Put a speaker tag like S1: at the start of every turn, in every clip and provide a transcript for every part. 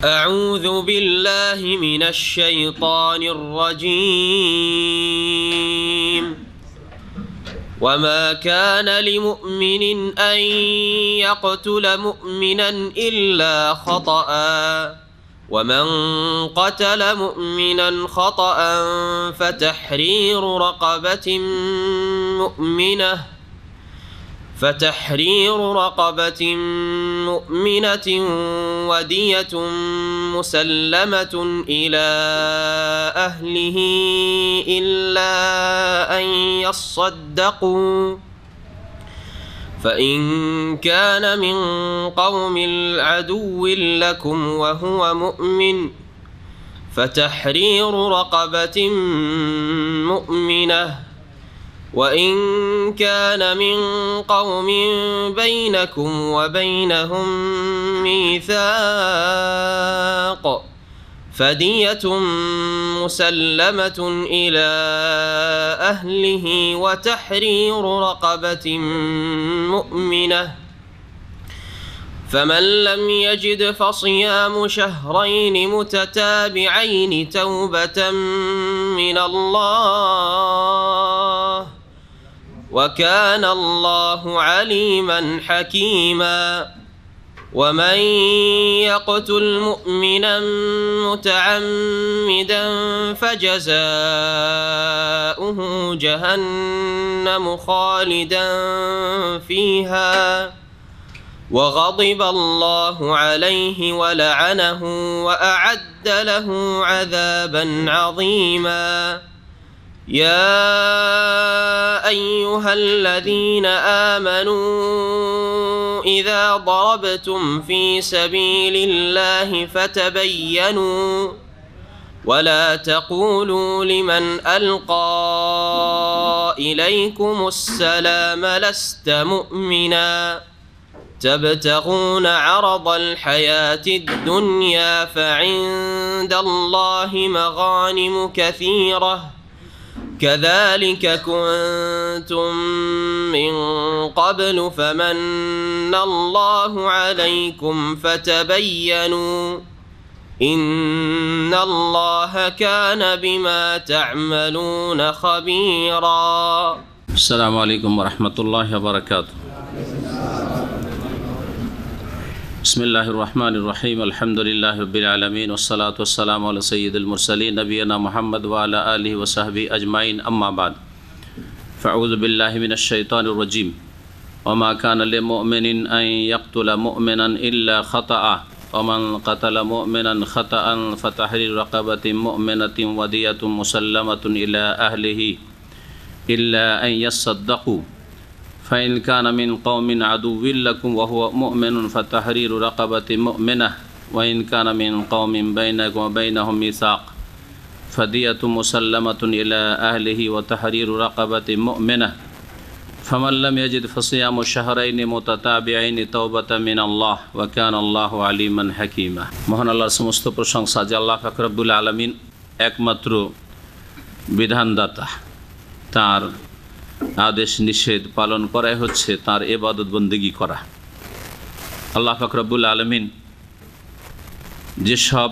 S1: أعوذ بالله من الشيطان الرجيم. وما كان لمؤمن أن يقتل مؤمنا إلا خطأ ومن قتل مؤمنا خطأ فتحرير رقبة مؤمنة ودية مسلمة إلى أهله إلا أن يصدقوا، فإن كان من قوم عدو لكم وهو مؤمن فتحرير رقبة مؤمنة، وإن كان من قوم بينكم وبينهم ميثاق فدية مسلمة إلى أهله وتحرير رقبة مؤمنة، فمن لم يجد فصيام شهرين متتابعين توبة من الله وكان الله عليما حكيما. ومن يقتل مؤمنا متعمدا فجزاؤه جهنم خالدا فيها وغضب الله عليه ولعنه وأعد له عذابا عظيما. يا أيها الذين آمنوا إذا ضربتم في سبيل الله فتبينوا ولا تقولوا لمن ألقى إليكم السلام لست مؤمنا تبتغون عرض الحياة الدنيا فعند الله مغانم كثيرة كذلك كنتم من قبل فمن الله عليكم فتبينوا إن الله كان بما تعملون خبيرا.
S2: السلام عليكم ورحمة الله وبركاته. بسم الله الرحمن الرحيم. الحمد لله رب العالمين والصلاة والسلام على سيد المرسلين نبينا محمد وعلى آله وصحبه أجمعين. أما بعد فأعوذ بالله من الشيطان الرجيم. وما كان لمؤمن أن يقتل مؤمنا إلا خطأ ومن قتل مؤمنا خطأ فتحرير رقبة مؤمنة ودية مسلمة إلى أهله إلا أن يصدقوا، فإن كان من قوم عدو لكم وهو مؤمن فتحرير رقبة مؤمنة، وإن كان من قوم بينكم وبينهم ميثاق فدية مسلمة إلى أهله وتحرير رقبة مؤمنة، فمن لم يجد فصيام شهرين متتابعين توبة من الله وكان الله عليما حكيما। মহান আল্লাহর সমস্ত প্রশংসা যে আল্লাহ পাক রব্বুল আলামিন একমাত্র বিধানদাতা, তার আদেশ নিষেধ পালন করাই হচ্ছে তার ইবাদত বন্দেগী করা। আল্লাহ পাক রব্বুল আলামিন যেসব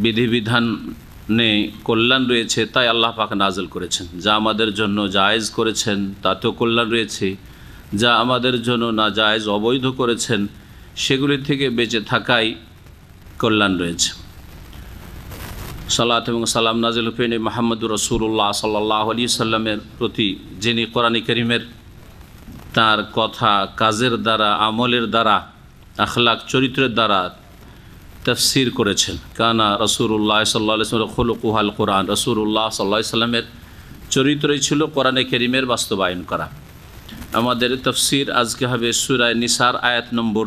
S2: বিধিবিধানে কল্যাণ রয়েছে তাই আল্লাহ পাক নাযিল করেছেন, যা আমাদের জন্য জায়েজ করেছেন তাতেও কল্যাণ রয়েছে, যা আমাদের জন্য নাজায়েজ অবৈধ করেছেন সেগুলি থেকে বেঁচে থাকাই কল্যাণ রয়েছে। সালাত এবং সালাম নাজিল হুসেন মুহাম্মদুর রাসূলুল্লাহ সাল্লাল্লাহু আলাইহি সাল্লামের প্রতি, যিনি কোরআন কারীমের তার কথা কাজের দ্বারা, আমলের দ্বারা, আখলাক চরিত্রের দ্বারা তাফসীর করেছেন। কানা রাসূলুল্লাহ সাল্লাল্লাহু আলাইহি ওয়াসাল্লাম খুলুকুল কোরআন, রাসূলুল্লাহ সাল্লাল্লাহু আলাইহি সাল্লামের চরিত্রই ছিল কোরআন কারীমের বাস্তবায়ন করা। আমাদের তাফসীর আজকে হবে সূরা নিসার আয়াত নম্বর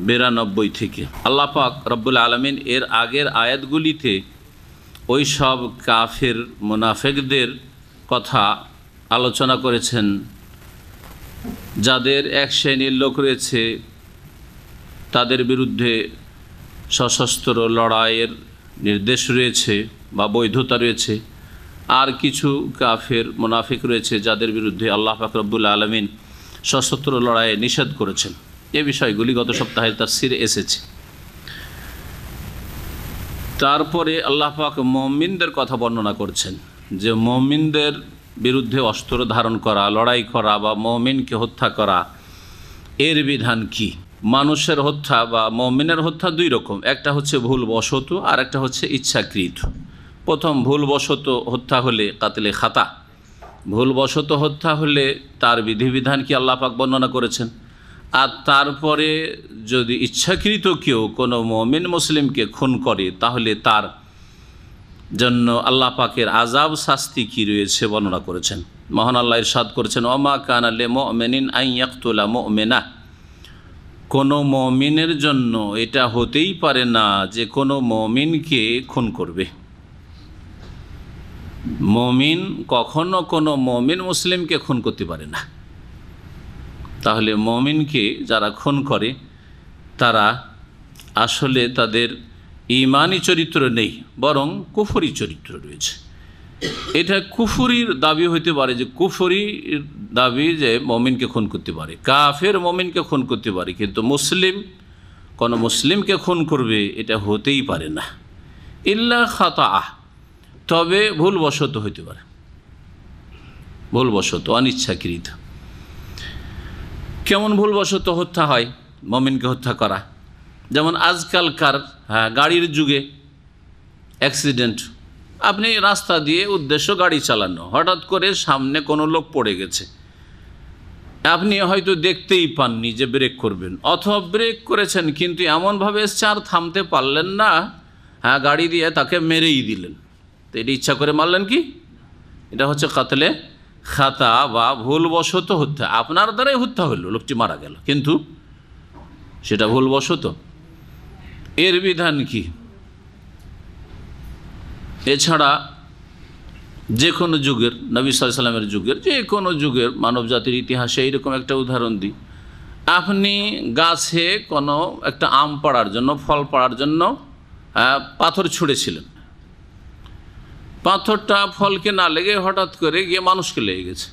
S2: 92 থেকে। আল্লাহ পাক রব্বুল আলামিন এর আগের আয়াতগুলিতে ওই সব কাফের মুনাফিকদের কথা আলোচনা করেছেন যাদের এক শ্রেণীর লোক রয়েছে, তাদের বিরুদ্ধে সশস্ত্র লড়াইয়ের নির্দেশ রয়েছে বা বৈধতা রয়েছে, আর কিছু কাফের মুনাফিক রয়েছে যাদের বিরুদ্ধে আল্লাহ পাক রব্বুল আলামিন সশস্ত্র লড়াইয়ে নিষেধ করেছেন। এই বিষয়গুলি গত সপ্তাহে তাফসীরে এসেছে। তারপরে আল্লাহ পাক মুমিনদের কথা বর্ণনা করছেন যে মুমিনদের বিরুদ্ধে অস্ত্র ধারণ করা, লড়াই করা বা মুমিনকে হত্যা করা এর বিধান কি। মানুষের হত্যা বা মুমিনের হত্যা দুই রকম, একটা হচ্ছে ভুলবশত আর একটা হচ্ছে ইচ্ছাকৃত। প্রথম ভুলবশত হত্যা হলে কাতলে খাতা, ভুলবশত হত্যা হলে তার বিধিবিধান কি আল্লাহ পাক বর্ণনা করেছেন। আর তারপরে যদি ইচ্ছাকৃত কেউ কোনো মুমিন মুসলিমকে খুন করে তাহলে তার জন্য আল্লাহ পাকের আযাব শাস্তি কি রয়েছে বর্ণনা করেছেন। মহান আল্লাহ ইরশাদ করেছেন, ওমা কানা লিমুমিনিন আন ইয়াকতুলা মুমিনা, কোনো মুমিনের জন্য এটা হতেই পারে না যে কোনো মুমিনকে খুন করবে। মুমিন কখনো কোনো মুমিন মুসলিমকে খুন করতে পারে না। তাহলে মুমিনকে যারা খুন করে তারা আসলে তাদের ঈমানি চরিত্র নেই, বরং কুফরি চরিত্র রয়েছে। এটা কুফরির দাবি হইতে পারে, যে কুফরির দাবি যে মুমিনকে খুন করতে পারে, কাফের মুমিনকে খুন করতে পারে, কিন্তু মুসলিম কোনো মুসলিমকে খুন করবে এটা হতেই পারে না। ইল্লা খাতাআ, তবে ভুলবশত হইতে পারে, ভুলবশত অনিচ্ছাকৃত। কেমন ভুলবশত হত্যা হয় মুমিনকে হত্যা করা? যেমন আজকালকার গাড়ির যুগে অ্যাক্সিডেন্ট, আপনি রাস্তা দিয়ে উদ্দেশ্য গাড়ি চালানো, হঠাৎ করে সামনে কোনো লোক পড়ে গেছে, আপনি হয়তো দেখতেই পাননি যে ব্রেক করবেন, অথবা ব্রেক করেছেন কিন্তু এমনভাবে এসছে আর থামতে পারলেন না, গাড়ি দিয়ে তাকে মেরেই দিলেন। তো এটি ইচ্ছা করে মারলেন কি? এটা হচ্ছে কাতলে খাতা বা ভুলবশত হত্যা। আপনার দ্বারাই হত্যা হলো, লোকটি মারা গেল, কিন্তু সেটা ভুলবশত। এর বিধান কি? এছাড়া যে কোনো যুগের, নবী সাল্লাল্লাহু আলাইহি ওয়াসাল্লামের যুগের, যে কোনো যুগের মানব জাতির ইতিহাসে এইরকম একটা উদাহরণ দিই। আপনি গাছে কোনো একটা আম পাড়ার জন্য, ফল পাড়ার জন্য পাথর ছুঁড়েছিলেন, পাথরটা ফলকে না লেগে হঠাৎ করে গিয়ে মানুষকে লেগে গেছে।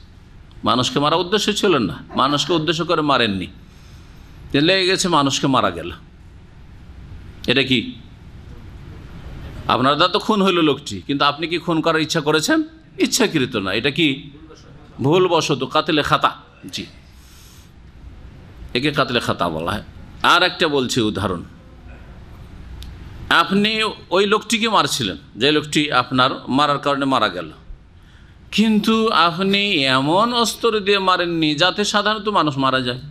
S2: মানুষকে মারা উদ্দেশ্য ছিল না, মানুষকে উদ্দেশ্য করে মারেননি, লেগে গেছে, মানুষকে মারা গেল। এটা কি? আপনার দ্বারা তো খুন হইল লোকটি, কিন্তু আপনি কি খুন করার ইচ্ছা করেছেন? ইচ্ছাকৃত না, এটা কি? ভুলবশত, কাতলে খাতা। জি, একে কাতলে খাতা বলা হয়। আর একটা বলছি উদাহরণ, আপনি ওই লোকটিকে মারছিলেন, যে লোকটি আপনার মারার কারণে মারা গেল, কিন্তু আপনি এমন অস্ত্র দিয়ে মারেননি যাতে সাধারণত মানুষ মারা যায়।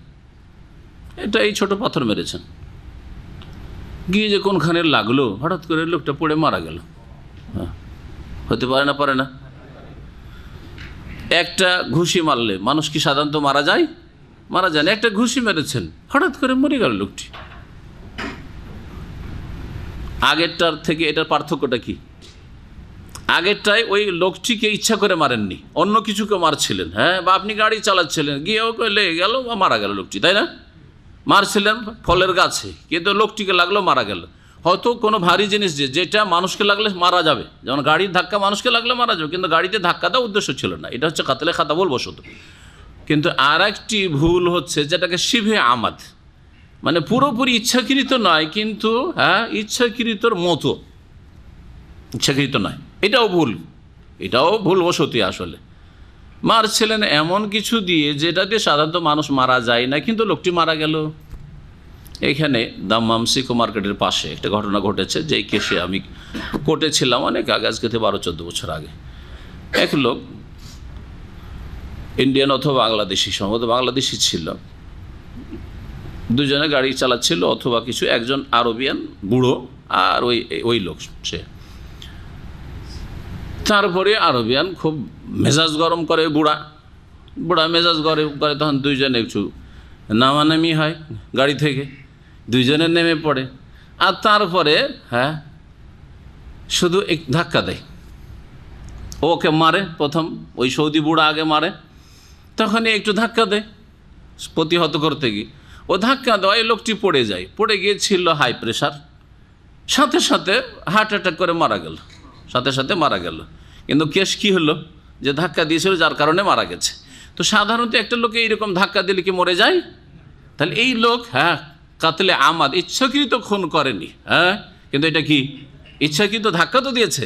S2: এটা এই ছোট পাথর মেরেছেন, গিয়ে যে কোনখানে লাগলো, হঠাৎ করে লোকটা পড়ে মারা গেল। হতে পারে না? পারে না। একটা ঘুষি মারলে মানুষ কি সাধারণত মারা যায়? মারা যায় না। একটা ঘুষি মেরেছেন, হঠাৎ করে মরে গেল লোকটি। আগেরটার থেকে এটার পার্থক্যটা কি? আগেরটায় ওই লোকটিকে ইচ্ছা করে মারেননি, অন্য কিছুকে মারছিলেন, বা আপনি গাড়ি চালাচ্ছিলেন, গিয়ে ওকে লেগে গেল বা মারা গেল লোকটি, তাই না? মারছিলেন ফলের গাছে, কিন্তু লোকটিকে লাগলো, মারা গেল। হয়তো কোনো ভারী জিনিস যেটা মানুষকে লাগলে মারা যাবে, যেমন গাড়ির ধাক্কা মানুষকে লাগলে মারা যাবে, কিন্তু গাড়িতে ধাক্কা দেওয়া উদ্দেশ্য ছিল না। এটা হচ্ছে কাতলে খাতা, ভুলবশত। কিন্তু আর একটি ভুল হচ্ছে যেটাকে শিবে আমাদ, মানে পুরোপুরি ইচ্ছাকৃত নয়, কিন্তু ইচ্ছাকৃতর মতো, ইচ্ছাকৃত নয়, এটাও ভুল, এটাও ভুলবশতই। আসলে মারছিলেন এমন কিছু দিয়ে যেটাতে সাধারণত মানুষ মারা যায় না, কিন্তু লোকটি মারা গেল। এখানে দাম্মাম সিকো মার্কেটের পাশে একটা ঘটনা ঘটেছে, যেই কেসে আমি কোর্টে ছিলাম অনেক আগে, আজকে 12-14 বছর আগে। এক লোক ইন্ডিয়ান অথবা বাংলাদেশি, সম্ভবত বাংলাদেশি ছিল, দুজনে গাড়ি চালাচ্ছিল অথবা কিছু, একজন আরবিয়ান বুড়ো আর ওই লোক সে। তারপরে আরবিয়ান খুব মেজাজ গরম করে, বুড়া মেজাজ গরম করে, তখন দুইজনে একটু নামানামি হয় গাড়ি থেকে, দুইজনে নেমে পড়ে, আর তারপরে শুধু এক ধাক্কা দেয়, ওকে মারে। প্রথম ওই সৌদি বুড়া আগে মারে, তখনই একটু ধাক্কা দেয় প্রতিহত করতে গিয়ে। ও ধাক্কা দেওয়ায় লোকটি পড়ে যায়, পড়ে গিয়েছিল হাই প্রেশার, সাথে সাথে হার্ট অ্যাটাক করে মারা গেল, সাথে সাথে মারা গেল। কিন্তু কেস কি হলো, যে ধাক্কা দিয়েছিল যার কারণে মারা গেছে। তো সাধারণত একটা লোকে এইরকম ধাক্কা দিলে কি মরে যায়? তাহলে এই লোক কাতলে আমাদ, ইচ্ছাকৃত খুন করেনি, কিন্তু এটা কি? ইচ্ছাকৃত ধাক্কা তো দিয়েছে,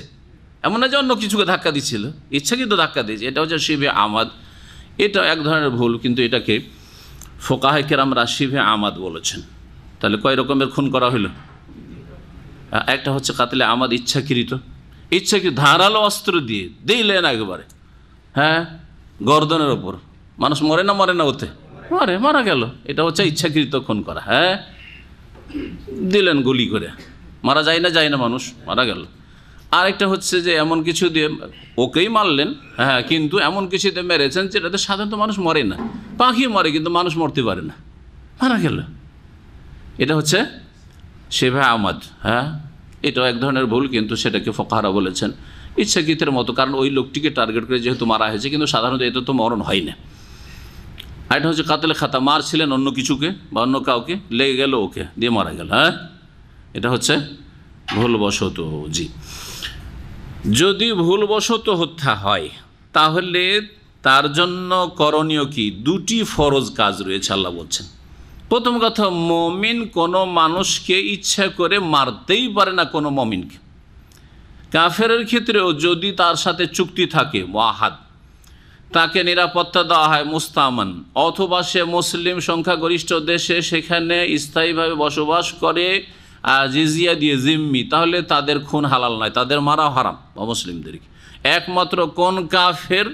S2: এমন না যে অন্য কিছুকে ধাক্কা দিচ্ছিল, ইচ্ছাকৃত ধাক্কা দিয়েছে, এটা হচ্ছে শিবে আমাদ। এটা এক ধরনের ভুল, কিন্তু এটাকে ফোকাহে কেরামরা শিবে আমাদ বলেছেন। তাহলে কয় রকমের খুন করা হলো? একটা হচ্ছে কাতলে আমাদ ইচ্ছাকৃত, ধারালো অস্ত্র দিয়ে দিলেন একবারে, হ্যাঁ, গর্দনের ওপর। মানুষ মরে না ওতে? মারা গেল। এটা হচ্ছে ইচ্ছাকৃত খুন করা। হ্যাঁ, দিলেন গুলি করে, মারা যায় না মানুষ, মারা গেল। আরেকটা হচ্ছে যে এমন কিছু দিয়ে ওকেই মারলেন, হ্যাঁ, কিন্তু এমন কিছু দিয়ে মেরেছেন যেটাতে সাধারণত মানুষ মরে না, পাখি মরে কিন্তু মানুষ মরতে পারে না, মারা গেল। এটা হচ্ছে শিবে আমাদ। হ্যাঁ, এটাও এক ধরনের ভুল, কিন্তু সেটাকে ফোকাহারা বলেছেন ইচ্ছাকৃতের মতো, কারণ ওই লোকটিকে টার্গেট করে যেহেতু মারা হয়েছে, কিন্তু সাধারণত এতে তো মরণ হয় না। আর এটা হচ্ছে কাতলে খাতা, মারছিলেন অন্য কিছুকে বা অন্য কাউকে, লেগে গেল ওকে দিয়ে মারা গেল। হ্যাঁ, এটা হচ্ছে ভুলবশত। জি, যদি ভুলবশত হত্যা হয় তাহলে তার জন্য করণীয় কি? দুটি ফরজ কাজ রয়েছে আল্লাহ বলছেন। প্রথম কথা, মমিন কোনো মানুষকে ইচ্ছা করে মারতেই পারে না, কোনো মমিনকে। কাফেরের ক্ষেত্রেও যদি তার সাথে চুক্তি থাকে মুআহাদ, তাকে নিরাপত্তা দেওয়া হয় মুস্তামান, অথবা সে মুসলিম সংখ্যাগরিষ্ঠ দেশে সেখানে স্থায়ীভাবে বসবাস করে জিজিয়া দিয়ে জিম্মি, তাহলে তাদের খুন হালাল নয়, তাদের মারা হারাম অমুসলিমদেরকে। একমাত্র কোন কাফের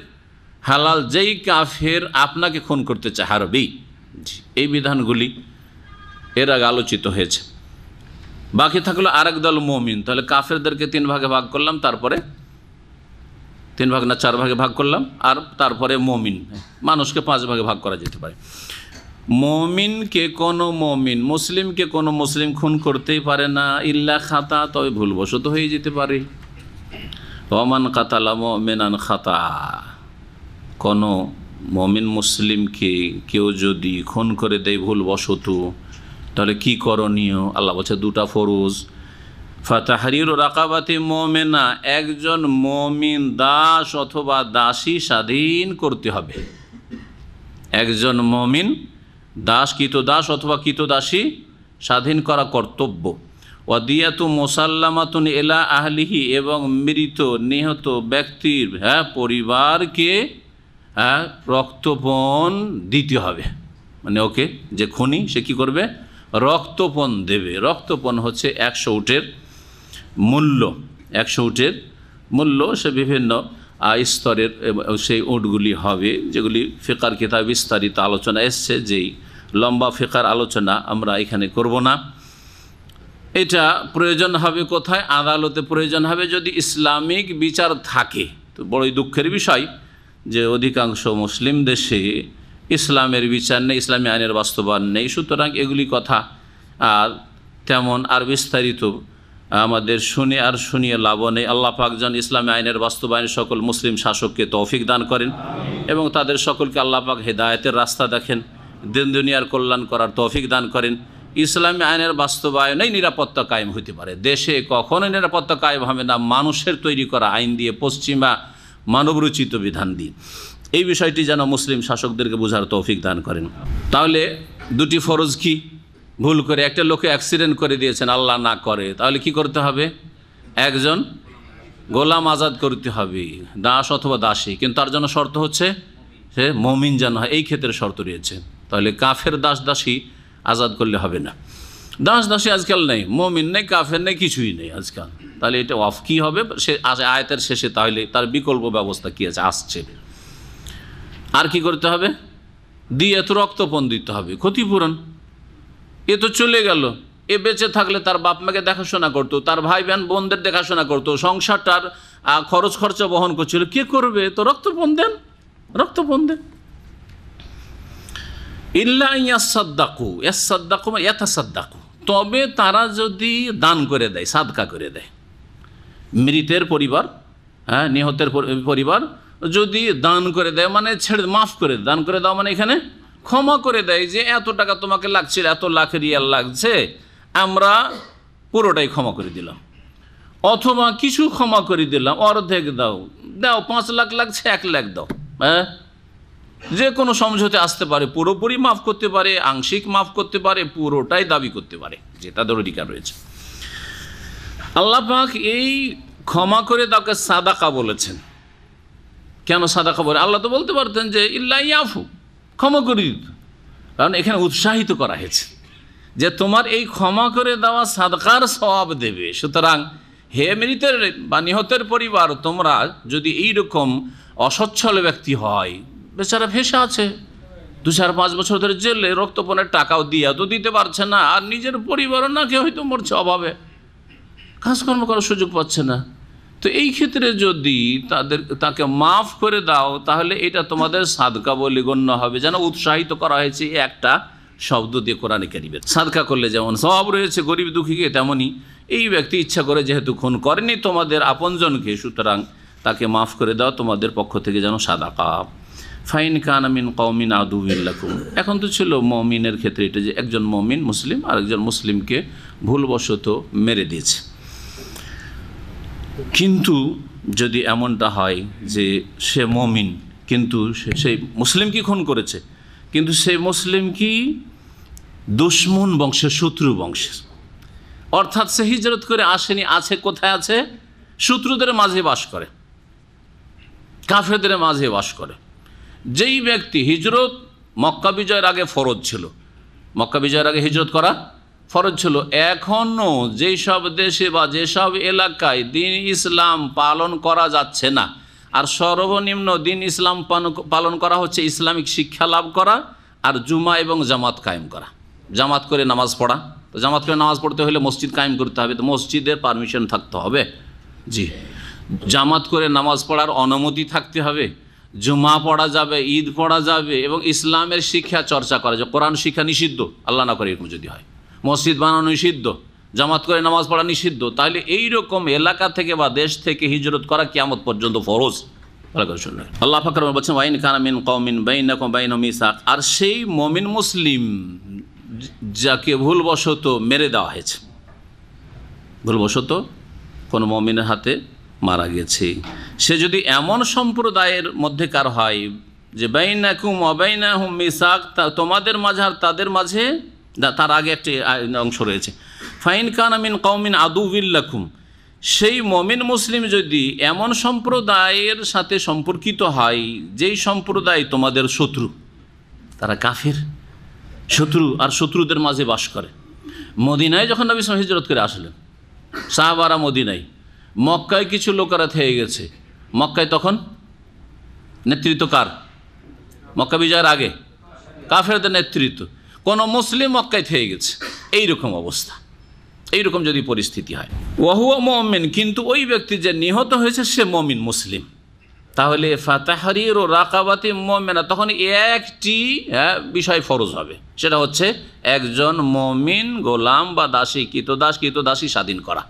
S2: হালাল? যেই কাফের আপনাকে খুন করতে চায়, হারবি। এই বিধানগুলি এর আগে আলোচিত হয়েছে। বাকি থাকলো আরেক দল মুমিন। তাহলে কাফেরদেরকে 3 ভাগে ভাগ করলাম, তারপরে 3 ভাগ না 4 ভাগে ভাগ করলাম, আর তারপরে মুমিন, মানুষকে 5 ভাগে ভাগ করা যেতে পারে। মুমিনকে কোনো মুমিন, মুসলিমকে কোনো মুসলিম খুন করতেই পারে না ইল্লা খাতা, তবে ভুলবশত হয়ে যেতে পারে। ওমান কাতালা মুমিনান খাতা, কোনো মুমিন মুসলিমকে কেউ যদি খুন করে দেয় ভুলবশত, তাহলে কি করণীয়? আল্লাহ বলছে 2টা ফরজ। ফাতাহরিরু রাকাবাতি মুমিনা, একজন মুমিন দাস অথবা দাসী স্বাধীন করতে হবে। একজন মুমিন দাস, কৃতদাস অথবা কৃতদাসী স্বাধীন করা কর্তব্য। ওয়াদিয়াতু মুসাল্লামাতুন ইলা আহলিহি, এবং মৃত নিহত ব্যক্তির পরিবারকে রক্তপণ দিতে হবে। মানে ওকে যে খুনি, সে কী করবে? রক্তপণ দেবে। রক্তপণ হচ্ছে 100 উটের মূল্য। 100 উটের মূল্য, সে বিভিন্ন স্তরের সেই উটগুলি হবে, যেগুলি ফিকার কিতাব বিস্তারিত আলোচনা এসছে। যেই লম্বা ফিকার আলোচনা আমরা এখানে করব না। এটা প্রয়োজন হবে কোথায়? আদালতে প্রয়োজন হবে যদি ইসলামিক বিচার থাকে। তো বড়ই দুঃখের বিষয় যে অধিকাংশ মুসলিম দেশে ইসলামের বিচার নেই, ইসলামী আইনের বাস্তবায়ন নেই। সুতরাং এগুলি কথা তেমন আর বিস্তারিত আমাদের শুনিয়ে লাভ নেই। আল্লাহ পাক যেন ইসলামী আইনের বাস্তবায়ন সকল মুসলিম শাসককে তৌফিক দান করেন, এবং তাদের সকলকে আল্লাহ পাক হেদায়েতের রাস্তা দেখেন, দিন দুনিয়ার কল্যাণ করার তৌফিক দান করেন। ইসলামী আইনের বাস্তবায়নেই নিরাপত্তা কায়েম হতে পারে। দেশে কখনোই নিরাপত্তা কায়েম হবে না মানুষের তৈরি করা আইন দিয়ে, পশ্চিমা মানবরচিত বিধান দিয়ে। এই বিষয়টি যেন মুসলিম শাসকদেরকে বোঝার তৌফিক দান করেন। তাহলে 2টি ফরজ কি? ভুল করে একটা লোকে অ্যাক্সিডেন্ট করে দিয়েছেন, আল্লাহ না করে, তাহলে কি করতে হবে? একজন গোলাম আজাদ করতে হবে, দাস অথবা দাসী, কিন্তু তার জন্য শর্ত হচ্ছে সে মুমিন যেন হয়। এই ক্ষেত্রে শর্ত রয়েছে। তাহলে কাফের দাস দাসী আজাদ করলে হবে না। দাস দাসী আজকাল নেই, মুমিন নেই, কাফের নেই, কিছুই নেই আজকাল। তাহলে এটা অফ কী হবে? সে আয়াতের শেষে তাহলে তার বিকল্প ব্যবস্থা কী আছে আসছে। আর কি করতে হবে? দিয়াত, রক্তপণ দিতে হবে, ক্ষতিপূরণ। এ তো চলে গেল, এ বেঁচে থাকলে তার বাপ মাকে দেখাশোনা করতো, তার ভাই বোনদের দেখাশোনা করতো, সংসারটার খরচ খরচা বহন করছিল, কে করবে? তো রক্তপণ দেন, রক্তপণ দেন। ইল্লা ইয়াসাদ্দাকু, ইয়াসাদ্দাকু মানে ইয়াতাসাদ্দাকু, তবে তারা যদি দান করে দেয়, সাদকা করে দেয়। মৃতের পরিবার, নিহতের পরিবার যদি দান করে দেয়, মানে ছেড়ে মাফ করে দেয়। দান করে দেওয়া মানে এখানে ক্ষমা করে দেয়, যে এত টাকা তোমাকে লাগছিল, এত লাখ রিয়াল লাগছে, আমরা পুরোটাই ক্ষমা করে দিলাম, অথবা কিছু ক্ষমা করে দিলাম, অর্ধেক দাও, 5 লাখ লাগছে, 1 লাখ দাও। যে কোনো সমঝোতে আসতে পারে, পুরোপুরি মাফ করতে পারে, আংশিক মাফ করতে পারে, পুরোটাই দাবি করতে পারে, যেটা তাদের অধিকার রয়েছে। আল্লাহ পাক এই ক্ষমা করে তাকে সাদাকা বলেছেন। কেন সাদাকা বলে? আল্লাহ তো বলতে পারতেন যে ইল্লা ইয়াফু, ক্ষমা করে দিত, কারণ এখানে উৎসাহিত করা হয়েছে যে তোমার এই ক্ষমা করে দেওয়া সাদকার সওয়াব দেবে। সুতরাং হে মৃতের বা নিহতের পরিবার, তোমরা যদি এইরকম অসচ্ছল ব্যক্তি হয়, বেচারা ভেসে আছে 2-4-5 বছর ধরে জেলে, রক্তপণের টাকাও দিয়া তো দিতে পারছে না, আর নিজের পরিবারও না কেউ হয়তো মরছে অভাবে, কাজকর্ম করার সুযোগ পাচ্ছে না, তো এই ক্ষেত্রে যদি তাকে মাফ করে দাও তাহলে এটা তোমাদের সাদকা বলে গণ্য হবে। যেন উৎসাহিত করা হয়েছে একটা শব্দ দিয়ে কোরআনে কারিমে। সাদকা করলে যেমন সওয়াব রয়েছে গরিব দুঃখীকে, তেমনি এই ব্যক্তি ইচ্ছা করে যেহেতু খুন করেনি তোমাদের আপনজনকে, সুতরাং তাকে মাফ করে দাও তোমাদের পক্ষ থেকে যেন সাদাকা। ফাইন কানা মিন কওমিন আদুউন লাকুম। এখন তো ছিল মুমিনের ক্ষেত্রে এটা যে একজন মুমিন মুসলিম আরেকজন মুসলিমকে ভুলবশত মেরে দিয়েছে, কিন্তু যদি এমনটা হয় যে সে মুমিন কিন্তু সেই মুসলিম কি খুন করেছে, কিন্তু সেই মুসলিম কি দুশমন বংশের, শত্রু বংশের, অর্থাৎ সে হিজরত করে আসেনি, আছে কোথায় আছে? শত্রুদের মাঝে বাস করে, কাফেরদের মাঝে বাস করে। যেই ব্যক্তি হিজরত মক্কা বিজয়ের আগে ফরজ ছিল, মক্কা বিজয়ের আগে হিজরত করা ফরজ ছিল, এখনও যেই সব দেশে বা যেসব এলাকায় দিন ইসলাম পালন করা যাচ্ছে না, আর সর্বনিম্ন দিন ইসলাম পালন করা হচ্ছে ইসলামিক শিক্ষা লাভ করা আর জুমা এবং জামাত কায়েম করা, জামাত করে নামাজ পড়া। তো জামাত করে নামাজ পড়তে হলে মসজিদ কায়েম করতে হবে, তো মসজিদের পারমিশন থাকতে হবে, জি। জামাত করে নামাজ পড়ার অনুমতি থাকতে হবে, জুমা পড়া যাবে, ঈদ পড়া যাবে, এবং ইসলামের শিক্ষা চর্চা করা যায়। কোরআন শিক্ষা নিষিদ্ধ, আল্লাহ না করে এরকম যদি হয়, মসজিদ বানানো নিষিদ্ধ, জামাত করে নামাজ পড়া নিষিদ্ধ, তাহলে এইরকম এলাকা থেকে বা দেশ থেকে হিজরত করা কিয়ামত পর্যন্ত ফরজ। আল্লাহ পাক বলছেন ওয়াইন কানা মিন কওমিন বাইনাকুম বাইনাহুম মিসাক, আর সেই মুমিন মুসলিম যাকে ভুলবশত মেরে দেওয়া হয়েছে, ভুলবশত কোনো মুমিনের হাতে মারা গেছে, সে যদি এমন সম্প্রদায়ের মধ্যেকার হয় যে বাইনাকুম ওয়া বাইনাহুম মিসাক, তোমাদের মাঝে আর তাদের মাঝে, তার আগে একটি অংশ রয়েছে, ফাইন কানা মিন কওমিন আদুউন লাকুম, সেই মুমিন মুসলিম যদি এমন সম্প্রদায়ের সাথে সম্পর্কিত হয় যেই সম্প্রদায় তোমাদের শত্রু, তারা কাফের শত্রু, আর শত্রুদের মাঝে বাস করে। মদিনায় যখন নবী সাল্লাল্লাহু আলাইহি ওয়াসাল্লাম হিজরত করে আসলেন, সাহাবারা মদিনায়, মক্কায় কিছু লোকেরা থেকে গেছে, মক্কায় তখন নেতৃত্ব কার? মক্কা বিজয়ের আগে কাফেরদের নেতৃত্ব, কোনো মুসলিম মক্কায় থেকে গেছে, এইরকম অবস্থা, এইরকম যদি পরিস্থিতি হয়, ওয়াহুয়া মুমিন, কিন্তু ওই ব্যক্তি যে নিহত হয়েছে সে মুমিন মুসলিম, তাহলে ফাতাহরিরু রাকাবাতি মুমিনা, তখন একটি বিষয় ফরজ হবে, সেটা হচ্ছে একজন মুমিন গোলাম বা দাসী, কৃতদাসী স্বাধীন করা।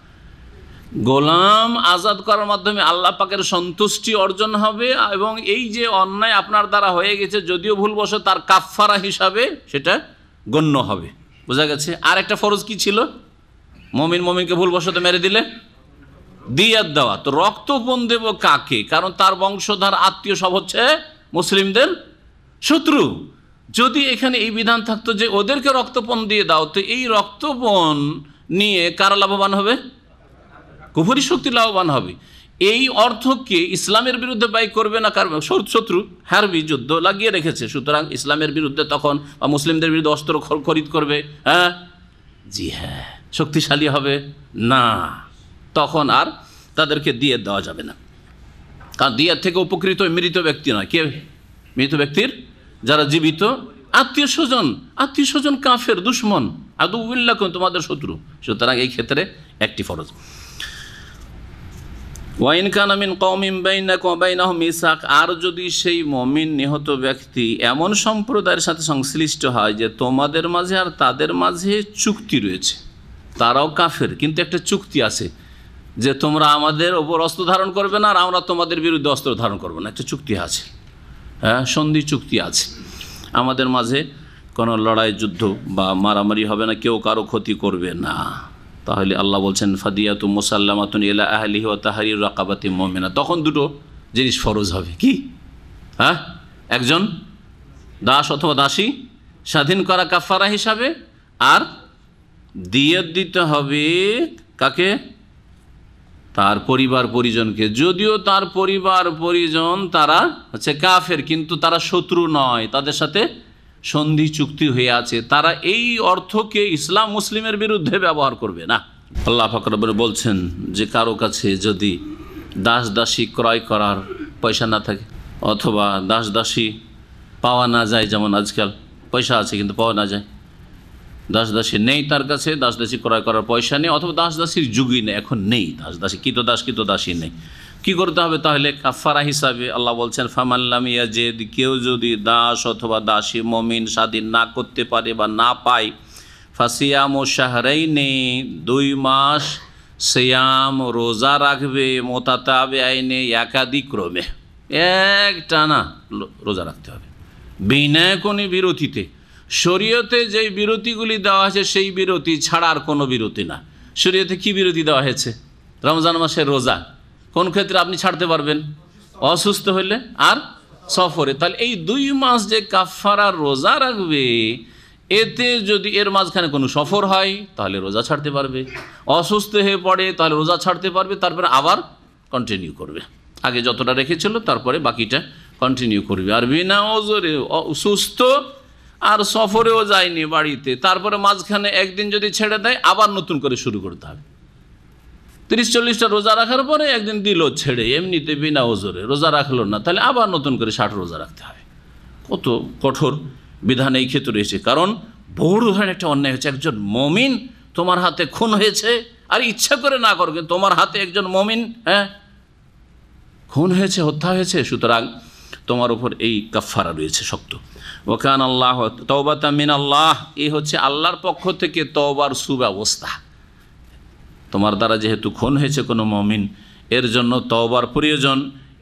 S2: গোলাম আজাদ করার মাধ্যমে আল্লাহ পাকের সন্তুষ্টি অর্জন হবে, এবং এই যে অন্যায় আপনার দ্বারা হয়ে গেছে যদিও ভুলবশত, তার কাফফারা হিসাবে সেটা গণ্য হবে। বোঝা গেছে? আর একটা ফরজ কি ছিল? মুমিনকে ভুলবশত মেরে দিলে দিয়াত দেওয়া। তো রক্তপণ দেব কাকে? কারণ তার বংশধর আত্মীয় সব হচ্ছে মুসলিমদের শত্রু। যদি এখানে এই বিধান থাকতো যে ওদেরকে রক্তপণ দিয়ে দাও, তো এই রক্তপণ নিয়ে কারা লাভবান হবে? কুফরি শক্তি লাভবান হবে। এই অর্থকে ইসলামের বিরুদ্ধে ব্যয় করবে না, কার শত্রু হারবি যুদ্ধ লাগিয়ে রেখেছে, সুতরাং ইসলামের বিরুদ্ধে তখন বা মুসলিমদের বিরুদ্ধে অস্ত্র খরিদ করবে, হ্যাঁ জি হ্যাঁ, শক্তিশালী হবে না, তখন আর তাদেরকে দিয়ে দেওয়া যাবে না। কারণ দিয়ার থেকে উপকৃত মৃত ব্যক্তি নয়, কে? মৃত ব্যক্তির যারা জীবিত আত্মীয় স্বজন কাফের, দুশমন, আদুউন লাকুম, তোমাদের শত্রু, সুতরাং এই ক্ষেত্রে একটি ফরজ। ওয়াইন কানা মিন কওমিন বাইনাকুম ওয়া বাইনাহুম মিসাক, আর যদি সেই মুমিন নিহত ব্যক্তি এমন সম্প্রদায়ের সাথে সংশ্লিষ্ট হয় যে তোমাদের মাঝে আর তাদের মাঝে চুক্তি রয়েছে, তারাও কাফের কিন্তু একটা চুক্তি আছে যে তোমরা আমাদের ওপর অস্ত্র ধারণ করবে না আর আমরা তোমাদের বিরুদ্ধে অস্ত্র ধারণ করবো না, একটা চুক্তি আছে, হ্যাঁ সন্ধি চুক্তি আছে, আমাদের মাঝে কোনো লড়াই যুদ্ধ বা মারামারি হবে না, কেউ কারো ক্ষতি করবে না, তাহলে আল্লাহ বলছেন ফাদিয়াতু মুসাল্লামাতুন ইলা আহলিহি ওয়া তাহরিরু রাকাবাতিন মুমিনা, তখন দুটো জিনিস ফরজ হবে। কি? হ্যাঁ, একজন দাস অথবা দাসী স্বাধীন করা কাফারা হিসাবে, আর দিয়াত দিতে হবে কাকে? তার পরিবার পরিজনকে, যদিও তার পরিবার পরিজন তারা হচ্ছে কাফের, কিন্তু তারা শত্রু নয়, তাদের সাথে সন্ধি চুক্তি হয়ে আছে, তারা এই অর্থকে ইসলাম মুসলিমের বিরুদ্ধে ব্যবহার করবে না। আল্লাহ পাক রব্বুল বলছেন যে কারো কাছে যদি দাস দাসী ক্রয় করার পয়সা না থাকে, অথবা দাস দাসী পাওয়া না যায়, যেমন আজকাল পয়সা আছে কিন্তু পাওয়া না যায়, দাস দাসী নেই তার কাছে, দাস দাসী ক্রয় করার পয়সা নেই, অথবা দাস দাসীর যুগই নেই, এখন নেই দাস দাসী, কৃত দাসী নেই, কি করতে হবে তাহলে? কাফারা হিসাবে আল্লাহ বলছেন ফামাল্লাম ইয়াজিদ, কেউ যদি দাস অথবা দাসী মুমিন স্বাধীন না করতে পারে বা না পায়, ফাসিয়ামু শাহরাইনি, 2 মাস সিয়াম রোজা রাখবে, মুতাতাবিআইনি, একাদিক্রমে একটানা রোজা রাখতে হবে বিনা কোনো বিরতিতে। শরীয়তে যেই বিরতিগুলি দেওয়া হয়েছে সেই বিরতি ছাড়া আর কোনো বিরতি না। শরীয়তে কি বিরতি দেওয়া হয়েছে? রমজান মাসের রোজা কোন ক্ষেত্রে আপনি ছাড়তে পারবেন? অসুস্থ হলে আর সফরে। তাহলে এই 2 মাস যে কাফারার রোজা রাখবে, এতে যদি এর মাঝখানে কোনো সফর হয় তাহলে রোজা ছাড়তে পারবে, অসুস্থ হয়ে পড়ে তাহলে রোজা ছাড়তে পারবে, তারপরে আবার কন্টিনিউ করবে, আগে যতটা রেখেছিল তারপরে বাকিটা কন্টিনিউ করবে। আর বিনা ওজরে সুস্থ আর সফরেও যায়নি বাড়িতে, তারপরে মাঝখানে একদিন যদি ছেড়ে দেয় আবার নতুন করে শুরু করতে হবে। 30-40টা রোজা রাখার পরে একদিন দিল ছেড়ে, এমনিতে বিনা ওজরে রোজা রাখলো না, তাহলে আবার নতুন করে 60 রোজা রাখতে হবে। কত কঠোর বিধান এই ক্ষেত্রে রয়েছে। কারণ বড় ধরনের একটা অন্যায় হচ্ছে, একজন মমিন তোমার হাতে খুন হয়েছে, আর ইচ্ছা করে না করবে, তোমার হাতে একজন মমিন খুন হয়েছে, হত্যা হয়েছে, সুতরাং তোমার উপর এই কাফারা রয়েছে শক্ত। ওয়াকান আল্লাহ তওবাতাম মিনাল্লাহ, এই হচ্ছে আল্লাহর পক্ষ থেকে তওবার সুব্যবস্থা। তোমার দ্বারা যেহেতু খুন হয়েছে কোনো মুমিন, এর জন্য তওবার প্রয়োজন।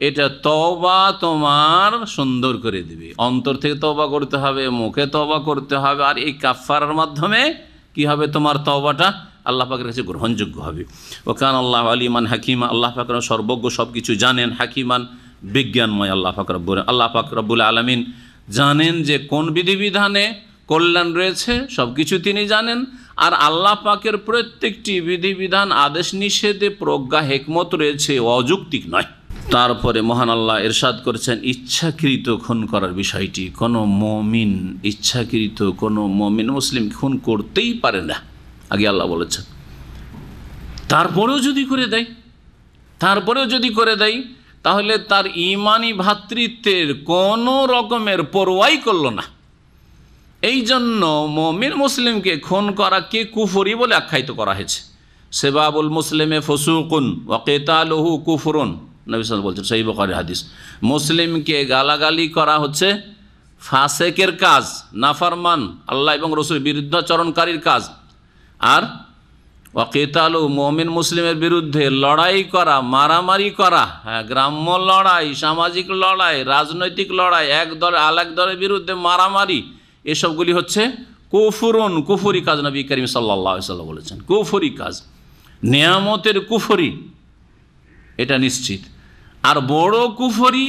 S2: এটা তওবা তোমার সুন্দর করে দিবে, অন্তর থেকে তওবা করতে হবে, মুখে তওবা করতে হবে, আর এই কাফারার মাধ্যমে কি হবে? তোমার তওবাটা আল্লাহ পাকের কাছে গ্রহণযোগ্য হবে। ওয়াকান আল্লাহ আলিমান হাকিমা, আল্লাহ পাক সর্বজ্ঞ, সব কিছু জানেন, হাকিমান বিজ্ঞানময়। আল্লাহ পাক রব্বুল আলামিন জানেন যে কোন বিধিবিধানে কল্যাণ রয়েছে, সব কিছু তিনি জানেন। আর আল্লাহ পাকের প্রত্যেকটি বিধিবিধান, আদেশ নিষেধে প্রজ্ঞা হেকমত রয়েছে, অযৌক্তিক নয়। তারপরে মহান আল্লাহ ইরশাদ করেছেন ইচ্ছাকৃত খুন করার বিষয়টি। কোনো মুমিন ইচ্ছাকৃত, কোনো মুমিন মুসলিম খুন করতেই পারে না, আগে আল্লাহ বলেছেন। তারপরেও যদি করে দেয় তাহলে তার ঈমানি ভ্রাতৃত্বের কোনো রকমের পরোয়াই করল না। এই জন্য মুমিন মুসলিমকে খুন করাকে কুফরি বলে আখ্যায়িত করা হয়েছে। সেবাবুল মুসলিমে ফুসুকুন ওয়া কিতালুহু কুফরুন, নবী সাল্লাল্লাহু আলাইহি ওয়াসাল্লাম বলছেন, সহিহ বুখারী হাদিস। মুসলিমকে গালাগালি করা হচ্ছে ফাসেকের কাজ, নাফরমান, আল্লাহ এবং রাসূলের বিরুদ্ধাচরণকারীর কাজ। আর ওয়া কিতালু, মুমিন মুসলিমের বিরুদ্ধে লড়াই করা, মারামারি করা, গ্রাম্য লড়াই, সামাজিক লড়াই, রাজনৈতিক লড়াই, এক দল আরেক দলের বিরুদ্ধে মারামারি, এসবগুলি হচ্ছে কুফরুন, কুফরি কাজ। নবী করিম সাল্লাল্লাহু আলাইহি ওয়াসাল্লাম বলেছেন কুফরি কাজ, নিয়ামতের কুফরি, এটা নিশ্চিত। আর বড় কুফরি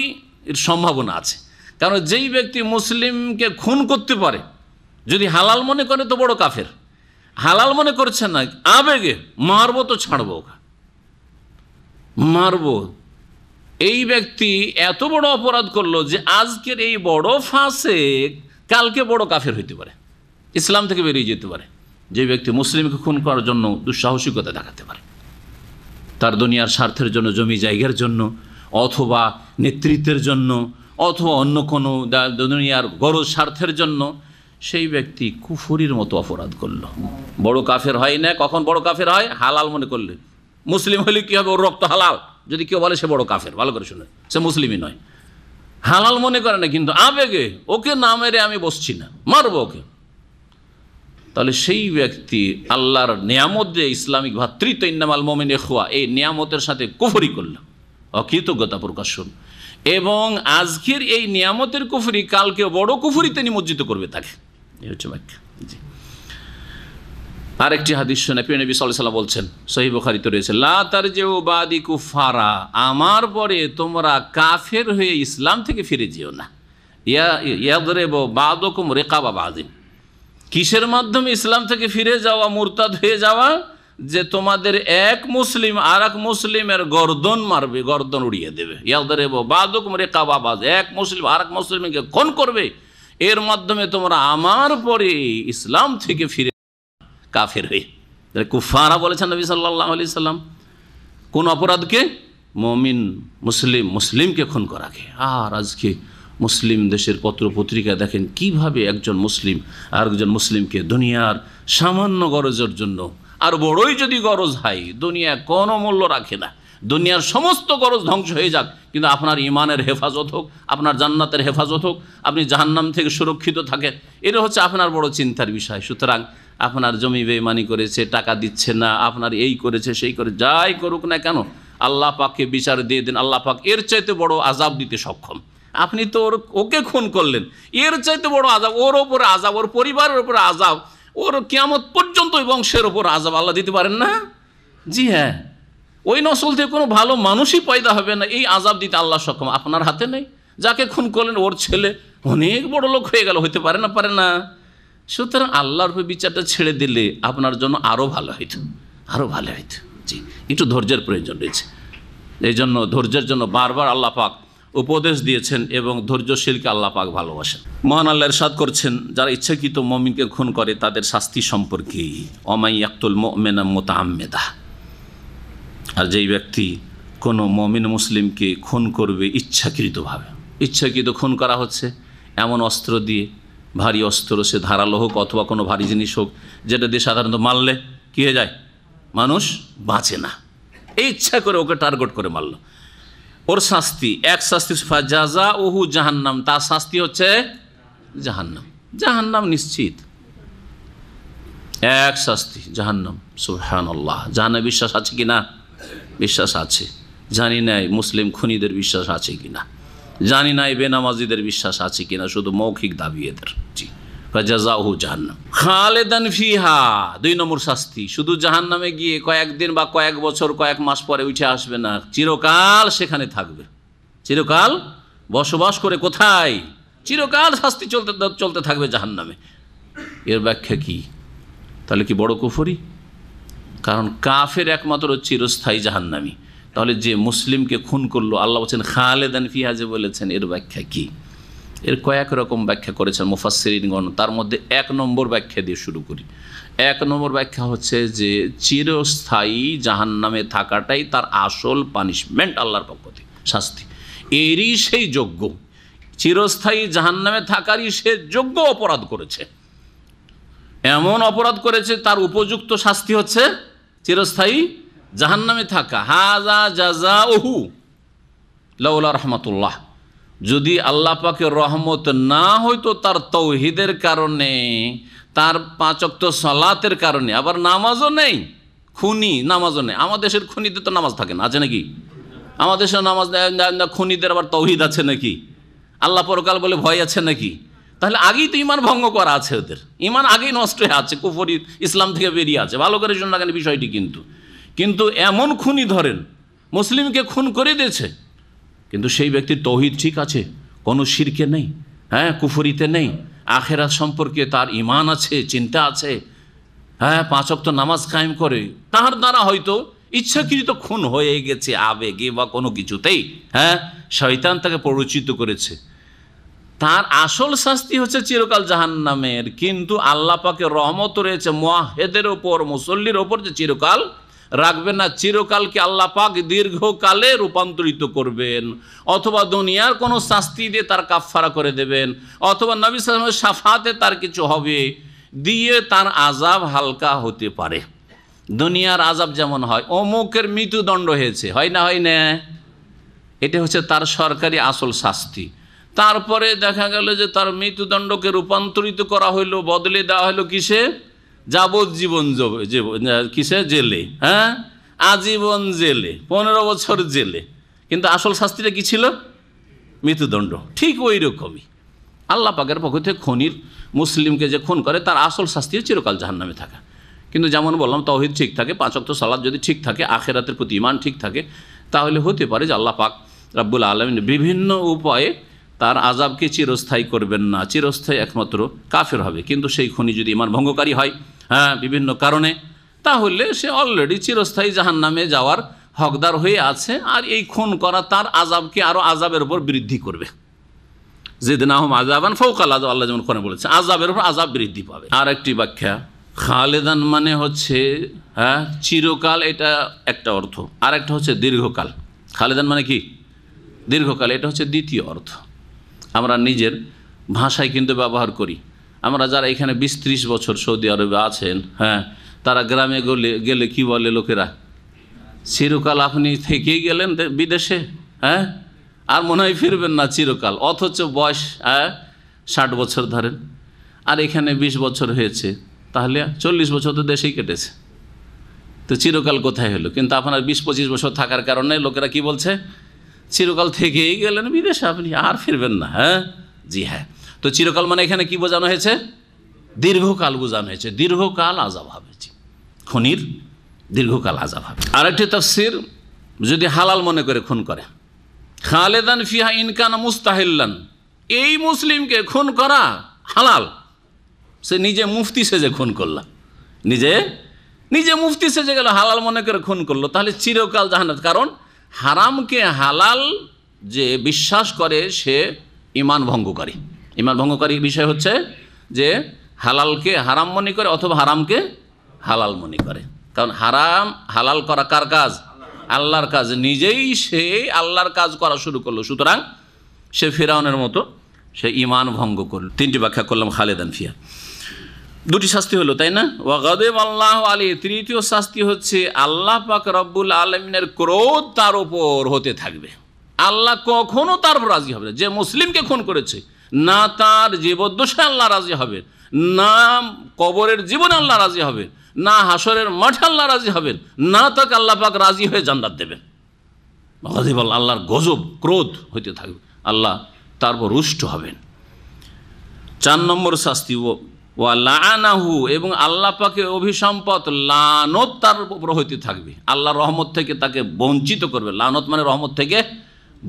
S2: এর সম্ভাবনা আছে, কারণ যেই ব্যক্তি মুসলিমকে খুন করতে পারে, যদি হালাল মনে করে তো বড় কাফের, হালাল মনে করছে না, আবেগে মারবো তো ছাড়বো, মারবো, এই ব্যক্তি এত বড় অপরাধ করলো যে আজকের এই বড় ফাসেক কালকে বড় কাফের হইতে পারে, ইসলাম থেকে বেরিয়ে যেতে পারে। যে ব্যক্তি মুসলিমকে খুন করার জন্য দুঃসাহসিকতা দেখাতে পারে, তার দুনিয়ার স্বার্থের জন্য, জমি জায়গার জন্য, অথবা নেতৃত্বের জন্য, অথবা অন্য কোনো দুনিয়ার গরজ স্বার্থের জন্য, সেই ব্যক্তি কুফরির মতো অপরাধ করল, বড় কাফের হয় না। কখন বড় কাফের হয়? হালাল মনে করলে। মুসলিম হলে কী হবে? ওর রক্ত হালাল, যদি কেউ বলে সে বড় কাফের, ভালো করে শুনে, সে মুসলিমই নয়, হালাল মনে করে না, কিন্তু আবেগে ওকে না মেরে আমি বসছি না, মারবো ওকে, তাহলে সেই ব্যক্তি আল্লাহর নিয়ামত যে ইসলামিক ভ্রাতৃত্ব, ইন্নামাল মুমিনুনা ইখওয়া, এই নিয়ামতের সাথে কুফরি করল, অকৃতজ্ঞতা প্রকাশন। এবং আজকের এই নিয়ামতের কুফরি কালকে বড় কুফরিতে নিমজ্জিত করবে তাকে। এই হচ্ছে ব্যাখ্যা। জি, আরেকটি হাদিস শুনে প্রিয় নবী সাল্লাল্লাহু আলাইহি ওয়াসাল্লাম বলছেন, সহিহ বুখারীতে রয়েছে, লা তারজিউ বাদি কুফারা, আমার পরে তোমরা কাফের হয়ে ইসলাম থেকে ফিরে যেও না। ইয়াদরিবু বাদুকুম রিকাবা বাদিন, কিসের মাধ্যমে ইসলাম থেকে ফিরে যাওয়া, মুরতাদ হয়ে যাওয়া? যে তোমাদের এক মুসলিম আর এক মুসলিমের গর্দন মারবে, গর্দন উড়িয়ে দেবে। ইয়াদরিবু বাযুকুম রিকাবা বায, এক মুসলিম আর এক মুসলিমকে খুন করবে, এর মাধ্যমে তোমরা আমার পরে ইসলাম থেকে ফিরে কাফের হয়ে। কুফারা বলেছেন নবী সাল্লাল্লাহু আলাইহি সাল্লাম কোন অপরাধকে? মুমিন মুসলিমকে খুন করাকে। আর আজকে মুসলিম দেশের পত্র পত্রিকা দেখেন কিভাবে একজন মুসলিম আর একজন মুসলিমকে দুনিয়ার সামান্য গরজের জন্য, আর বড়ই যদি গরজ হয়, দুনিয়া কোনো মূল্য রাখে না, দুনিয়ার সমস্ত গরজ ধ্বংস হয়ে যাক, কিন্তু আপনার ইমানের হেফাজত হোক, আপনার জান্নাতের হেফাজত হোক, আপনি জাহান্নাম থেকে সুরক্ষিত থাকেন, এটা হচ্ছে আপনার বড় চিন্তার বিষয়। সুতরাং আপনার জমি বেইমানি করেছে, টাকা দিচ্ছে না, আপনার এই করেছে সেই করে, যাই করুক না কেন, আল্লাহ পাককে বিচার দিয়ে দিন। আল্লাহ পাক এর চাইতে বড় আযাব দিতে সক্ষম। আপনি তো ওকে খুন করলেন, এর চাইতে বড় আযাব, ওর ওপরে আযাব, ওর পরিবারের ওপরে আযাব, ওর কিয়ামত পর্যন্ত ওই বংশের ওপর আযাব আল্লাহ দিতে পারেন না? জি হ্যাঁ, ওই নসল থেকে কোনো ভালো মানুষই পয়দা হবে না, এই আযাব দিতে আল্লাহ সক্ষম। আপনার হাতে নেই। যাকে খুন করলেন ওর ছেলে অনেক বড় লোক হয়ে গেল, হইতে পারে না? পারে না। সুতরাং আল্লাহর উপর বিচারটা ছেড়ে দিলে আপনার জন্য আরও ভালো হইতো, আরও ভালো হইতো। জি, একটু ধৈর্যের প্রয়োজন রয়েছে। এই জন্য ধৈর্যের জন্য বারবার আল্লাহ পাক উপদেশ দিয়েছেন এবং ধৈর্যশীলকে আল্লাহ পাক ভালোবাসেন। মহান আল্লাহ ইরশাদ করছেন, যারা ইচ্ছাকৃত মুমিনকে খুন করে তাদের শাস্তি সম্পর্কে, ওয়ামান ইয়াকতুল মুমিনা মুতাআম্মিদা, আর যেই ব্যক্তি কোনো মুমিন মুসলিমকে খুন করবে ইচ্ছাকৃতভাবে, ইচ্ছাকৃত খুন করা হচ্ছে এমন অস্ত্র দিয়ে, ভারী অস্ত্র, সে ধারালো হোক অথবা কোনো ভারী জিনিস হোক, যেটা দিয়ে সাধারণত মারলে কী হয়ে যায়, মানুষ বাঁচে না, এই ইচ্ছা করে ওকে টার্গেট করে মারল, ওর শাস্তি এক শাস্তি ফাজাযাউহু জাহান্নাম, তার শাস্তি হচ্ছে জাহান্নাম। জাহান্নাম নিশ্চিত, এক শাস্তি জাহান্নাম। সুবহানাল্লাহ। জাহান্নামে বিশ্বাস আছে কি না? বিশ্বাস আছে। জানি নাই মুসলিম খুনিদের বিশ্বাস আছে কি না, জানি নাই বেনামাজিদের বিশ্বাস আছে কি না, শুধু মৌখিক দাবি এদের। জি, ফাজাযাউহু জাহান্নাম খালিদান ফিহা, 2 নম্বর শাস্তি। শুধু জাহান্নামে গিয়ে কয়েকদিন বা কয়েক বছর কয়েক মাস পরে উঠে আসবে না, চিরকাল সেখানে থাকবে, চিরকাল বসবাস করে। কোথায়? চিরকাল শাস্তি চলতে থাকবে জাহান্নামে। এর ব্যাখ্যা কি? তাহলে কি বড় কুফরি? কারণ কাফের একমাত্র চিরস্থায়ী জাহান্নামী। তাহলে যে মুসলিমকে খুন করলো, আল্লাহ বলছেন খালিদান ফিহা, যে বলেছেন, এর ব্যাখ্যা কি? এর কয়েক রকম ব্যাখ্যা করেছেন মুফাসসিরিনগণ। তার মধ্যে 1 নম্বর ব্যাখ্যা দিয়ে শুরু করি। 1 নম্বর ব্যাখ্যা হচ্ছে যে চিরস্থায়ী জাহান্নামে থাকাটাই তার আসল পানিশমেন্ট, আল্লাহর পক্ষ থেকে শাস্তি। এরই সেই যোগ্য, চিরস্থায়ী জাহান্নামে থাকারই সে যোগ্য অপরাধ করেছে, এমন অপরাধ করেছে, তার উপযুক্ত শাস্তি হচ্ছে চিরস্থায়ী জাহান্নামে থাকা। হাযা জাযাউহু লাউলা রাহমাতুল্লাহ, যদি আল্লাহ পাকের রহমত না হইতো তার তৌহিদের কারণে, তার 5 ওয়াক্ত সালাতের কারণে, আবার নামাজও নেই, খুনি নামাজও নেই। আমাদের দেশের খুনিদের তো নামাজ থাকে না, আছে নাকি? আমাদের দেশের নামাজ খুনিদের আবার তৌহিদ আছে নাকি? আল্লাহ পরকাল বলে ভয় আছে নাকি? তাহলে আগেই তো ইমান ভঙ্গ করা আছে, ওদের ইমান আগেই নষ্ট হয়ে আছে, কুফরি ইসলাম থেকে বেরিয়ে আছে। ভালো করে শুনুন না বিষয়টি, কিন্তু এমন খুনি ধরেন মুসলিমকে খুন করে দিয়েছে, কিন্তু সেই ব্যক্তির তৌহিদ ঠিক আছে, কোনো শিরকে নেই, হ্যাঁ, কুফরিতে নেই, আখেরাত সম্পর্কে তার ঈমান আছে, চিন্তা আছে, হ্যাঁ, 5 ওয়াক্ত নামাজ কায়েম করে। তার দ্বারা হয়তো ইচ্ছাকৃত খুন হয়ে গেছে আবেগে বা কোনো কিছুতেই, হ্যাঁ, শয়তান তাকে প্ররোচিত করেছে, তার আসল শাস্তি হচ্ছে চিরকাল জাহান্নামের। কিন্তু আল্লাহ পাকের রহমত রয়েছে মুয়াহ্হিদের ওপর, মুসল্লির ওপর, যে চিরকাল রাখবেন না, চিরকালকে আল্লাহ পাক দীর্ঘকালে রূপান্তরিত করবেন, অথবা দুনিয়ার কোনো শাস্তি দিয়ে তার কাফফারা করে দেবেন, অথবা নবী সাল্লাল্লাহু আলাইহি ওয়াসাল্লামের শাফাতে তার কিছু হবে, দিয়ে তার আযাব হালকা হতে পারে। দুনিয়ার আযাব যেমন হয়, অমুকের মৃত্যুদণ্ড হয়েছে, হয় না, হয় না, এটা হচ্ছে তার সরকারি আসল শাস্তি। তারপরে দেখা গেল যে তার মৃত্যুদণ্ডকে রূপান্তরিত করা হইলো, বদলে দেওয়া হলো কিসে? যাবজ্জীবন কিসে? জেলে, হ্যাঁ, আজীবন জেলে, 15 বছর জেলে। কিন্তু আসল শাস্তিটা কি ছিল? মৃত্যুদণ্ড। ঠিক ওই রকমই আল্লাহ পাকের পক্ষ থেকে খুনির, মুসলিমকে যে খুন করে, তার আসল শাস্তি চিরকাল জাহান্নামে থাকা। কিন্তু যেমন বললাম, তাওহীদ ঠিক থাকে, 5 ওয়াক্ত সালাত যদি ঠিক থাকে, আখিরাতের প্রতি ঈমান ঠিক থাকে, তাহলে হতে পারে যে আল্লাহ পাক রব্বুল আলামিন বিভিন্ন উপায়ে তার আযাবকে চিরস্থায়ী করবেন না, চিরস্থায়ী একমাত্র কাফের হবে। কিন্তু সেই খুনি যদি ঈমান ভঙ্গকারী হয়, হ্যাঁ, বিভিন্ন কারণে, তাহলে সে অলরেডি চিরস্থায়ী জাহান্নামে যাওয়ার হকদার হয়ে আছে। আর এই খুন করা তার আযাবকে আরও আযাবের উপর বৃদ্ধি করবে। জিদনাহুম আযাবান ফাওকাল আযাব, আল্লাহ যেমন কোরআনে বলেছে, আযাবের উপর আযাব বৃদ্ধি পাবে। আর একটি ব্যাখ্যা, খালেদান মানে হচ্ছে চিরকাল, এটা একটা অর্থ। আর একটা হচ্ছে দীর্ঘকাল। খালেদান মানে কি? দীর্ঘকাল, এটা হচ্ছে দ্বিতীয় অর্থ। আমরা নিজের ভাষায় কিন্তু ব্যবহার করি। আমরা যারা এখানে 20-30 বছর সৌদি আরবে আছেন, তারা গ্রামে গেলে কি বলে লোকেরা? চিরকাল আপনি থেকেই গেলেন বিদেশে, আর মনে হয় ফিরবেন না চিরকাল। অথচ বয়স 60 বছর ধরেন, আর এখানে 20 বছর হয়েছে, তাহলে 40 বছর তো দেশেই কেটেছে। তো চিরকাল কোথায় হলো? কিন্তু আপনার 20-25 বছর থাকার কারণে লোকেরা কি বলছে? চিরকাল থেকেই গেলেন বিদেশে, আপনি আর ফিরবেন না। জি হ্যাঁ। তো চিরকাল মানে এখানে কি বোঝানো হয়েছে? দীর্ঘকাল বোঝানো হয়েছে। দীর্ঘকাল আযাব হবে, খুনির দীর্ঘকাল আযাব হবে। আরেকটি তাফসীর, যদি হালাল মনে করে খুন করে, খালেদান ফিহা ইনকানা মুস্তাহিল্লান, এই মুসলিমকে খুন করা হালাল। সে নিজে মুফতি সেজে খুন করল, নিজে মুফতি সেজে গেল, হালাল মনে করে খুন করলো, তাহলে চিরকাল জাহান্নাম। কারণ হারামকে হালাল যে বিশ্বাস করে সে ঈমান ভঙ্গকারী। ঈমান ভঙ্গকারী বিষয় হচ্ছে যে হালালকে হারাম মনে করে অথবা হারামকে হালাল মনে করে। কারণ হালাল করা কার কাজ? আল্লাহর কাজ। নিজেই সে আল্লাহর কাজ করা শুরু করলো, সুতরাং সে ফিরআউনের মতো সে ঈমান ভঙ্গ করল। 3টি ব্যাখ্যা করলাম খালেদান ফিহা। 2টি শাস্তি হলো, তাই না? ওয়া গাদিব আল্লাহু আলাইহি, তৃতীয় শাস্তি হচ্ছে আল্লাহ পাক রব্বুল আলামিনের ক্রোধ তার উপর হতে থাকবে। আল্লাহ কখনো তার উপর রাজি হবে না। যে মুসলিমকে খুন করেছে, না তার জীবদ্দশায় আল্লাহ রাজি হবে, না কবরের জীবনে আল্লাহ রাজি হবে, না হাসরের মাঠে আল্লাহ রাজি হবেন, না তাকে আল্লাহ পাক রাজি হয়ে জান্নাত দেবেন। গাদিব, আল্লাহর গজব, ক্রোধ হতে থাকবে, আল্লাহ তার উপর রুষ্ট হবেন। 4 নম্বর শাস্তি, ওয়া লাআনাহু, এবং আল্লাহ পাকে অভিসম্পদ লানত তার উপর হইতে থাকবে। আল্লাহর রহমত থেকে তাকে বঞ্চিত করবে। লানত মানে রহমত থেকে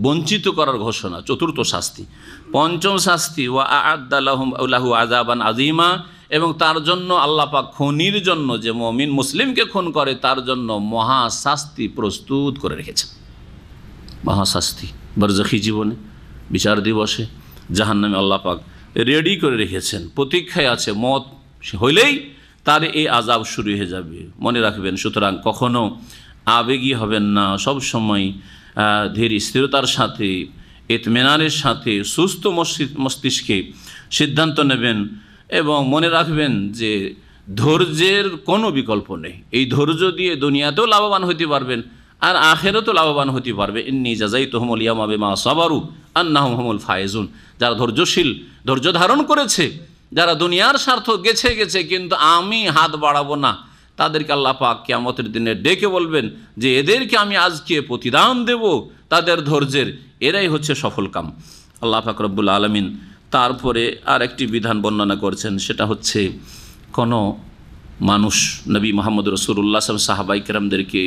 S2: বঞ্চিত করার ঘোষণা। 4র্থ শাস্তি। 5ম শাস্তি, ওয়া আ'আদ্দা লাহু আযাবান আযীমা, এবং তার জন্য আল্লাহ পাক খুনির জন্য, যে মুমিন মুসলিমকে খুন করে তার জন্য মহাশাস্তি প্রস্তুত করে রেখেছেন। মহাশাস্তি বারজাখী জীবনে, বিচার দিবসে, জাহান্নামে আল্লাহ পাক রেডি করে রেখেছেন, প্রতীক্ষায় আছে। মত হইলেই তার এই আযাব শুরু হয়ে যাবে, মনে রাখবেন। সুতরাং কখনো আবেগী হবেন না, সব সময় ধীর স্থিরতার সাথে, ইতমিনানের সাথে, সুস্থ মস্তিষ্কে সিদ্ধান্ত নেবেন। এবং মনে রাখবেন যে ধৈর্যের কোনো বিকল্প নেই। এই ধৈর্য দিয়ে দুনিয়াতেও লাভবান হতে পারবেন, আর আখিরাতেও লাভবান হতে পারবে। ইন্নী জাযাইতুহুমুল ইয়াওমা বিমা সাবারু আন্নাহুম হুমুল ফায়েজুন। যারা ধৈর্যশীল, ধৈর্য ধারণ করেছে, যারা দুনিয়ার স্বার্থ গেছে কিন্তু আমি হাত বাড়াবো না, তাদেরকে আল্লাহ পাক কিয়ামতের দিনে ডেকে বলবেন যে এদেরকে আমি আজকে প্রতিদান দেব তাদের ধৈর্যের, এরাই হচ্ছে সফল কাম। আল্লাহ পাক রব্বুল আলামিন তারপরে আর একটি বিধান বর্ণনা করছেন, সেটা হচ্ছে কোনো মানুষ, নবী মুহাম্মদ রাসূলুল্লাহ সাহাবায়ে কেরামদেরকে,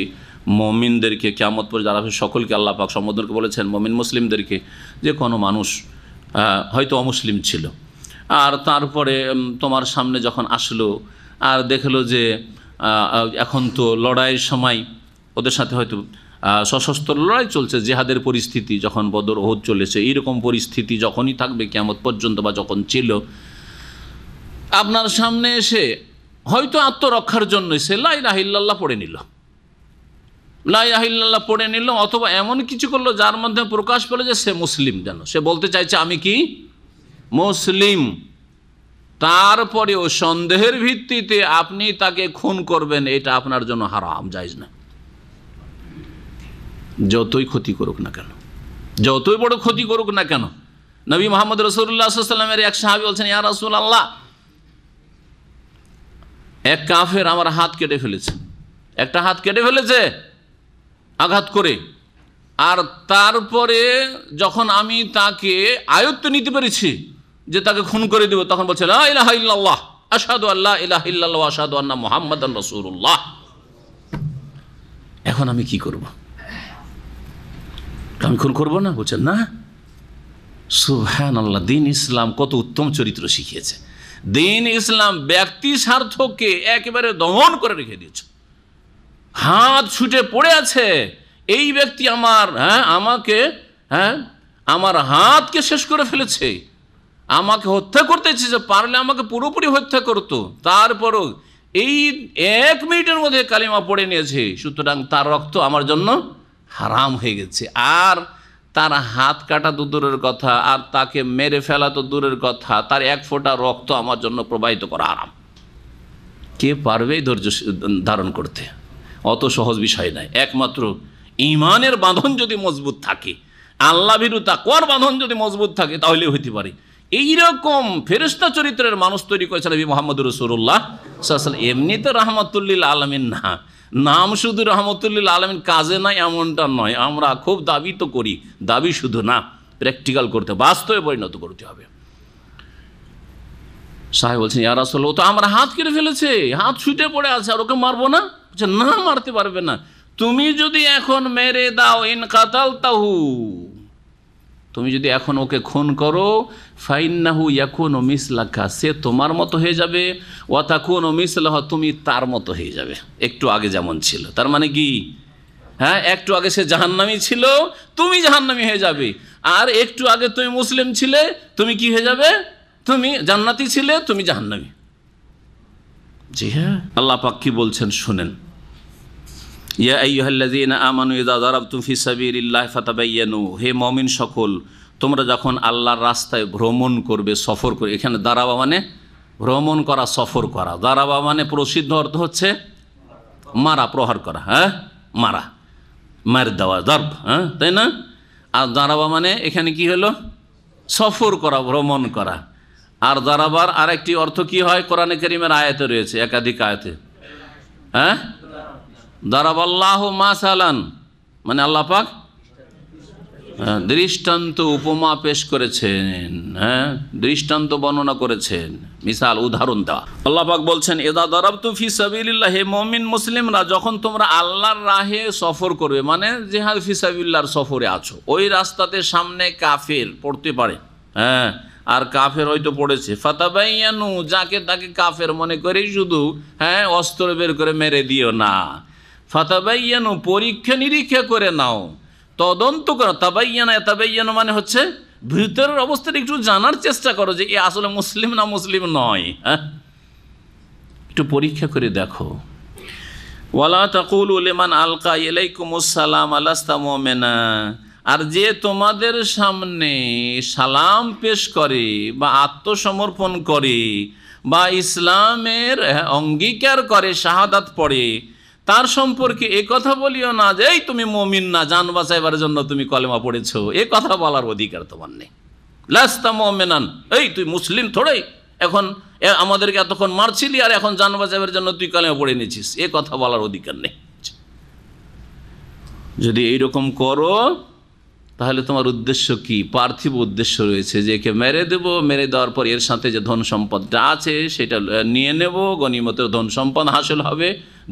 S2: মুমিনদেরকে, কিয়ামত পর্যন্ত যারা সকলকে আল্লাহ পাক সম্বোধনকে বলেছেন, মুমিন মুসলিমদেরকে, যে কোনো মানুষ হয়তো অমুসলিম ছিল, আর তারপরে তোমার সামনে যখন আসলো আর দেখলো যে এখন তো লড়াইয়ের সময়, ওদের সাথে হয়তো সশস্ত্র লড়াই চলছে, জেহাদের পরিস্থিতি, যখন বদর ওহুদ চলেছে, এইরকম পরিস্থিতি যখনই থাকবে কিয়ামত পর্যন্ত বা যখন ছিল, আপনার সামনে এসে হয়তো আত্মরক্ষার জন্য সে লা ইলাহা ইল্লাল্লাহ পড়ে নিল, লা ইলাহা ইল্লাল্লাহ পড়ে নিল, অথবা এমন কিছু করলো যার মধ্যে প্রকাশ পেল যে সে মুসলিম, যেন সে বলতে চাইছে আমি কি মুসলিম। তারপরেও সন্দেহের ভিত্তিতে আপনি তাকে খুন করবেন, এটা আপনার জন্য হারাম, জায়েজ না। যতই ক্ষতি করুক না কেন, যতই বড় ক্ষতি করুক না কেন। নবী মুহাম্মদ রাসূলুল্লাহ সাল্লাল্লাহু আলাইহি ওয়াসাল্লামের এক সাহাবী বলছেন, ইয়া রাসূলুল্লাহ, এক কাফের আমার হাত কেটে ফেলেছে, একটা হাত কেটে ফেলেছে আঘাত করে, আর তারপরে যখন আমি তাকে আয়ত্তে নিতে পেরেছি যে তাকে খুন করে দেব, তখন বলছে লা ইলাহা ইল্লাল্লাহ আশহাদু আল্লা ইলাহা ইল্লাল্লাহ ওয়া আশহাদু আন্না মুহাম্মাদান রাসূলুল্লাহ। এখন আমি কি করব? আমি খুন করবো না? বলছেন না। সুবহানাল্লাহ। দিন ইসলাম কত উত্তম চরিত্র শিখিয়েছে। দিন ইসলাম ব্যক্তি স্বার্থকে একেবারে দমন করে রেখে দিয়েছে। হাত ছুটে পড়ে আছে, এই ব্যক্তি আমার হাতকে শেষ করে ফেলেছে, আমাকে হত্যা করতে চেয়েছে, পারলে আমাকে পুরোপুরি হত্যা করতো, তারপরও এই 1 মিনিটের মধ্যে কালিমা পড়ে নিয়েছে, সুতরাং তার রক্ত আমার জন্য হারাম হয়ে গেছে। আর তার হাত কাটা তো দূরের কথা, আর তাকে মেরে ফেলা তো দূরের কথা, তার 1 ফোঁটা রক্ত আমার জন্য প্রবাহিত করা হারাম। কে পারবে ধৈর্য ধারণ করতে? অত সহজ বিষয় নয়। একমাত্র ঈমানের বাঁধন যদি মজবুত থাকে, আল্লাহ ভীরু তাকওয়ার বাঁধন যদি মজবুত থাকে, তাহলে হইতে পারে। এইরকম ফেরেশতা চরিত্রের মানুষ তৈরি করেছেন নবী মুহাম্মদ রাসূলুল্লাহ সাল্লাল্লাহু আলাইহি ওয়াসাল্লাম। এমনিতে রাহমাতুল আলামিন না, নাম শুধু রাহমাতুল আলামিন, কাজে নাই এমনটা নয়। আমরা খুব দাবি তো করি, দাবি শুধু না, প্র্যাকটিক্যাল করতে, বাস্তবে পরিণত করতে হবে। সাহেব বলছেন, ইয়া রাসূলুল্লাহ, ও তো আমার হাত কেটে ফেলেছে, হাত ছুটে পড়ে আছে, আর ওকে মারবো না? বলছে, না, মারতে পারবে না। তুমি যদি এখন মেরে দাও, ইন কাতালতাহু, তুমি যদি এখন ওকে খুন করো, ফাইন্নাহু ইয়াকুনু মিসলাকা, সে তোমার মতো হয়ে যাবে, ওয়া তাকুনু মিসলাহু, তুমি তার মতো হয়ে যাবে, একটু আগে যেমন ছিল। তার মানে কি? হ্যাঁ, একটু আগে সে জাহান্নামী ছিল, তুমি জাহান্নামী হয়ে যাবে। আর একটু আগে তুমি মুসলিম ছিলে, তুমি কি হয়ে যাবে? তুমি জান্নাতি ছিলে, তুমি জাহান্নামী। জি হ্যাঁ, আল্লাহ পাক কি বলছেন শুনেন। ইয়া আইয়ুহাল্লাযীনা আমানু ইযা যারাবতুম ফি সাবিলিল্লাহি ফাতাবায়ানু, হে মুমিন সকল, তোমরা যখন আল্লাহর রাস্তায় ভ্রমণ করবে, সফর করবে। এখানে দারাবা মানে ভ্রমণ করা, সফর করা। দারাবা মানে প্রসিদ্ধ অর্থ হচ্ছে মারা, প্রহার করা। হ্যাঁ, মারা, মার দেওয়া, দর্ব, হ্যাঁ, তাই না? আর দারাবা মানে এখানে কি হলো? সফর করা, ভ্রমণ করা। আর দারাবার আরেকটি অর্থ কি হয়? কোরআনে কারীমের আয়াতে রয়েছে, একাধিক আয়াতে। হ্যাঁ, দারাবাল্লাহু মাসালান মানে আল্লাহ পাক দৃষ্টান্ত, উপমা পেশ করেছেন। হ্যাঁ, দৃষ্টান্ত বর্ণনা করেছেন, মিসাল, উদাহরণ দেওয়া। আল্লাহ পাক বলছেন, ইযা দারাবতুম ফি সাবিলিল্লাহ, হে মুমিন মুসলিমরা, যখন তোমরা আল্লাহর রাহে সফর করবে, মানে জিহাদ ফি সাবিলিল্লাহর সফরে আছো, ওই রাস্তাতে সামনে কাফের পড়তে পারে। হ্যাঁ, আর কাফের হয়তো পড়েছে, ফাতাবায়ানু, যাকে তাকে কাফের মনে করেই শুধু অস্ত্র বের করে মেরে দিও না। ফাতাবায়ানু, পরীক্ষা নিরীক্ষা করে নাও, তদন্ত করো। তাবায়ানা মানে হচ্ছে ভিতরের অবস্থাটা একটু জানার চেষ্টা করো যে এ আসলে মুসলিম না মুসলিম নয়। হ্যাঁ, একটু পরীক্ষা করে দেখো। ওয়ালা তাকুলু লিমান আলকা ইলাইকুমুস সালাম আলাস্তা মুমিনা, আর যে তোমাদের সামনে সালাম পেশ করে বা আত্মসমর্পণ করে বা ইসলামের অঙ্গীকার করে, শাহাদাত পড়ে, তার সম্পর্কে এ কথা বলিও না যে এই তুমি মুমিন না, জান বাঁচাইবার জন্য তুমি কলেমা পড়েছো। এ কথা বলার অধিকার তোমার নেই। লাস্তা মুমিনান, এই তুই মুসলিম থোড়াই, এখন আমাদেরকে এতক্ষণ মারছিলি আর এখন জান বাঁচাইবার জন্য তুই কলেমা পড়ে নিয়েছিস, এ কথা বলার অধিকার নেই। যদি এইরকম করো, তাহলে তোমার উদ্দেশ্য কি? পার্থিব উদ্দেশ্য রয়েছে যে একে মেরে দেব, মেরে দেওয়ার পর এর সাথে যে ধন সম্পদটা আছে সেটা নিয়ে নেব, গনিমতের ধন সম্পদ হাসিল হবে,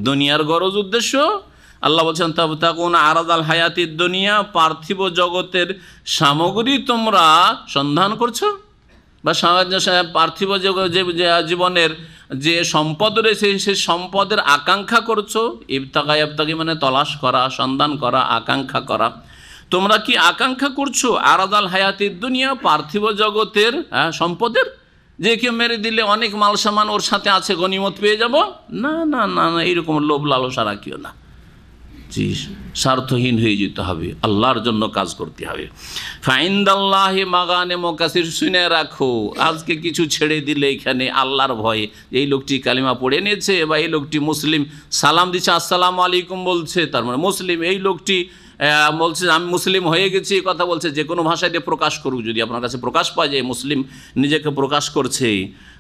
S2: দুনিয়ার গরজ উদ্দেশ্য। আল্লাহ বলছেন, তাবতাগুন আরাদাল হায়াতিদ দুনিয়া, পার্থিব জগতের সামগ্রী তোমরা সন্ধান করছো, বা পার্থিব জীবনের যে সম্পদ রয়েছে সেই সম্পদের আকাঙ্ক্ষা করছো। ইবতাগি মানে তলাশ করা, সন্ধান করা, আকাঙ্ক্ষা করা। তোমরা কি আকাঙ্ক্ষা করছো আরাদাল হায়াতিদ দুনিয়া, পার্থিব জগতের সম্পদের, যে কেউ মেরে দিলে অনেক মাল সামান ওর সাথে আছে, গনিমত পেয়ে যাব? না না না না, এইরকম লোভ লালসা রাখিও না। জি, স্বার্থহীন হয়ে যেতে হবে, আল্লাহর জন্য কাজ করতে হবে। ফাইন্দাল্লাহি মাগানিম কাসীর, শুনে রাখো, আজকে কিছু ছেড়ে দিলে এখানে আল্লাহর ভয়ে, এই লোকটি কালিমা পড়ে নিয়েছে বা এই লোকটি মুসলিম, সালাম দিচ্ছে, আসসালামু আলাইকুম বলছে, তার মানে মুসলিম। এই লোকটি বলছে আমি মুসলিম হয়ে গেছি, এই কথা বলছে, যে কোনো ভাষায় দিয়ে প্রকাশ করুক, যদি আপনার কাছে প্রকাশ পায় যে মুসলিম নিজেকে প্রকাশ করছে,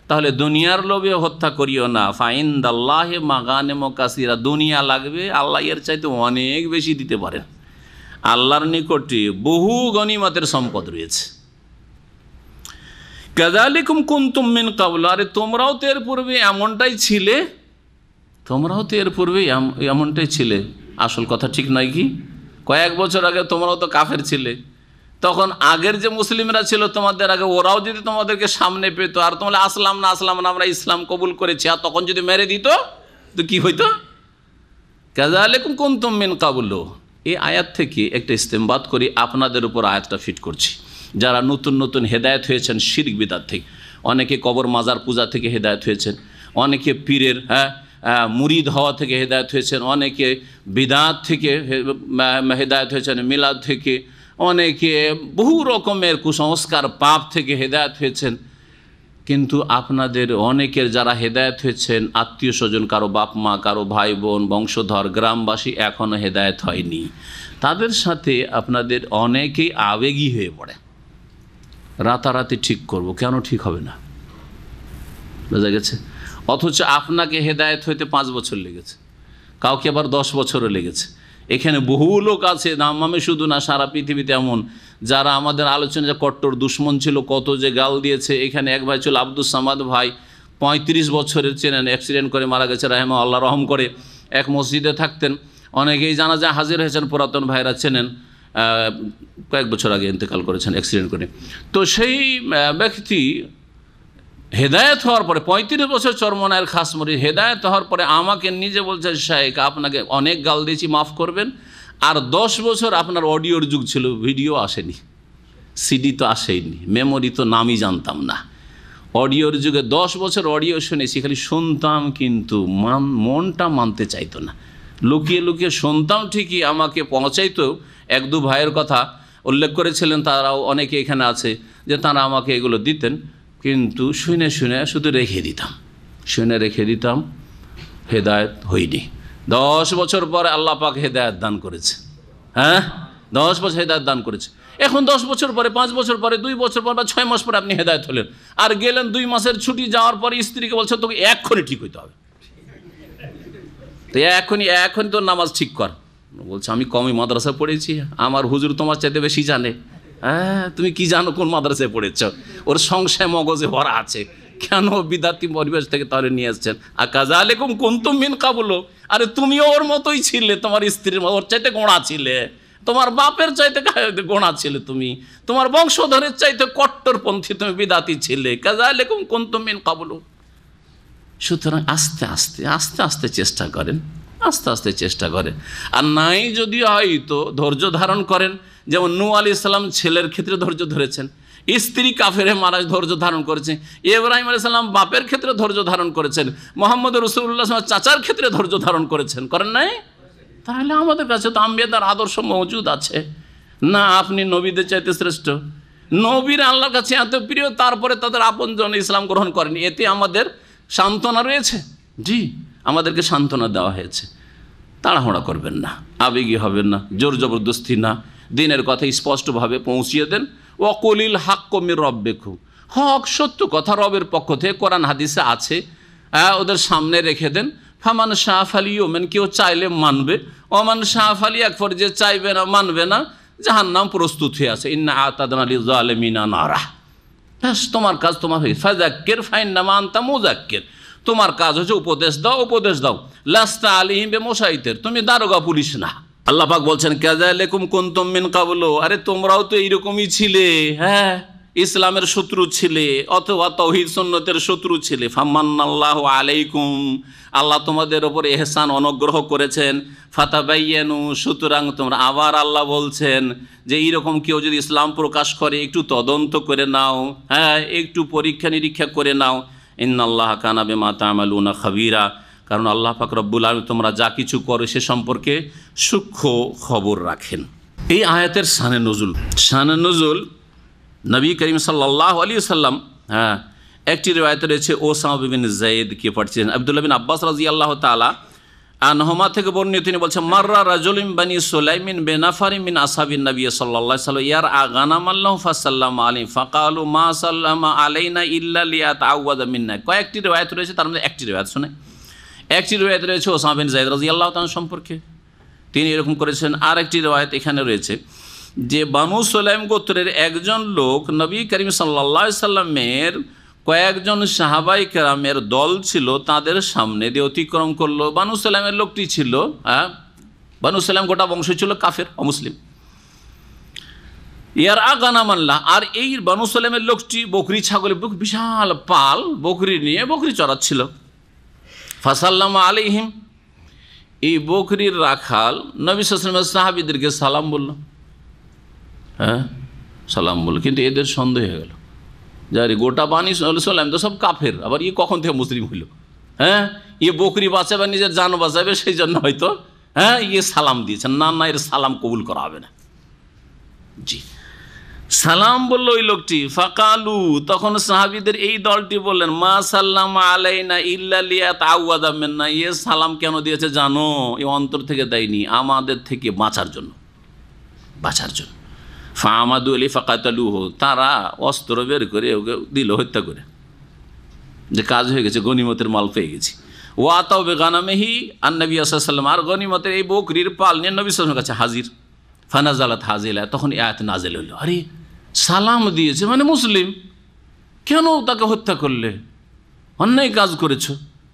S2: তাহলে দুনিয়ার লোভে হত্যা করিও না। ফাইন্দাল্লাহি মাগানিম কাসীরা, দুনিয়া লাগবে, আল্লাহ এর চাইতে অনেক বেশি দিতে পারেন। আল্লাহর নিকটে বহু গনিমতের সম্পদ রয়েছে। কাযালিকুম কুনতুম মিন ক্বাবল, আরে তোমরাও তো এর পূর্বে এমনটাই ছিলে, তোমরাও তো এর পূর্বে এমনটাই ছিলে। আসল কথা ঠিক নয় কি? কয়েক বছর আগে তোমরাও তো কাফের ছিলে, তখন আগের যে মুসলিমরা ছিল তোমাদের আগে, ওরাও যদি তোমাদেরকে সামনে পেত আর তোমরা আসলাম না আমরা ইসলাম কবুল করেছি, আর তখন যদি মেরে দিত তো কি হইতো? কাযালিকুম কুনতুম মিন ক্বাবলু, এই আয়াত থেকে একটা ইস্তেমবাত করি, আপনাদের উপর আয়াতটা ফিট করছি। যারা নতুন নতুন হেদায়েত হয়েছেন শিরক বিদআত থেকে, অনেকে কবর মাজার পূজা থেকে হেদায়েত হয়েছেন, অনেকে পীরের মুরিদ হওয়া থেকে হেদায়েত হয়েছেন, অনেকে বিদআত থেকে হেদায়েত হয়েছেন, মিলাদ থেকে, অনেকে বহু রকমের কুসংস্কার পাপ থেকে হেদায়েত হয়েছেন। কিন্তু আপনাদের অনেকের যারা হেদায়েত হয়েছেন আত্মীয় স্বজন, কারো বাপ মা, কারো ভাই বোন, বংশধর, গ্রামবাসী এখনও হেদায়েত হয়নি। তাদের সাথে আপনাদের অনেকেই আবেগী হয়ে পড়ে, রাতারাতি ঠিক করব, কেন ঠিক হবে না, বোঝা গেছে? অথচ আপনাকে হেদায়েত হইতে 5 বছর লেগেছে, কাউকে আবার 10 বছরও লেগেছে। এখানে বহু লোক আছে, দাম্মামে শুধু না, সারা পৃথিবীতে এমন যারা আমাদের আলোচনায় কট্টর দুশ্মন ছিল, কত যে গাল দিয়েছে। এখানে এক ভাই ছিল আব্দুস সামাদ ভাই, 35 বছরের, চেনেন, অ্যাক্সিডেন্ট করে মারা গেছে, রাহেমা আল্লাহ রহম করে। এক মসজিদে থাকতেন, অনেকেই জানাজায় হাজির হয়েছেন, পুরাতন ভাইরা চেনেন, কয়েক বছর আগে ইন্তেকাল করেছেন অ্যাক্সিডেন্ট করে। তো সেই ব্যক্তি হেদায়েত হওয়ার পরে 35 বছর চরমনায়ের খাসমরি হেদায়েত হওয়ার পরে আমাকে নিজে বলছে, শাইখ আপনাকে অনেক গাল দিয়েছি, মাফ করবেন। আর 10 বছর আপনার অডিওর যুগ ছিল, ভিডিও আসেনি, সিডি তো আসেনি, মেমোরি তো নামই জানতাম না। অডিওর যুগে 10 বছর অডিও শুনেছি, খালি শুনতাম, কিন্তু মনটা মানতে চাইতো না। লুকিয়ে লুকিয়ে শুনতাম ঠিকই, আমাকে পৌঁছাইতো। 1-2 ভাইয়ের কথা উল্লেখ করেছিলেন, তারাও অনেকে এখানে আছে, যে তারা আমাকে এগুলো দিতেন, কিন্তু শুনে শুনে শুধু রেখে দিতাম, শুনে রেখে দিতাম, হেদায়েত হইনি। 10 বছর পরে আল্লাহ পাক হেদায়েত দান করেছে। 10 বছর হেদায়েত দান করেছে। এখন 10 বছর পরে, 5 বছর পরে, 2 বছর পর বা 6 মাস পরে আপনি হেদায়েত হলেন, আর গেলেন 2 মাসের ছুটি, যাওয়ার পরে স্ত্রীকে বলছে তোকে এক্ষুনি ঠিক হইতে হবে, তো এখন তোর নামাজ ঠিক কর। বলছে আমি কমই মাদ্রাসা পড়েছি, আমার হুজুর তোমার চাইতে বেশি জানে। তুমি কি জানো কোন মাদ্রাসায় পড়েছ? ওর সংশয় মগজে ভরা আছে। কেন বিদাতি পরিবেশ থেকে তাহলে নিয়ে আসছেন? কাযালিকুম কুনতুম মিন ক্বাবলু, আরে তুমিও ওর মতোই ছিলে, তোমার স্ত্রীর ওর চাইতে গোঁড়া ছিলে, তোমার বাপের চাইতে গোঁড়া ছিলে, তুমি তোমার বংশধরের চাইতে কট্টরপন্থী, তুমি বিদাতি ছিলে। কাযালিকুম কুনতুম মিন ক্বাবলু। সুতরাং আস্তে আস্তে আস্তে আস্তে চেষ্টা করেন, আস্তে আস্তে চেষ্টা করেন। আর নাই যদি হয়তো ধৈর্য ধারণ করেন, যেমন নূহ আলাইহিস সালাম ছেলের ক্ষেত্রে ধৈর্য ধরেছেন, স্ত্রী কাফেরে মারা ধৈর্য ধারণ করেছেন, ইব্রাহিম আলাইহিস সালাম বাপের ক্ষেত্রে ধৈর্য ধারণ করেছেন, মুহাম্মদ রাসূলুল্লাহ চাচার ক্ষেত্রে ধৈর্য ধারণ করেছেন, করেন নাই? তাহলে আমাদের কাছে তো আম্বিয়াদের আদর্শ মজুদ আছে না? আপনি নবীদের চাইতে শ্রেষ্ঠ, নবীর আল্লাহর কাছে এত প্রিয়, তারপরে তাদের আপনজন ইসলাম গ্রহণ করেন, এতে আমাদের সান্ত্বনা রয়েছে। জি, আমাদেরকে সান্ত্বনা দেওয়া হয়েছে। তাড়াহুড়া করবেন না, আবেগী হবেন না, জোর জবরদস্তি না, দিনের কথা স্পষ্টভাবে পৌঁছিয়ে দেন। ওয়াকুলিল হাক্কু মির রাব্বিকুম, হক সত্য কথা রবের পক্ষ থেকে কোরআন হাদিসে আছে, ওদের সামনে রেখে দেন। ফামান শাআ ফালিউমিন, কেউ চাইলে মানবে, ওমান শাআ ফালিয়াকফুর, যে চাইবে না, মানবে না, জাহান্নাম প্রস্তুত হয়ে আছে। ইন্না আতাদনা লিয-যালিমিনা নারা। ব্যাস, তোমার কাজ তোমার হয়ে, ফাযাক্কির ফাইন্নামা আনতা মুযাক্কির, তোমার কাজ হচ্ছে উপদেশ দাও, উপদেশ দাও। লাস্তা আলাইহিম বিমুসাইতির, তুমি দারোগা পুলিশ না। আল্লাহ পাক বলছেন কাযালিকুম কুনতুম মিন ক্বাবলু, আরে তোমরাও তো এইরকমই ছিলে, ইসলামের শত্রু ছিলে অথবা তাওহীদ সুন্নতের শত্রু ছিলে। ফামান্নাল্লাহু আলাইকুম, আল্লাহ তোমাদের ওপর ইহসান অনুগ্রহ করেছেন। ফাতাবাইয়ানু, সুতরাং তোমরা, আবার আল্লাহ বলছেন যে এইরকম কেউ যদি ইসলাম প্রকাশ করে একটু তদন্ত করে নাও, একটু পরীক্ষা নিরীক্ষা করে নাও। ইন্নাল্লাহা কানা বিমা তা'মালুনা খাবীরা, কারণ আল্লাহ পাক রব্বুল আলামিন তোমরা যা কিছু করো সে সম্পর্কে সূক্ষ্ম খবর রাখেন। এই আয়াতের শানে নুজুল নবী করিম সাল্লাল্লাহু আলাইহি ওয়াসাল্লাম, একটি রিওয়ায়েতে রয়েছে ওসামা বিন যায়েদ কে পাঠিয়েছেন, আব্দুল্লাহ বিন আব্বাস রাদিয়াল্লাহু তাআলা আনহুমা থেকে বর্ণিত, তিনি বলছেন মাররা রাজুলুম বানি সুলাইমিন বিনাফারিন মিন আসহাবিন নবী সাল্লাল্লাহু আলাইহি ওয়াসাল্লাম ইয়ারআ গানামাল্লাহু ফাসাল্লামা আলাইহি ফাকালু মা সাল্লামা আলাইনা ইল্লা লিয়াতাআওয়াযা মিন্না। কয়েকটি রিওয়ায়াত রয়েছে, তার মধ্যে একটি রিওয়ায়াত শুনে, একটি রিওয়ায়াত রয়েছে ওসামা বিন যায়েদ রাদিয়াল্লাহু তাআলা সম্পর্কে, তিনি এরকম করেছেন। আর একটি রিওয়ায়াত এখানে রয়েছে যে বানু সুলাইম গোত্রের একজন লোক নবী করিম সাল্লাল্লাহু আলাইহি সাল্লামের কয়েকজন সাহাবাই কেরামের দল ছিল, তাদের সামনে দিয়ে অতিক্রম করলো। বানু সুলাইমের লোকটি ছিল, বানু সুলাইম গোটা বংশ ছিল কাফের, অমুসলিম। ইয়ার গানামাল্লাহ, আর এই বানু সুলাইমের লোকটি বকরি ছাগলে, বিশাল পাল বকরি নিয়ে বকরি চড়াচ্ছিল। ফাসাল্লামা আলাইহিম, এই বকরির রাখাল নবী সাল্লাল্লাহু আলাইহি ওয়াসাল্লাম সাহাবীদেরকে সালাম বলল, হ্যাঁ সালাম বলল, কিন্তু এদের সন্দেহ হয়ে গেল যারে গোটা বানি সাল্লাম তো সব কাফের, আবার ইয়ে কখন থেকে মুসলিম হইল? হ্যাঁ, ইয়ে বকরি বাঁচাবে, নিজের জান বাঁচাবে, সেই জন্য হয়তো হ্যাঁ ইয়ে সালাম দিয়েছেন। না না, এর সালাম কবুল করা হবে না। জি, সালাম বললো ওই লোকটি। ফাকালু, তখন সাহাবীদের এই দলটি বললেন, মা সাল্লাম আলাইনা ইল্লা লিয়াতাআওয়াযা মিন্না, ইয়ে সালাম কেন দিয়েছে জানো? এই অন্তর থেকে দেয়নি, আমাদের থেকে বাঁচার জন্য, বাঁচার জন্য। ফামাদু আলী ফাকাতালুহু, তারা অস্ত্র বের করে ওকে দিল হত্যা করে, যে কাজ হয়ে গেছে, গনিমতের মাল পেয়ে গেছি। ওয়াতাও বেগানামেহি আন নবী সাল্লাল্লাহু আলাইহি ওয়াসাল্লাম, আর গনিমতের এই বকরির পাল নিয়ে নবী সাল্লাল্লাহু আলাইহি ওয়াসাল্লামের কাছে হাজির। ফানাজালাত হাজিলা, তখন এই আয়াত নাজিল হইল, আরে সালাম দিয়েছে মানে মুসলিম, কেন তাকে হত্যা করলে? অন্যায় কাজ করেছো,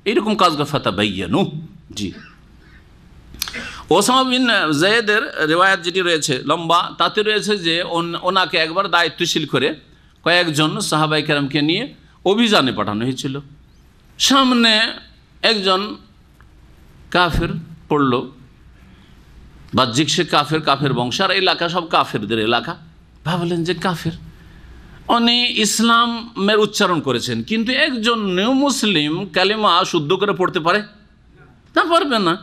S2: এইরকম কাজ ফাতাবাইয়ানু। জি, ওসামা বিন যায়েদের রিওয়ায়াত যেটি রয়েছে লম্বা, তাতে রয়েছে যে ওনাকে একবার দায়িত্বশীল করে কয়েকজন সাহাবায়ে কেরামকে নিয়ে অভিযানে পাঠানো হয়েছিল। সামনে একজন কাফের পড়ল, বাহ্যিক সে কাফের, কাফের বংশ, আর এলাকা সব কাফেরদের এলাকা। ভাবলেন যে কাফের, উনি ইসলামের উচ্চারণ করেছেন, কিন্তু একজন নিউ মুসলিম কালেমা শুদ্ধ করে পড়তে পারে না, পারবে না।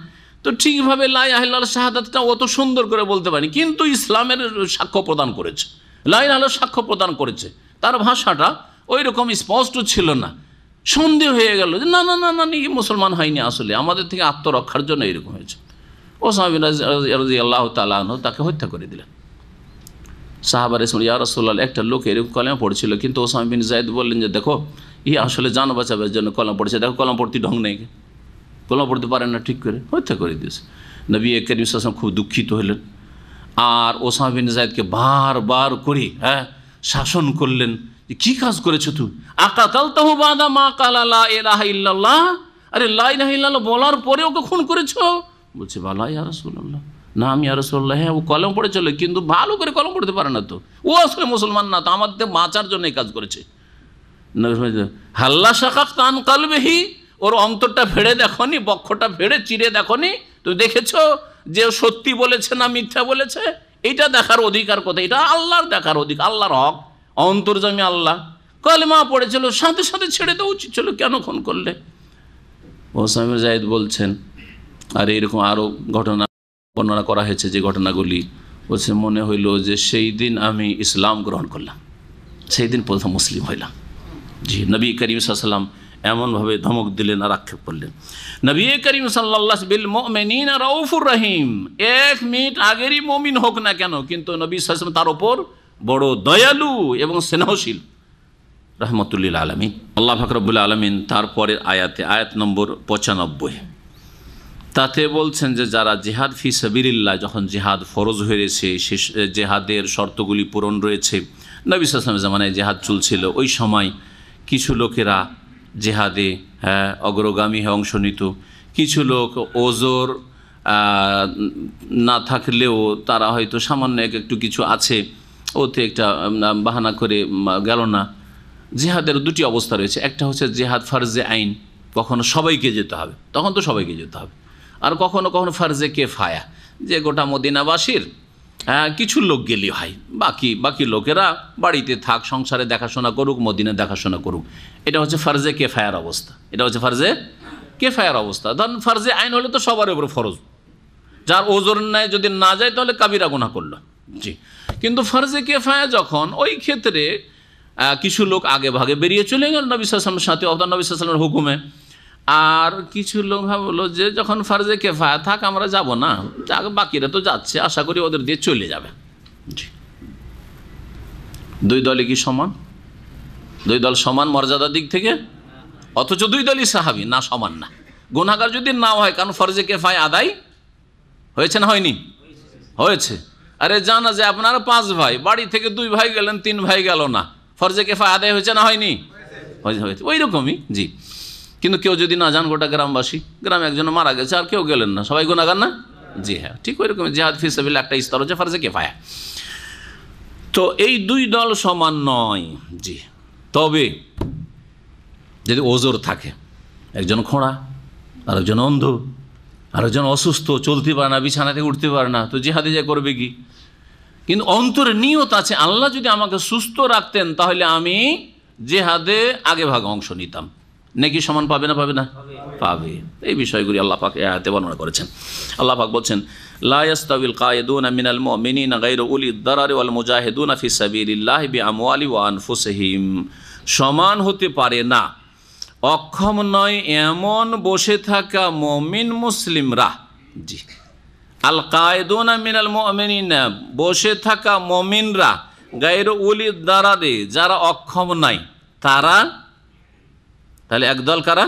S2: তো ঠিকভাবে লা ইলাহা ইল্লাল্লাহ শাহাদাতটা অত সুন্দর করে বলতে পারেনি, কিন্তু ইসলামের সাক্ষ্য প্রদান করেছে, লা ইলাহা ইল্লাল্লাহ সাক্ষ্য প্রদান করেছে। তার ভাষাটা ওই রকম স্পষ্ট ছিল না। সন্দেহ হয়ে গেল যে না না না না, মুসলমান হয়নি, আসলে আমাদের থেকে আত্মরক্ষার জন্য এরকম হয়েছে। ওসামা বিন রাদিয়াল্লাহু তাআলা আনহু তাকে হত্যা করে দিলেন। সাহাবারে শুনে, ইয়া রাসূলুল্লাহ, একটা লোক এরকম কলেমা পড়ছিল, কিন্তু ওসামা বিন যায়েদ বললেন যে দেখো, ই আসলে জান বাঁচাবার জন্য কলেমা পড়েছে, দেখো কলেমা পড়তে ঢং নেই, কলেমা পড়তে পারেন না, ঠিক করে হত্যা করে দিয়েছে। নবী করিম সাল্লাল্লাহু আলাইহি ওয়াসাল্লাম খুব দুঃখিত হলেন, আর ওসামা বিন যায়েদকে বারবার করে শাসন করলেন যে কী কাজ করেছো তুই? আকাতালতাহু বাদা মা ক্বালা লা ইলাহা ইল্লাল্লাহ, আরে লা ইলাহা ইল্লাল্লাহ বলার পরে ওকে খুন করেছো? বলছে বালা ইয়া রাসূলুল্লাহ, না আমি ইয়া রাসূলুল্লাহ, হ্যাঁ ও কলম পড়ে চলে, কিন্তু ভালো করে কলম পড়তে পারে না, তো ও আসলে মুসলমান না, তো আমাদের বাঁচার জন্য এই কাজ করেছে। হাল্লা শাকাক্তা আন কলবিহি, ওর অন্তরটা ভেড়ে দেখনি, বক্ষটা ভেড়ে চিরে দেখনি, তো দেখেছো যে সত্যি বলেছে না মিথ্যা বলেছে? এইটা দেখার অধিকার কোথায়? এটা আল্লাহর দেখার অধিকার, আল্লাহর হক, অন্তর্যামী আল্লাহ। কলেমা পড়েছিল, সাথে সাথে ছেড়ে দেওয়া উচিত ছিল, কেন খুন করলে? ওসামা বিন যায়েদ বলছেন, আর এরকম আরও ঘটনা বর্ণনা করা হয়েছে, যে ঘটনাগুলি বলছে মনে হইল যে সেই দিন আমি ইসলাম গ্রহণ করলাম, সেই দিন প্রথম মুসলিম হইলাম। জি, নবী করিম সাল্লাল্লাহু আলাইহি ওয়াসাল্লাম এমনভাবে ধমক দিলেন আর আক্ষেপ করলেন। নবী করিম সাল্লাল্লাহু বিল মুমিনিনা রাউফুর রহিম, এক মিনিট আগেরই মুমিন হোক না কেন, কিন্তু নবী সাল্লাল্লাহু আলাইহি ওয়াসাল্লাম তার ওপর বড় দয়ালু এবং স্নেহশীল, রহমতুল্লিল আলামিন। আল্লাহ পাক রব্বুল আলামিন তারপরের আয়াতে, আয়াত নম্বর 95, তাতে বলছেন যে যারা জিহাদ ফি সাবিলিল্লাহ, যখন জিহাদ ফরজ হয়েছে, সে জেহাদের শর্তগুলি পূরণ রয়েছে, নবী সাল্লাল্লাহু আলাইহি ওয়াসাল্লামের জামানায় জেহাদ চলছিল, ওই সময় কিছু লোকেরা জেহাদে অগ্রগামী হয়ে অংশ নিত। কিছু লোক ওজর না থাকলেও তারা হয়তো সামান্য একটু কিছু আছে, ওতে একটা বাহানা করে গেল না। জেহাদের দুটি অবস্থা রয়েছে, একটা হচ্ছে জেহাদ ফারজে আইন, কখনো সবাইকে যেতে হবে, তখন তো সবাইকে যেতে হবে, আর কখনো কখনো ফারজে কেফায়া, যে গোটা মদিনাবাসীর কিছু লোক গেলে হয়, বাকি লোকেরা বাড়িতে থাক, সংসারে দেখাশোনা করুক, মদিনা দেখাশোনা করুক। এটা হচ্ছে ফারজে কেফায়ার অবস্থা, এটা হচ্ছে ফারজে কেফায়ার অবস্থা। ধরুন ফারজে আইন হলে তো সবার উপর ফরজ, যার ওজোর নেয় যদি না যায় তাহলে কাবিরা গুনাহ করলো। জি, কিন্তু ফারজে কেফায়া যখন, ওই ক্ষেত্রে কিছু লোক আগে ভাগে বেরিয়ে চলে গেল নবী সাল্লাল্লাহু আলাইহি ওয়াসাল্লামের সাথে, অর্থাৎ নবী সাল্লাল্লাহু আলাইহি ওয়াসাল্লামের হুকুমে। আর কিছু লোক ভাবলো যে যখন ফারজে কেফায়া থাক, আমরা যাব না, বাকিরা তো যাচ্ছে, আশা করি ওদের দিয়ে চলে যাবে। জি, দুই দলই কি সমান? দুই দল সমান মর্যাদার দিক থেকে, অথচ দুই দলই সাহাবী না, সমান না। গুনাহগার যদি নাও হয়, কারণ ফরজে কেফায়া আদায় হয়েছে না হয়নি? হয়েছে। আরে জানা যে আপনারা 5 ভাই, বাড়ি থেকে 2 ভাই গেলেন, 3 ভাই গেল না, ফরজে কেফায়া আদায় হয়েছে না হয়নি? হয়েছে। ওই রকমই। জি, কিন্তু কেউ যদি না যান, গোটা গ্রামবাসী, গ্রামে একজন মারা গেছে আর কেউ গেলেন না, সবাই গুনাহগার না? জি হ্যাঁ, ঠিক ওই রকম জিহাদ ফি সাবিলিল্লাহ একটা স্তর হচ্ছে ফারজে কেফায়া। তো এই দুই দল সমান নয়। জি, তবে যদি ওজোর থাকে, একজন খোঁড়া আর একজন অন্ধ, আর একজন অসুস্থ, চলতে পারে না, বিছানা থেকে উঠতে পারে না, তো জিহাদে যা করবে কি? কিন্তু অন্তরে নিয়ত আছে, আল্লাহ যদি আমাকে সুস্থ রাখতেন তাহলে আমি জিহাদে আগে ভাগে অংশ নিতাম। নেকি সমান পাবে না পাবে না? পাবে। এই বিষয়গুলি আল্লাহ পাক এই আয়াতে বর্ণনা করেছেন। আল্লাহ পাক বলছেন, লা ইয়াস্তাবিল কায়েদুনা মিনাল মুমিনিনা গায়রু উলিদ দারারি ওয়াল মুজাহিদুনা ফি সাবিলিল্লাহি বিআমওয়ালি ওয়া আনফুসিহিম। সমান হতে পারে না, অক্ষম নয় এমন বসে থাকা মুমিন মুসলিমরা। জি, আল কায়েদুনা মিনাল মুমিনিনা, বসে থাকা মুমিনরা, গায়রু উলিদ দারারি, যারা অক্ষম নাই তারা। তাহলে একদল কারা?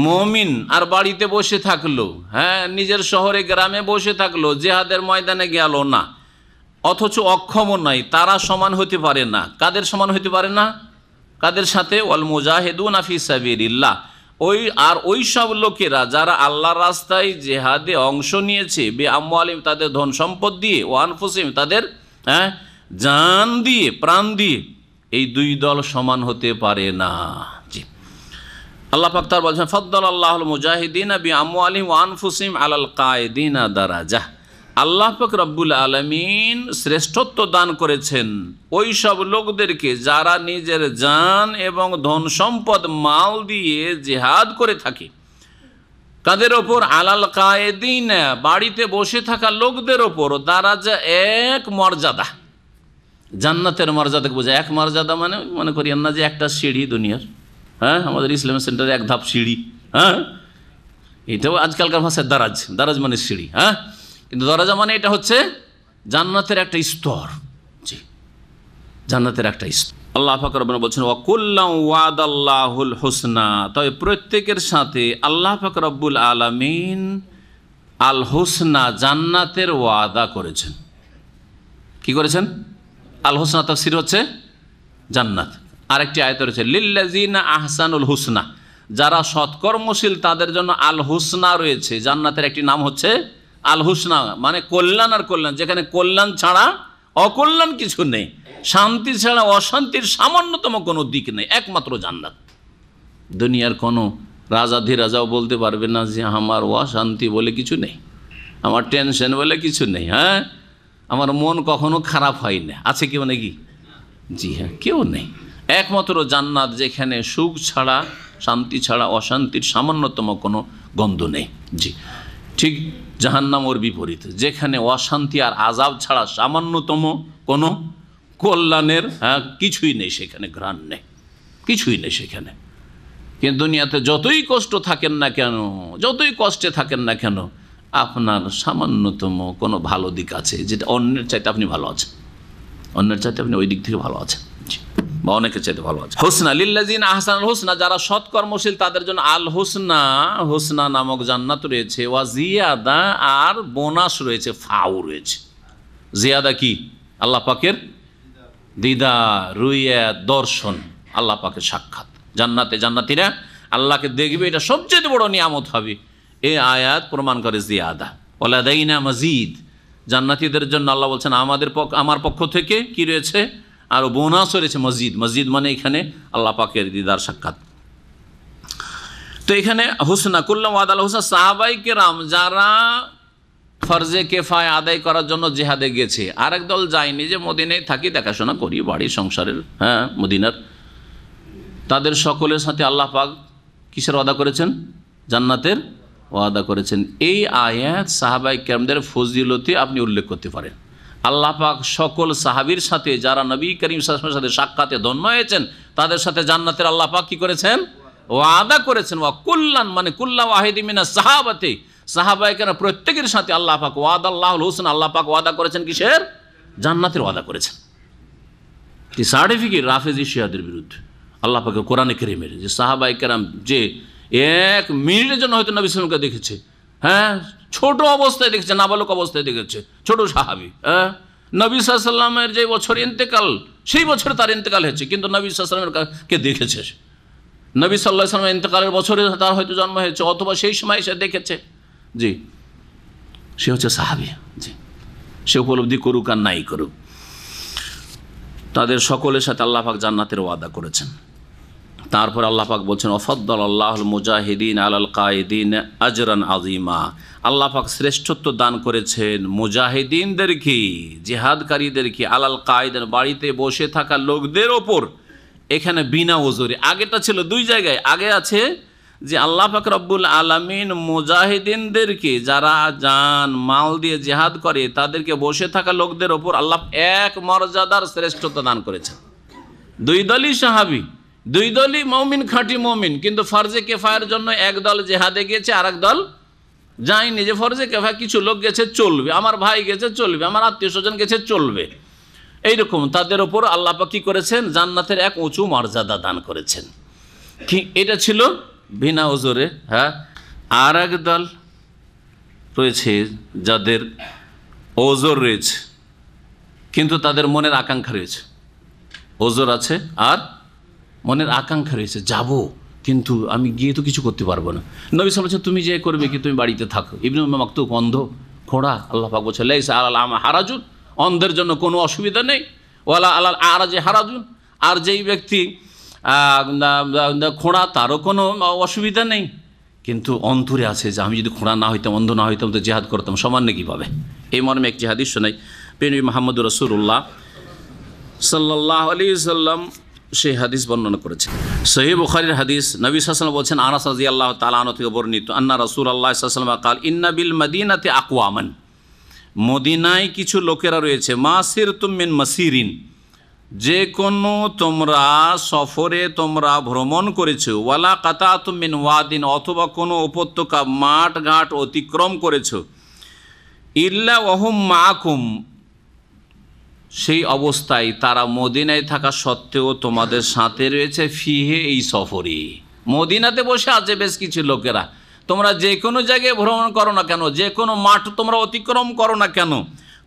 S2: মুমিন, আর বাড়িতে বসে থাকলো, হ্যাঁ, নিজের শহরে গ্রামে বসে থাকলো, জিহাদের ময়দানে গেল না, অথচ অক্ষম নাই, তারা সমান হতে পারে না। কাদের সমান হতে পারে না? কাদের সাথে? ওয়াল মুজাহিদুনা ফি সাবিলিল্লাহ, ওই সব লোকেরা যারা আল্লাহর রাস্তায় জিহাদে অংশ নিয়েছে, বিআমওয়ালিম, তাদের ধন সম্পদ দিয়ে, ও আনফুসিহিম, তাদের জান দিয়ে, প্রাণ দিয়ে। এই দুই দল সমান হতে পারে না। জি, আল্লাহ পাক তার বলছেন, ফাদ্দালাল্লাহুল মুজাহিদিনা বিআমওয়ালিহিম ওয়া আনফুসিহিম আলাল কায়েদিনা দারাজাহ। আল্লাহ পাক রব্বুল আলামিন শ্রেষ্ঠত্ব দান করেছেন ওই সব লোকদেরকে যারা নিজের জান এবং ধন সম্পদ মাল দিয়ে জিহাদ করে থাকে। কাদের ওপর? আলাল কায়েদিনা, বাড়িতে বসে থাকা লোকদের ওপর। দারাজা এক মর্যাদা, জান্নাতের মর্যাদাকে বোঝায়। এক মর্যাদা মানে মনে করিয়েন না যে একটা সিঁড়ি দুনিয়ার, হ্যাঁ, আমাদের ইসলাম সেন্টারে এক ধাপ সিঁড়ি, হ্যাঁ, এটাও আজকালকার ভাষায় দারাজ। দারাজ মানে সিঁড়ি, হ্যাঁ, কিন্তু দরজা মানে এটা হচ্ছে জান্নাতের একটা স্তর। জি, জান্নাতের একটা স্তর। আল্লাহ পাক রব্বুনা বলছেন, ওয়া কুল্লাম ওয়াদাল্লাহুল হুসনা, তবে প্রত্যেকের সাথে আল্লাহ পাক রব্বুল আলামিন আল হুসনা, জান্নাতের ওয়াদা করেছেন। কি করেছেন? আল হুসনা তাফসীর হচ্ছে জান্নাত। আরেকটি আয়াত রয়েছে, লিল্লাযিনা আহসানুল হুসনা, যারা সৎকর্মশীল তাদের জন্য আল হুসনা রয়েছে। জান্নাতের একটি নাম হচ্ছে আল হুসনা, মানে কল্যাণ আর কল্যাণ, যেখানে কল্যাণ ছাড়া অকল্যাণ কিছু নেই, শান্তি ছাড়া অশান্তির সামান্যতম কোনো দিক নেই, একমাত্র জান্নাত। দুনিয়ার কোনো রাজাও বলতে পারবে না যে আমার অশান্তি বলে কিছু নেই, আমার টেনশন বলে কিছু নেই, হ্যাঁ, আমার মন কখনো খারাপ হয় না। আছে কেউ নাকি? জি হ্যাঁ, কেউ নেই। একমাত্র জান্নাত, যেখানে সুখ ছাড়া, শান্তি ছাড়া অশান্তির সামান্যতম কোনো গন্ধ নেই। জি, ঠিক জাহান্নাম ওর বিপরীত, যেখানে অশান্তি আর আযাব ছাড়া সামান্যতম কোনো কল্যাণের কিছুই নেই, সেখানে ঘ্রাণ নেই, কিছুই নেই সেখানে। কিন্তু দুনিয়াতে যতই কষ্ট থাকেন না কেন, যতই কষ্টে থাকেন না কেন, আপনার সামান্যতম কোনো ভালো দিক আছে, যেটা অন্যের চাইতে আপনি ভালো আছেন, অন্যের চাইতে আপনি ওই দিক থেকে ভালো আছেন, বা অনেকের চাইতে ভালো আছে। হুসনা লিল্লাযিনা আহসানুল হুসনা, যারা সৎকর্মশীল তাদের জন্য আল হুসনা, হুসনা নামক জান্নাত রয়েছে। ওয়া জিয়াদা, আর বোনাস রয়েছে, ফাও রয়েছে। জিয়াদা কি? আল্লাহ পাকের দিদার, রুইয়াত, দর্শন, আল্লাহ পাকের সাক্ষাৎ। জান্নাতে জান্নাতীরা আল্লাহকে দেখবে, এটা সবচেয়ে বড় নিয়ামত হবে। এই আয়াত প্রমাণ করে জিয়াদা। ওয়ালাদাইনা মাজিদ, জান্নাতীদের জন্য আল্লাহ বলছেন আমার পক্ষ থেকে কি রয়েছে? আরও বোনাস রয়েছে, মসজিদ। মসজিদ মানে এখানে আল্লাহ পাকের দিদার সাক্ষাৎ। তো এখানে হুসনা, কুল্লাম ওয়াদাল হুসনা, সাহাবাই কেরাম যারা ফরজে কেফায়া আদায় করার জন্য জিহাদে গেছে, আরেক দল যায়নি, যে মদিনায় থাকি, দেখাশোনা করি, বাড়ি সংসারের, হ্যাঁ, মদিনার, তাদের সকলের সাথে আল্লাহ পাক কিসের ওয়াদা করেছেন? জান্নাতের ওয়াদা করেছেন। এই আয়াত সাহাবাই কেরামদের ফজিলতে আপনি উল্লেখ করতে পারেন। আল্লাহ পাক সকল সাহাবীর সাথে যারা নবী করিম সাল্লাল্লাহু আলাইহি ওয়াসাল্লামের সাথে সাক্ষাতে ধন্য হয়েছেন, তাদের সাথে জান্নাতের আল্লাহ পাক কি করেছেন? ওয়াদা করেছেন। ওয়া কুল্লান মানে কুল্লা ওয়াহিদি মিনাস সাহাবাতি, সাহাবায়ে কেরাম প্রত্যেকের সাথে আল্লাহ পাক ওয়াদাল্লাহুল হুসনা, আল্লাহ পাক ওয়াদা করেছেন কিসের? জান্নাতের ওয়াদা করেছেন। এই সার্টিফিকেট রাফেজি শিয়াদের বিরুদ্ধে আল্লাহ পাকের কোরআনে কারীমের, যে সাহাবায়ে কেরাম যে এক মিনিটের জন্য হয়তো নবী সাল্লাল্লাহু আলাইহি ওয়াসাল্লামকে দেখেছে, হ্যাঁ, ছোট অবস্থায় দেখেছে, নাবালক অবস্থায় দেখেছে, ছোট সাহাবী, হ্যাঁ, নবী সাল্লাল্লাহু আলাইহি ওয়াসাল্লামের যে বছর ইন্তেকাল, সেই বছরে তার ইন্তেকাল হয়েছে, কিন্তু নবী সাল্লাল্লাহু আলাইহি ওয়াসাল্লামকে দেখেছে। নবী সাল্লাল্লাহু আলাইহি ওয়াসাল্লামের ইন্তেকালের বছরে তার হয়তো জন্ম হয়েছে, অথবা সেই সময় সে দেখেছে। জি, সে হচ্ছে সাহাবী। জি, সে উপলব্ধি করুক আর নাই করুক, তাদের সকলের সাথে আল্লাহ পাক জান্নাতের ওয়াদা করেছেন। তারপর আল্লাহ পাক বলছেন ওয়াফাদ্দালাল্লাহুল মুজাহিদিন আলাল কায়েদিন আজরান আযীমা। আল্লাহ পাক শ্রেষ্ঠত্ব দান করেছেন মুজাহিদিনদেরকে, জিহাদকারীদেরকে, আলাল কায়েদিন বাড়িতে বসে থাকা লোকদের ওপর। এখানে বিনা ওজরে, আগেটা ছিল দুই জায়গায়। আগে আছে যে আল্লাহ পাক রব্বুল আলামিন মুজাহিদিনদেরকে, যারা জান মাল দিয়ে জিহাদ করে, তাদেরকে বসে থাকা লোকদের ওপর আল্লাহ এক মর্যাদার শ্রেষ্ঠত্ব দান করেছেন। দুই দলই সাহাবী, দুই দলই মুমিন, খাঁটি মুমিন, কিন্তু ফরজে কিফায়ার জন্য এক দল জিহাদে গেছে, আর এক দল যায়নি। যে ফরজে কিফায়া কিছু লোক গেছে চলবে, আমার ভাই গেছে চলবে, আমার আত্মীয় স্বজন গেছে চলবে, এইরকম তাদের ওপর আল্লাহ পাক কি করেছেন? জান্নাতের এক উঁচু মর্যাদা দান করেছেন। কি এটা ছিল বিনা ওজরে। হ্যাঁ, আর এক দল রয়েছে যাদের ওজর রয়েছে, কিন্তু তাদের মনের আকাঙ্ক্ষা রয়েছে। ওজর আছে আর মনের আকাঙ্ক্ষা রয়েছে, যাব, কিন্তু আমি গিয়ে তো কিছু করতে পারবো না। নবী সাল্লাল্লাহু আলাইহি ওয়াসাল্লাম তুমি যে করবে কি, তুমি বাড়িতে থাকো। ইবনে উম্মে মাকতুম অন্ধ, খোঁড়া, আল্লাহ পাক বলছে লাইসা আলাল আমা হারাজুন, অন্ধের জন্য কোনো অসুবিধা নেই, ওয়ালা আলাল আরাজে হারাজুন, আর যেই ব্যক্তি খোঁড়া তারও কোনো অসুবিধা নেই। কিন্তু অন্তরে আছে যে আমি যদি খোঁড়া না হইতাম, অন্ধ না হইতাম, তো জিহাদ করতাম, সামান্য কীভাবে। এই মর্মে একটি হাদিস শোনাই। প্রিয় নবী মুহাম্মদুর রাসূলুল্লাহ সাল্লাল্লাহু আলাইহি ওয়াসাল্লাম সেই হাদিস বর্ণনা করেছেন। সহিহ বুখারীর হাদিস, নবী সাল্লাল্লাহু আলাইহি ওয়াসাল্লাম বলছেন, আনাস রাদিয়াল্লাহু তাআলা আনহু থেকে বর্ণিত, আন্না রাসূলুল্লাহ সাল্লাল্লাহু আলাইহি ওয়াসাল্লাম কাল ইন্না বিল মদিনাতি আকওয়ামান, মদিনায় কিছু লোকেরা রয়েছে, মাসিরতুম মিন মাসিরিন, যে কোনো তোমরা সফরে তোমরা ভ্রমণ করেছো, ওয়ালা কাতাতুম মিন ওয়াদিন, অথবা কোনো উপত্যকা মাঠ ঘাট অতিক্রম করেছো, ইল্লা ওয়াহুম মাআকুম, সেই অবস্থায় তারা মদিনায় থাকা সত্ত্বেও তোমাদের সাথে রয়েছে, ফিহে, এই সফরে। মদিনাতে বসে আছে বেশ কিছু লোকেরা, তোমরা যে কোনো জায়গায় ভ্রমণ করো না কেন, যে কোনো মাঠ তোমরা অতিক্রম করো না কেন,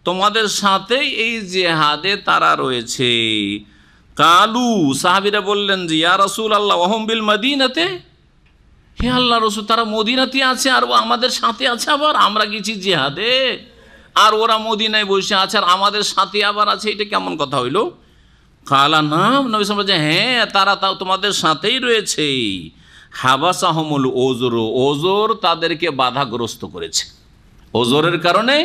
S2: তোমাদের সাথেই এই জিহাদে তারা রয়েছে। কালু, সাহাবীরা বললেন যে ইয়া রাসূলুল্লাহ ওয়াহুম বিল মদিনাতে, হে আল্লাহ রাসূল, তারা মদিনাতে আছে আর আমাদের সাথে আছে, আবার আমরা গেছি জিহাদে আর ওরা মদিনায় বসে আছে আর আমাদের সাথে আবার আছে, এটা কেমন কথা হইল? কালা নাম, নবী সাল্লাল্লাহু আলাইহি ওয়াসাল্লাম, হ্যাঁ তারা তাও তোমাদের সাথেই রয়েছে। হাবাসাহুমুল ওজর, ওজর তাদেরকে বাধাগ্রস্ত করেছে, ওজরের কারণে,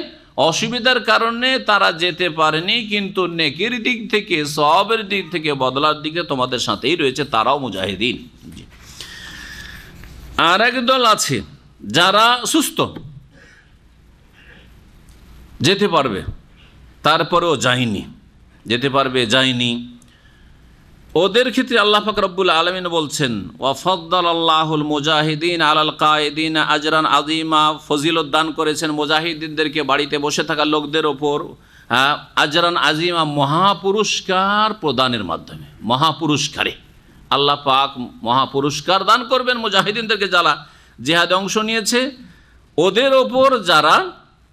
S2: অসুবিধার কারণে তারা যেতে পারেনি, কিন্তু নেকির দিক থেকে, সওয়াবের দিক থেকে, বদলার দিকে তোমাদের সাথেই রয়েছে, তারাও মুজাহিদিন। আর এক দল আছে যারা সুস্থ, যেতে পারবে, তারপরেও যায়নি, যেতে পারবে যায়নি। ওদের ক্ষেত্রে আল্লাহ পাক রব্বুল আলামিন বলছেন ওয়াফাদ্দালাল্লাহুল মুজাহিদিন আলাল কায়েদিন আজরান আযীমা, ফজিলত দান করেছেন মুজাহিদিনদেরকে বাড়িতে বসে থাকা লোকদের ওপর আজরান আযীমা, মহাপুরস্কার প্রদানের মাধ্যমে। মহাপুরস্কারে আল্লাহ পাক মহাপুরস্কার দান করবেন মুজাহিদিনদেরকে, যারা জিহাদে অংশ নিয়েছে, ওদের ওপর যারা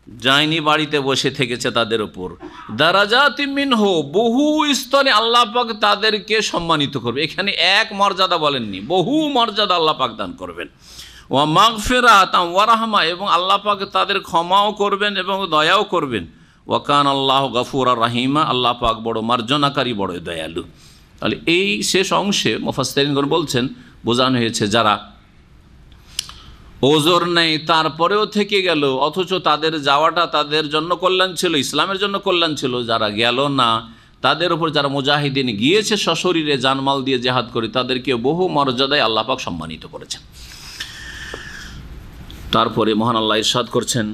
S2: যায়নি, বাড়িতে বসে থেকেছে, তাদের ওপর দারাজাতিম মিনহু, বহু স্তরে আল্লাহ পাক তাদেরকে সম্মানিত করবে। এখানে এক মর্যাদা বলেননি, বহু মর্যাদা আল্লাহ পাক দান করবেন। ওয়া মাগফিরাতাম ওয়া রাহমা, এবং আল্লাহ পাক তাদের ক্ষমাও করবেন এবং দয়াও করবেন। ওয়া কানা আল্লাহু গফুরার রাহিমা, আল্লাহ পাক বড় মার্জনাকারী, বড় দয়ালু। তাহলে এই শেষ অংশে মুফাসসিরিনগণ বলছেন, বোঝানো হয়েছে যারা ওজর নেই তারপরেও থেকে গেল, অথচ তাদের যাওয়াটা তাদের জন্য কল্যাণ ছিল, ইসলামের জন্য কল্যাণ ছিল, যারা গেল না তাদের উপর, যারা মুজাহিদিন গিয়েছে সশরীরে জানমাল দিয়ে জিহাদ করে, তাদেরকে বহু মর্যাদায় আল্লাহ পাক সম্মানিত করেছেন। তারপরে মহান আল্লাহ ইরশাদ করছেন,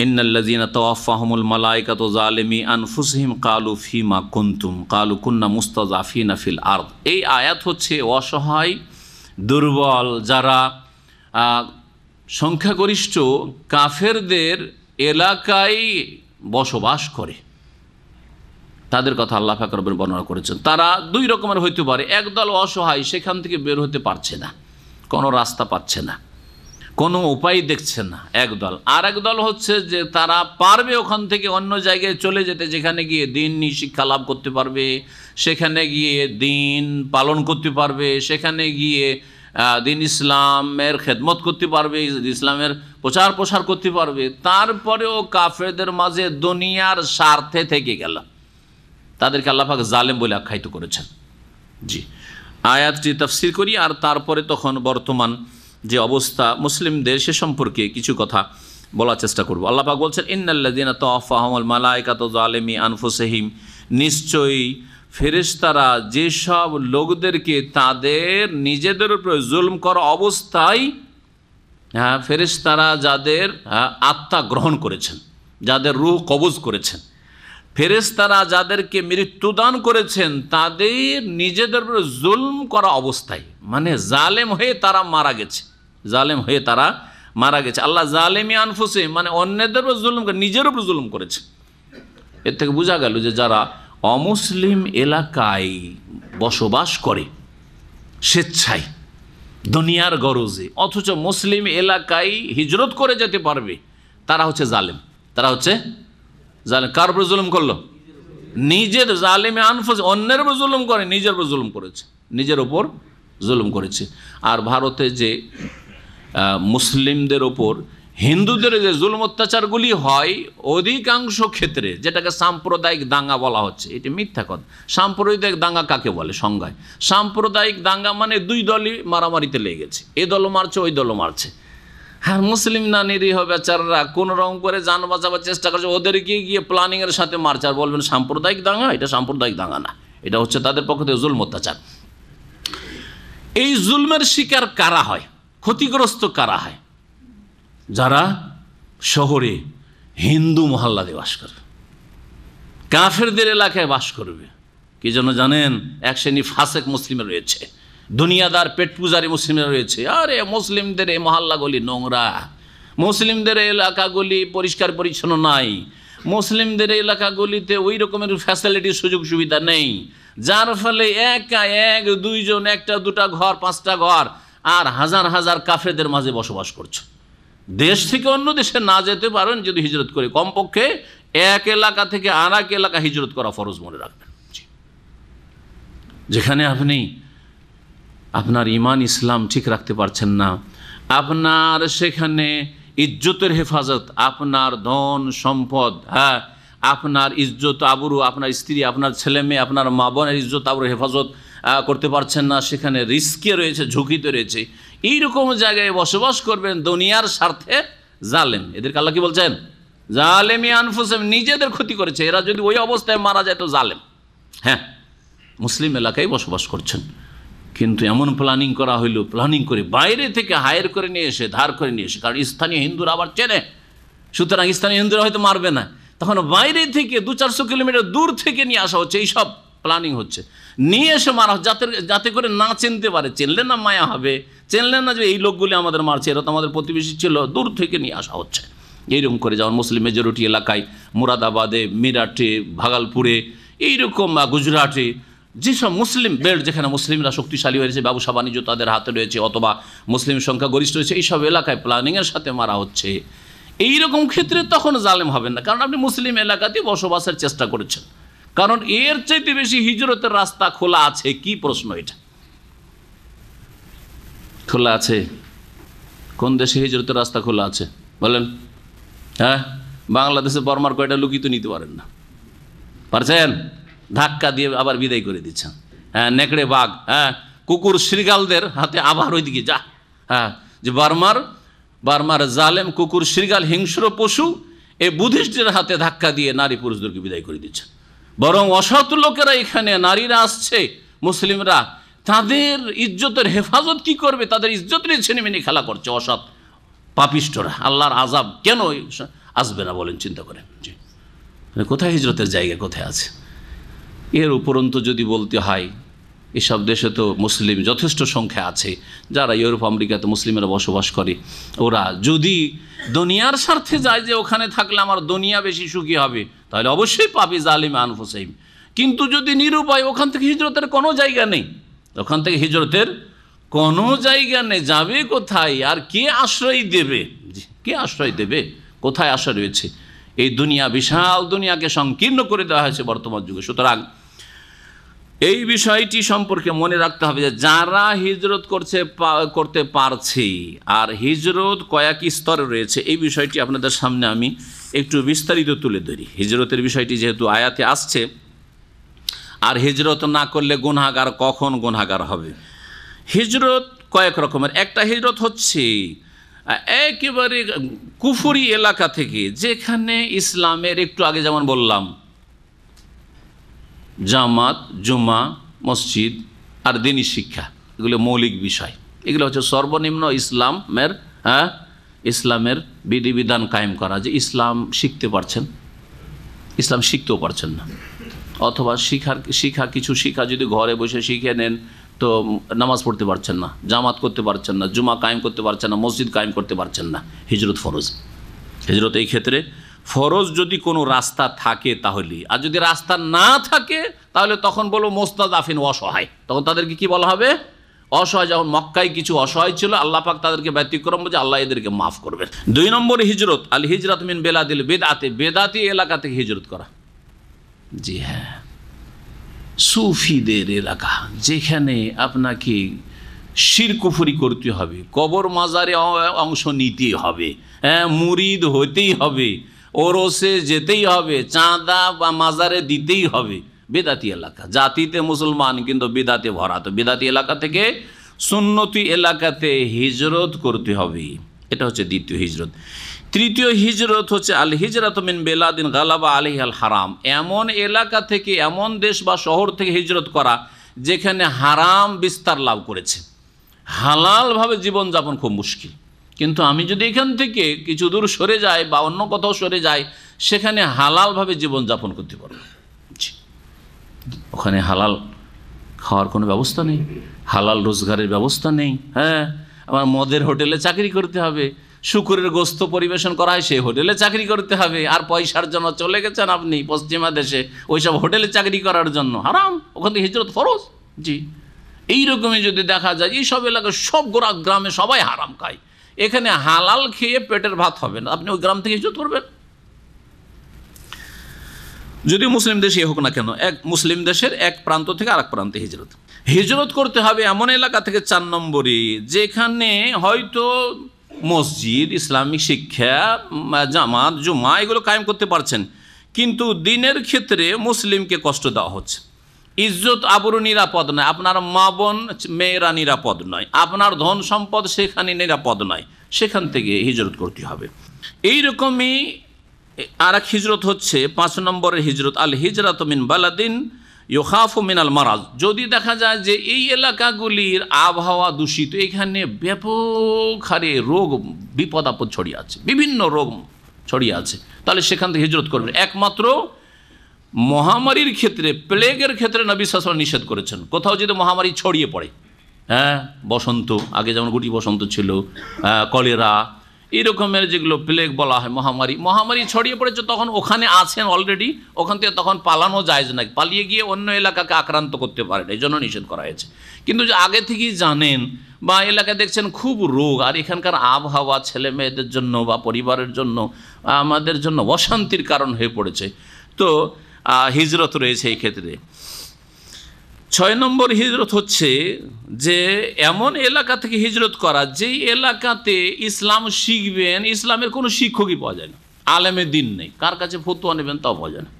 S2: ইন্নাল্লাযীনা তাওয়াফাহুমুল মালায়েকাতু যালিমি আনফুসিহিম ক্বালু ফীমা কুনতুম ক্বালু কুন্না মুস্তাযআফিনা ফিল আরদ। এই আয়াত হচ্ছে অসহায়, দুর্বল, যারা সংখ্যাগরিষ্ঠ কাফেরদের এলাকায় বসবাস করে, তাদের কথা আল্লাহ পাক রব্বুল বর্ণনা করেছেন। তারা দুই রকমের হইতে পারে, একদল অসহায়, সেখান থেকে বের হতে পারছে না, কোনো রাস্তা পাচ্ছে না, কোনো উপায় দেখছে না, একদল। আর একদল হচ্ছে যে তারা পারবে ওখান থেকে অন্য জায়গায় চলে যেতে, যেখানে গিয়ে দ্বীনি শিক্ষা লাভ করতে পারবে, সেখানে গিয়ে দ্বীন পালন করতে পারবে, সেখানে গিয়ে দিন ইসলামের খেদমত করতে পারবে, ইসলামের প্রচার প্রসার করতে পারবে। তারপরেও কাফেরদের মাঝে দুনিয়ার স্বার্থে থেকে গেল, তাদেরকে আল্লাহ পাক জালেম বলে আখ্যায়িত করেছেন। জি, আয়াতটি তাফসীর করি আর তারপরে তখন বর্তমান যে অবস্থা মুসলিমদের সে সম্পর্কে কিছু কথা বলার চেষ্টা করব। আল্লাহ পাক বলছেন, ইন্নাল্লাযীনা তাওয়াফাহুমুল মালায়েকাতু যালিমি আনফুসিহিম, নিশ্চয়ই ফেরেশতারা যেসব লোকদেরকে তাদের নিজেদের উপর জুলম করা অবস্থায়, ফেরেশতারা যাদের আত্মা গ্রহণ করেছেন, যাদের রূহ কবজ করেছেন, ফেরেশতারা যাদেরকে মৃত্যুদান করেছেন তাদের নিজেদের উপর জুলম করা অবস্থায়, মানে জালেম হয়ে তারা মারা গেছে, জালেম হয়ে তারা মারা গেছে। আল্লাহ জালেমি আনফুসিহিম মানে অন্যদের উপর জুলম করে, নিজের উপর জুলম করেছে। এর থেকে বোঝা গেল যে যারা অমুসলিম এলাকায় বসবাস করে স্বেচ্ছায় দুনিয়ার গরজে, অথচ মুসলিম এলাকায় হিজরত করে যেতে পারবে, তারা হচ্ছে জালেম। তারা হচ্ছে জালেম। কার উপর জুলুম করলো? নিজের। জালেমে আনফুস, অন্যের উপর জুলুম করে, নিজের উপর জুলুম করেছে, নিজের উপর জুলুম করেছে। আর ভারতে যে মুসলিমদের ওপর হিন্দুদের যে জুলুম অত্যাচারগুলি হয় অধিকাংশ ক্ষেত্রে, যেটাকে সাম্প্রদায়িক দাঙ্গা বলা হচ্ছে, এটি মিথ্যা কথা। সাম্প্রদায়িক দাঙ্গা কাকে বলে সংজ্ঞায়? সাম্প্রদায়িক দাঙ্গা মানে দুই দলই মারামারিতে লেগেছে, এ দলও মারছে ওই দলও মারছে। হ্যাঁ, মুসলিম না নিরীহ বেচারারা কোন রকম করে যান বাঁচাবার চেষ্টা করছে, ওদেরকে গিয়ে প্ল্যানিংয়ের সাথে মারছে, আর বলবেন সাম্প্রদায়িক দাঙ্গা। এটা সাম্প্রদায়িক দাঙ্গা না, এটা হচ্ছে তাদের পক্ষ থেকে জুলম অত্যাচার। এই জুলমের শিকার কারা হয়, ক্ষতিগ্রস্ত কারা হয়? যারা শহরে হিন্দু মহল্লাতে বাস করবে, কাফেরদের এলাকায় বাস করবে। কি জন্য জানেন? এক শ্রেণী ফাসেক মুসলিমের রয়েছে, দুনিয়াদার পেট পূজারী মুসলিমের রয়েছে। আরে মুসলিমদের এই মহল্লাগুলি নোংরা, মুসলিমদের এলাকাগুলি পরিষ্কার পরিচ্ছন্ন নাই, মুসলিমদের এলাকাগুলিতে ওই রকমের ফ্যাসিলিটির সুযোগ সুবিধা নেই, যার ফলে এক দুইজন, একটা দুটা ঘর, পাঁচটা ঘর, আর হাজার হাজার কাফেরদের মাঝে বসবাস করছে। দেশ থেকে অন্য দেশে না যেতে পারেন যদি হিজরত করে, কমপক্ষে এক এলাকা থেকে আর এক এলাকা হিজরত করা ফরজ মনে রাখবেন। যেখানে আপনি আপনার ইমান ইসলাম ঠিক রাখতে পারছেন না, আপনার সেখানে ইজ্জতের হেফাজত, আপনার ধন সম্পদ, আপনার ইজ্জত আবরু, আপনার স্ত্রী, আপনার ছেলে মেয়ে, আপনার মা বোনের ইজ্জত আবরু হেফাজত করতে পারছেন না, সেখানে রিস্কে রয়েছে, ঝুঁকিতে রয়েছে, এইরকম জায়গায় বসবাস করবেন দুনিয়ার স্বার্থে জালেম। এদেরকে আল্লাহ কি বলছেন? জালেমি আনফুসিহিম, নিজেদের ক্ষতি করেছে। এরা যদি ওই অবস্থায় মারা যায় তো জালেম। হ্যাঁ, মুসলিম এলাকায় বসবাস করছেন, কিন্তু এমন প্ল্যানিং করা হইল, প্ল্যানিং করে বাইরে থেকে হায়ার করে নিয়ে এসে, ধার করে নিয়ে এসে, কারণ স্থানীয় হিন্দুরা আবার চেনে, সুতরাং স্থানীয় হিন্দুরা হয়তো মারবে না, তখন বাইরে থেকে 200-400 কিলোমিটার দূর থেকে নিয়ে আসা হচ্ছে, এইসব প্ল্যানিং হচ্ছে, নিয়ে এসে মারা, যাতে করে না চিনতে পারে। চিনলে না মায়া হবে, চিনলে না যে এই লোকগুলি আমাদের মারছে, এরা তো আমাদের প্রতিবেশী ছিল, দূর থেকে নিয়ে আসা হচ্ছে। এইরকম করে যেমন মুসলিম মেজরিটি এলাকায়, মুরাদাবাদে, মিরাটে, ভাগলপুরে, এইরকম গুজরাটে, যেসব মুসলিম বেল্ট, যেখানে মুসলিমরা শক্তিশালী হয়েছে, ব্যবসা বাণিজ্য তাদের হাতে রয়েছে, অথবা মুসলিম সংখ্যা গরিষ্ঠ রয়েছে, এইসব এলাকায় প্ল্যানিংয়ের সাথে মারা হচ্ছে। এইরকম ক্ষেত্রে তখন জালেম হবেন না, কারণ আপনি মুসলিম এলাকাতে বসবাসের চেষ্টা করেছেন। কারণ এর চাইতে বেশি হিজরতের রাস্তা খোলা আছে কি? প্রশ্ন এটা খোলা আছে? কোন দেশে হিজরতের রাস্তা খোলা আছে বলেন? হ্যাঁ, বাংলাদেশে বর্মার কয়টা লুকি তো নিতে পারেন না, পারছেন? ধাক্কা দিয়ে আবার বিদায় করে দিচ্ছেন। হ্যাঁ, নেকড়ে বাঘ, হ্যাঁ, কুকুর শৃগালদের হাতে আবার ওইদিকে যা। হ্যাঁ, যে বার্মার জালেম কুকুর শৃগাল হিংস্র পশু এই বুদ্ধিস্টের হাতে ধাক্কা দিয়ে নারী পুরুষদেরকে বিদায় করে দিচ্ছেন। বরং অসৎ লোকেরা এখানে, নারীরা আসছে, মুসলিমরা তাদের ইজ্জতের হেফাজত কি করবে, তাদের ইজ্জত নিয়ে ছিনিমিনি খেলা করছে অসৎ পাপিষ্টরা। আল্লাহর আযাব কেন আসবে না বলেন, চিন্তা করেন। জি, কোথায় হিজরতের জায়গা কোথায় আছে? এর উপরন্তু যদি বলতে হয়, এসব দেশে তো মুসলিম যথেষ্ট সংখ্যা আছে, যারা ইউরোপ আমেরিকাতে মুসলিমেরা বসবাস করে, ওরা যদি দুনিয়ার স্বার্থে যায় যে ওখানে থাকলে আমার দুনিয়া বেশি সুখী হবে, তাহলে অবশ্যই পাবি জালিম আনফুসিহিম। কিন্তু যদি নিরুপায়, ওখান থেকে হিজরতের কোনো জায়গা নেই, ওখান থেকে হিজরতের কোনো জায়গা নেই, যাবে কোথায়? আর কে আশ্রয় দেবে? কে আশ্রয় দেবে? কোথায় আশ্রয় রয়েছে? এই দুনিয়া, বিশাল দুনিয়াকে সংকীর্ণ করে দেওয়া হয়েছে বর্তমান যুগে। সুতরাং এই বিষয়টি সম্পর্কে মনে রাখতে হবে যে যারা হিজরত করতে পারছে, আর হিজরত কয়েক স্তরে রয়েছে, এই বিষয়টি আপনাদের সামনে আমি একটু বিস্তারিত তুলে ধরি। হিজরতের বিষয়টি যেহেতু আয়াতে আসছে, আর হিজরত না করলে গুনাহগার কখন গুনাহগার হবে? হিজরত কয়েক রকমের। একটা হিজরত হচ্ছে একেবারে কুফরি এলাকা থেকে, যেখানে ইসলামের একটু আগে যেমন বললাম জামাত, জুমা, মসজিদ আর দ্বীনি শিক্ষা, এগুলো মৌলিক বিষয়, এগুলো হচ্ছে সর্বনিম্ন ইসলামের বিধিবিধান কায়েম করা। যে ইসলাম শিখতে পারছেন, ইসলাম শিখতেও পারছেন না, অথবা কিছু শিক্ষা যদি ঘরে বসে শিখে নেন তো নামাজ পড়তে পারছেন না, জামাত করতে পারছেন না, জুমা কায়েম করতে পারছেন না, মসজিদ কায়েম করতে পারছেন না, হিজরত ফরজ। হিজরত এই ক্ষেত্রে ফরজ যদি কোনো রাস্তা থাকে তাহলে, আর যদি রাস্তা না থাকে তাহলে তখন বলবো মোস্তাদাফিন, অসহায়। তখন তাদেরকে কি বলা হবে? অসহায়। যখন মক্কায় কিছু অসহায় ছিল, আল্লাহ পাক তাদেরকে ব্যতিক্রম বুঝে আল্লাহ এদেরকে মাফ করবেন। 2 নম্বর হিজরত আল হিজরাত মিন বেলাদিল বেদাতে, বেদাতি এলাকা থেকে হিজরত করা। জি হ্যাঁ, সুফিদের এলাকা, যেখানে আপনাকে শিরকুফরি করতে হবে, কবর মাজারে অংশ নিতে হবে, হ্যাঁ, মুরিদ হতেই হবে, ওরসে যেতেই হবে, চাঁদা বা মাজারে দিতেই হবে। বেদাতি এলাকা, জাতিতে মুসলমান কিন্তু বেদাতে ভরা। তো বেদাতি এলাকা থেকে সুন্নতি এলাকাতে হিজরত করতে হবে। এটা হচ্ছে দ্বিতীয় হিজরত। তৃতীয় হিজরত হচ্ছে আল হিজরাত মিন বেলাদিন গালাবা আলাইহাল হারাম, এমন এলাকা থেকে, এমন দেশ বা শহর থেকে হিজরত করা যেখানে হারাম বিস্তার লাভ করেছে, হালালভাবে জীবনযাপন খুব মুশকিল। কিন্তু আমি যদি এখান থেকে কিছু দূর সরে যাই বা অন্য কোথাও সরে যাই, সেখানে হালালভাবে জীবনযাপন করতে পারবো। ওখানে হালাল খাওয়ার কোনো ব্যবস্থা নেই, হালাল রোজগারের ব্যবস্থা নেই। হ্যাঁ, আমার মদের হোটেলে চাকরি করতে হবে, শুকুরের গোস্ত পরিবেশন করা হয় সেই হোটেলে চাকরি করতে হবে, আর পয়সার জন্য চলে গেছেন আপনি পশ্চিমা দেশে ওইসব হোটেলে চাকরি করার জন্য, হারাম। ওখান থেকে হিজরত ফরজ। জি, এইরকমই যদি দেখা যায় এইসব এলাকায় সব গ্রামে সবাই হারাম খায়, এখানে হালাল খেয়ে পেটের ভাত হবে না, আপনি ওই গ্রাম থেকে হিজরত করবেন। যদি মুসলিম দেশে হোক না কেন, এক মুসলিম দেশের এক প্রান্ত থেকে আরেক প্রান্তে হিজরত করতে হবে এমন এলাকা থেকে। 4 নম্বরে, যেখানে হয়তো মসজিদ, ইসলামিক শিক্ষা, জামাত, জুমা এগুলো কায়েম করতে পারছেন, কিন্তু দিনের ক্ষেত্রে মুসলিমকে কষ্ট দেওয়া হচ্ছে, ইজ্জত আবরু নিরাপদ নয়, আপনার মা বোন মেয়েরা নিরাপদ নয়, আপনার ধন সম্পদ সেখানে নিরাপদ নয়, সেখান থেকে হিজরত করতে হবে। এইরকমই আর এক হিজরত হচ্ছে 5 নম্বরের হিজরত আল হিজরাত মিন বালাদিন ইউখাফু মিনাল মারাজ, যদি দেখা যায় যে এই এলাকাগুলির আবহাওয়া দূষিত, এখানে ব্যাপক হারে রোগ বিপদ আপদ ছড়িয়ে আছে, বিভিন্ন রোগ ছড়িয়ে আছে, তাহলে সেখান থেকে হিজরত করবেন। একমাত্র মহামারীর ক্ষেত্রে, প্লেগের ক্ষেত্রে নবী সাল্লাল্লাহু আলাইহি ওয়াসাল্লাম নিষেধ করেছেন। কোথাও যদি মহামারী ছড়িয়ে পড়ে, হ্যাঁ, বসন্ত, আগে যেমন গুটি বসন্ত ছিল, কলেরা, এই রকমের যেগুলো প্লেগ বলা হয়, মহামারী ছড়িয়ে পড়েছে, তখন ওখানে আছেন অলরেডি, ওখান থেকে তখন পালানো যায় না, পালিয়ে গিয়ে অন্য এলাকাকে আক্রান্ত করতে পারেন, এই জন্য নিষেধ করা হয়েছে। কিন্তু যে আগে থেকেই জানেন বা এলাকায় দেখছেন খুব রোগ, আর এখানকার আবহাওয়া ছেলে মেয়েদের জন্য বা পরিবারের জন্য, আমাদের জন্য অশান্তির কারণ হয়ে পড়েছে, তো হিজরত রয়েছে এই ক্ষেত্রে। 6 নম্বর হিজরত হচ্ছে যে এমন এলাকা থেকে হিজরত করা যেই এলাকাতে ইসলাম শিখবেন, ইসলামের কোনো শিক্ষকই পাওয়া যায় না, আলেমের দিন নেই, কার কাছে ফতোয়া নেবেন তাও পাওয়া যায় না,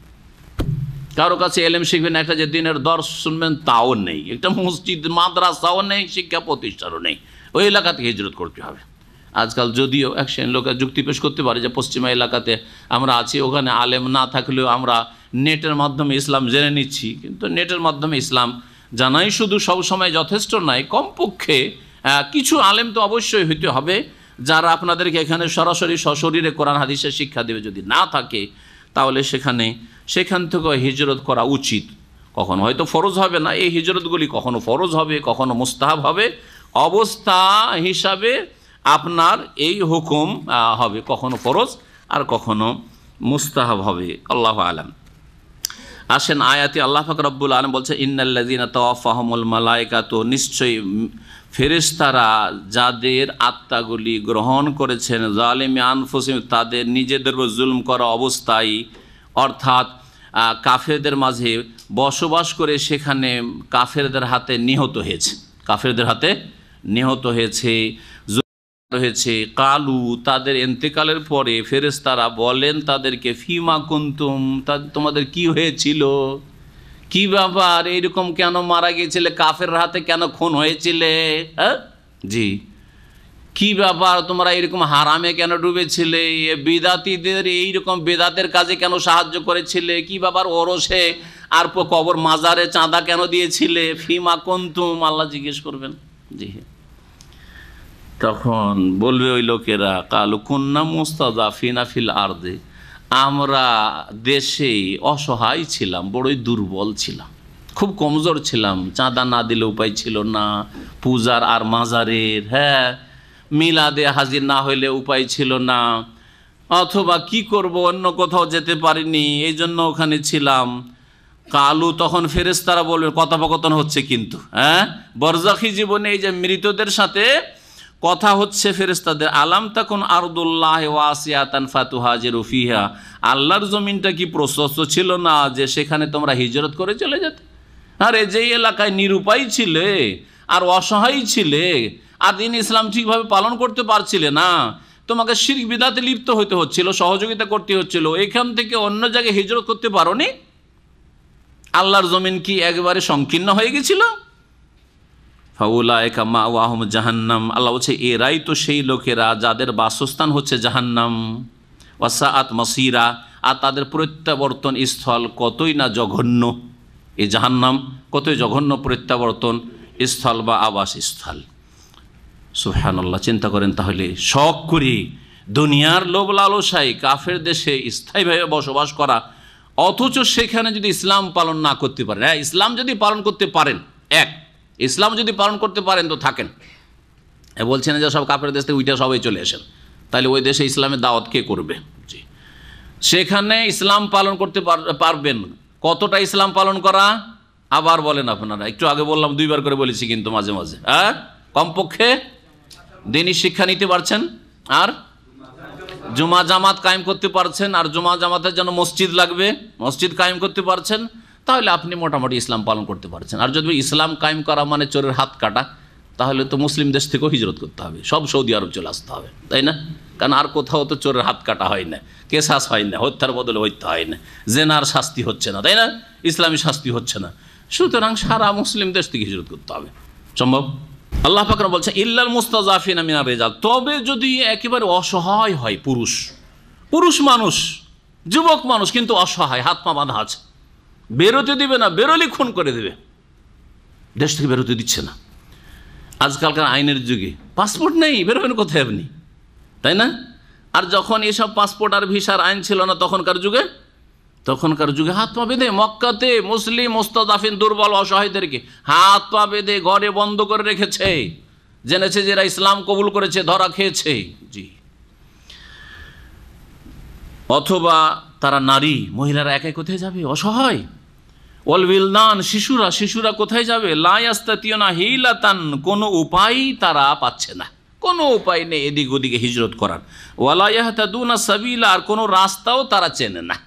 S2: কারো কাছে এলেম শিখবেন, একটা যে দিনের দর্শ শুনবেন তাও নেই, একটা মসজিদ মাদ্রাসাও নেই, শিক্ষা প্রতিষ্ঠানও নেই, ওই এলাকা থেকে হিজরত করতে হবে। আজকাল যদিও এক শ্রেণীর লোক যুক্তি পেশ করতে পারে যে পশ্চিমা এলাকাতে আমরা আছি, ওখানে আলেম না থাকলেও আমরা নেটের মাধ্যমে ইসলাম জেনে নিচ্ছি, কিন্তু নেটের মাধ্যমে ইসলাম জানাই শুধু সবসময় যথেষ্ট নয়, কমপক্ষে কিছু আলেম তো অবশ্যই হইতে হবে, যারা আপনাদেরকে এখানে সরাসরি সশরীরে কোরআন হাদিসের শিক্ষা দেবে। যদি না থাকে তাহলে সেখান থেকে হিজরত করা উচিত। কখনো হয়তো ফরজ হবে না, এই হিজরতগুলি কখনো ফরজ হবে, কখনো মুস্তাহাব হবে, অবস্থা হিসাবে আপনার এই হুকুম হবে, কখনো ফরজ আর কখনো মুস্তাহাব হবে। আল্লাহু আলাম। আসেন আয়াতে আল্লাহ পাক রব্বুল আলামিন বলছে, ইন্নাল্লাযীনা তাওয়াফাহুমুল মালায়েকাতু, নিশ্চয়ই ফেরেশতারা যাদের আত্মাগুলি গ্রহণ করেছেন, জালিমি আনফুসিহিম, তাদের নিজেদের উপর জুলম করা অবস্থায়, অর্থাৎ কাফেরদের মাঝে বসবাস করে সেখানে কাফেরদের হাতে নিহত হয়েছে কালু, তাদের ইন্তেকালের পরে ফেরেশতারা বলেন তাদেরকে, ফিমা কুনতুম, তোমাদের কি হয়েছিল, কি ব্যাপার, এইরকম কেন মারা গিয়েছিলে, কাফের হাতে কেন খুন হয়েছিলে? হ্যাঁ জি, কি ব্যাপার, তোমরা এরকম হারামে কেন ডুবেছিলে, বিদাতীদের এইরকম বেদাতের কাজে কেন সাহায্য করেছিলে, কি ব্যাপার ওরসে আর কবর মাজারে চাঁদা কেন দিয়েছিলে, ফিমা কুনতুম, আল্লাহ জিজ্ঞেস করবেন। জি, তখন বলবে ওই লোকেরা, কালু কুন্না মুস্তাযাফিনা ফিল আরদে, আমরা দেশে অসহায় ছিলাম, বড়ই দুর্বল ছিলাম, খুব কমজোর ছিলাম, চাঁদা না দিলে উপায় ছিল না, পূজার আর মাজারের, হ্যাঁ মিলাদে হাজির না হইলে উপায় ছিল না, অথবা কি করব অন্য কোথাও যেতে পারিনি, এই জন্য ওখানে ছিলাম। কালু, তখন ফেরেশতারা বলবে, কথোপকথন হচ্ছে কিন্তু, হ্যাঁ বরজাখী জীবনে এই যে মৃতদের সাথে কথা হচ্ছে ফেরেশতাদের, আলাম তাকুন আরদুল্লাহ ওয়াসিয়াতান ফাতুহাজিরু ফিহা, আল্লাহর জমিনটা কি প্রশস্ত ছিল না যে সেখানে তোমরা হিজরত করে চলে যেতে? আরে যেই এলাকায় নিরুপায় ছিলে আর অসহায় ছিলে আর দিন ইসলাম ঠিকভাবে পালন করতে পারছিলে না, তোমাকে শিরক বিদআতে লিপ্ত হতে হচ্ছিল, সহযোগিতা করতে হচ্ছিল, এখান থেকে অন্য জায়গায় হিজরত করতে পারোনি? আল্লাহর জমিন কি একেবারে সংকীর্ণ হয়ে গেছিল? ফাউলাইকা মাওয়াহুম জাহান্নাম, আল্লাহ বলছে এরাই তো সেই লোকেরা যাদের বাসস্থান হচ্ছে জাহান্নাম, ওয়াসাআত মাসিরা, আর তাদের প্রত্যাবর্তন স্থল কতই না জঘন্য। এই জাহান্নাম কতই জঘন্য প্রত্যাবর্তন স্থল বা আবাসস্থল। সুবহানাল্লাহ, চিন্তা করেন তাহলে, শখ করি দুনিয়ার লোভ লালসায় কাফের দেশে স্থায়ীভাবে বসবাস করা, অথচ সেখানে যদি ইসলাম পালন না করতে পারেন, হ্যাঁ ইসলাম যদি পালন করতে পারেন, ইসলাম যদি পালন করতে পারেন তো থাকেন, বলছেন যে সব কাফের দেশ থেকে উইটা সবাই চলে আসেন, তাহলে ওই দেশে ইসলামের দাওয়াত কে করবে? জি, সেখানে ইসলাম পালন করতে পারবেন। কতটা ইসলাম পালন করা? আবার বলেন আপনারা, একটু আগে বললাম, দুইবার করে বলেছি কিন্তু মাঝে মাঝে, হ্যাঁ কমপক্ষে দিনী শিক্ষা নিতে পারছেন, আর জুমা জামাত কায়েম করতে পারছেন, আর জুমা জামাতের জন্য মসজিদ লাগবে, মসজিদ কায়েম করতে পারছেন, তাহলে আপনি মোটামুটি ইসলাম পালন করতে পারছেন। আর যদি ইসলাম কায়েম করা মানে চোরের হাত কাটা, তাহলে তো মুসলিম দেশ থেকেও হিজরত করতে হবে, সব সৌদি আরব চলে আসতে হবে, তাই না? কারণ আর কোথাও তো চোরের হাত কাটা হয় না, কেসাস হয় না, হত্যার বদলে হত্যা হয় না, জেনার শাস্তি হচ্ছে না, তাই না? ইসলামী শাস্তি হচ্ছে না, সুতরাং সারা মুসলিম দেশ থেকে হিজরত করতে হবে, সম্ভব। আল্লাহ পাক বলছে ইল্লাল মুস্তাযাফিনা মিনার রিজাল, তবে যদি একেবারে অসহায় হয়, পুরুষ মানুষ, যুবক মানুষ কিন্তু অসহায়, হাত পা বাঁধা আছে, বেরোতে দিবে না, বেরোলে খুন করে দেবে, দেশ থেকে বেরোতে দিচ্ছে না। আজকালকার আইনের যুগে পাসপোর্ট নেই, বেরোবেন কোথায় আপনি, তাই না? আর যখন এসব পাসপোর্ট আর ভিসার আইন ছিল না তখনকার যুগে হাত পা বেঁধে মক্কাতে মুসলিম মুস্তাযাফিন দুর্বল অসহায়দেরকে হাত পা বেঁধে ঘরে বন্ধ করে রেখেছে, জেনেছে যে এরা ইসলাম কবুল করেছে, ধরা খেয়েছে। জি, অথবা তারা নারী, মহিলারা একাই কোথায় যাবে, অসহায়। ওয়াল বিলদান, শিশুরা কোথায় যাবে, লা ইয়াস্তাতিউনা হিলাতান, কোনো উপায় তারা পাচ্ছে না, কোনো উপায় নেই এদিক ওদিকে হিজরত করার। ওয়ালা ইয়াহতাদুনা সাবিলা, আর কোনো রাস্তাও তারা চেনে না,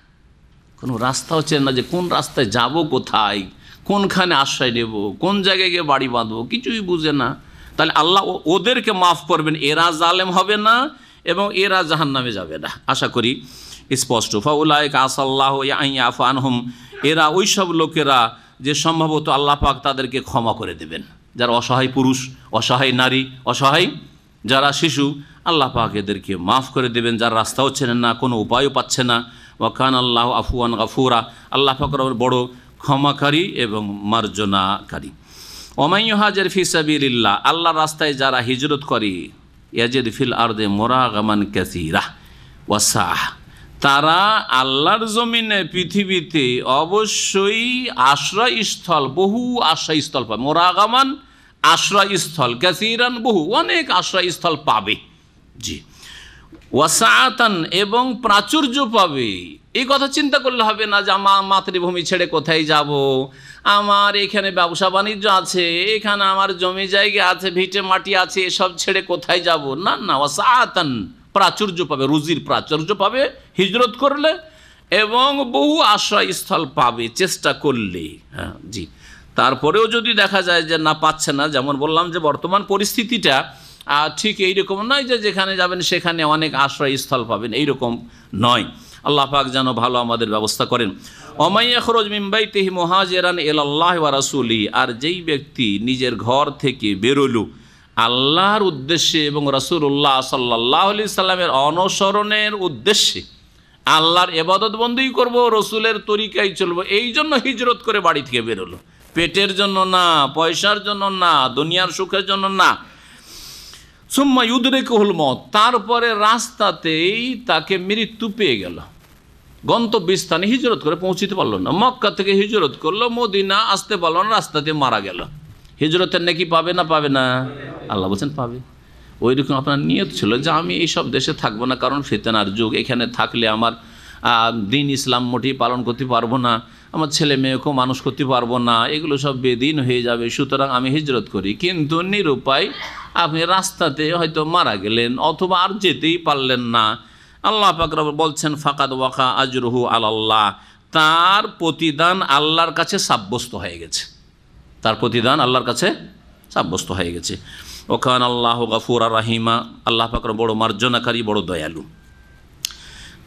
S2: যে কোন রাস্তায় যাব, কোথায়, কোনখানে আশ্রয় নেব, কোন জায়গায় গিয়ে বাড়ি বাঁধবো, কিছুই বুঝে না। তাহলে আল্লাহ ওদেরকে মাফ করবেন, এরা জালেম হবে না এবং এরা জাহান্নামে যাবে না, আশা করি স্পষ্ট। ফাউলাইকা আসাল্লাহু আন ইয়াফু আনহুম, এরা ওই সব লোকেরা যে সম্ভবত আল্লাহ পাক তাদেরকে ক্ষমা করে দেবেন, যারা অসহায় পুরুষ, অসহায় নারী, অসহায় যারা শিশু, আল্লাহ পাক এদেরকে মাফ করে দেবেন, যারা রাস্তাও চেনেন না, কোনো উপায়ও পাচ্ছে না। ওয়া কানা আল্লাহু আফুয়ান গাফুরা, আল্লাহ পাক বড় ক্ষমাকারী এবং মার্জনাকারী। ওয়া মান ইউহাজির ফি সাবিলিল্লাহ, আল্লাহর রাস্তায় যারা হিজরত করে, ইয়াজিদ ফিল আরদে মুরাগামান কাসীরা ওয়া সাহ, তারা আল্লাহর জমিনে পৃথিবীতে অবশ্যই আশ্রয়স্থল, বহু আশ্রয়স্থল পাবে। মোরাগামান আশ্রয়স্থল, কাসীরান বহু, অনেক আশ্রয়স্থল পাবে। জি, ওয়াসাআতান, এবং প্রাচুর্য পাবে। এই কথা চিন্তা করলে হবে না যে আমার মাতৃভূমি ছেড়ে কোথায় যাব, আমার এখানে ব্যবসা বাণিজ্য আছে, এখানে আমার জমি জায়গা আছে, ভিটে মাটি আছে, এসব ছেড়ে কোথায় যাব, না না। ওয়াসাআতান, প্রাচুর্য পাবে, রুজির প্রাচুর্য পাবে হিজরত করলে, এবং বহু আশ্রয়স্থল পাবে চেষ্টা করলে। হ্যাঁ জি, তারপরেও যদি দেখা যায় যে না, পাচ্ছে না, যেমন বললাম যে বর্তমান পরিস্থিতিটা ঠিক এইরকম নয় যে যেখানে যাবেন সেখানে অনেক আশ্রয়স্থল পাবেন, এইরকম নয়। আল্লাহ পাক যেন ভালো আমাদের ব্যবস্থা করেন। ওমাই ইয়াখরুজ মিন বাইতিহি মুহাজিরান ইলাল্লাহি ওয়া রাসূলিহি, আর যেই ব্যক্তি নিজের ঘর থেকে বেরোলো আল্লাহর উদ্দেশ্যে এবং রাসূলুল্লাহ সাল্লাল্লাহু আলাইহি সাল্লামের অনুসরণের উদ্দেশ্যে, আল্লাহর ইবাদত বন্দেগী করব, রসুলের তরিকায় চলবো, এই জন্য হিজরত করে বাড়ি থেকে বেরোলো, পেটের জন্য না, পয়সার জন্য না, দুনিয়ার সুখের জন্য না। সুম্মা ইউদরিকুহুল মউত, তারপরে রাস্তাতেই তাকে মৃত্যু পেয়ে গেল, গন্তব্যস্থানে হিজরত করে পৌঁছিতে পারলো না, মক্কা থেকে হিজরত করলো, মদিনা আসতে পারলো না, রাস্তাতে মারা গেল। হিজরতের নাকি পাবে না? পাবে না? আল্লাহ বলছেন পাবে। ওই রকম আপনার নিয়ত ছিল যে আমি এইসব দেশে থাকবো না, কারণ ফিতনার যুগ, এখানে থাকলে আমার দিন ইসলাম মোটেই পালন করতে পারবো না, আমার ছেলে মেয়েকেও মানুষ করতে পারবো না, এগুলো সব বেদিন হয়ে যাবে, সুতরাং আমি হিজরত করি। কিন্তু নিরুপায় আপনি রাস্তাতে হয়তো মারা গেলেন, অথবা আর যেতেই পারলেন না। আল্লাহ পাক বলছেন ফাকাদ ওয়াকা আজরুহু আলাল্লাহ, তার প্রতিদান আল্লাহর কাছে সাব্যস্ত হয়ে গেছে, তার প্রতিদান আল্লাহর কাছে সাব্যস্ত হয়ে গেছে। ওখান আল্লাহ গফুরা রাহিমা, আল্লাহ পাক বড় মার্জনাকারী, বড় দয়ালু।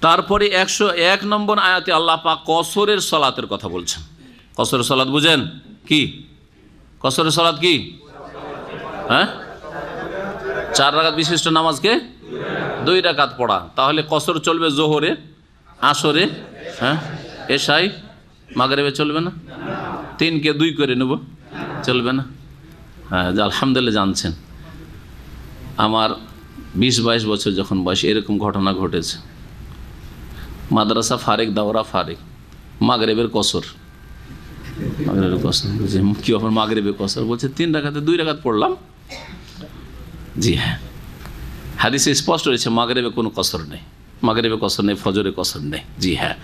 S2: তারপরে 101 নম্বর আয়াতে আল্লাহ পাক কসরের সলাতের কথা বলছেন। কসরের সলাত বুঝেন কি? কসরের সলাত কি? হ্যাঁ, 4 রাকাত বিশিষ্ট নামাজকে 2 রাকাত পড়া। তাহলে কসর চলবে জোহরে, আসরে, হ্যাঁ, এশাই, মাগরিবে চলবে না? 3কে 2 করে নেব, চলবে না? হ্যাঁ, আলহামদুলিল্লাহ জানছেন, আমার 20-22 বছর যখন বয়স, এরকম ঘটনা ঘটেছে। মাদ্রাসা ফারেক, দাওরা ফারেক, মাগরিবের কসর, মাগরিবের কসর কি ব্যাপার? মাগরিবের কসর বলছে 3 রাকাতে 2 রাকাত পড়লাম। জি হ্যাঁ, হাদিসে স্পষ্ট রয়েছে মাগরিবে কোনো কসর নেই, মাগরিবে কসর নেই, ফজরে কসর নেই। জি হ্যাঁ,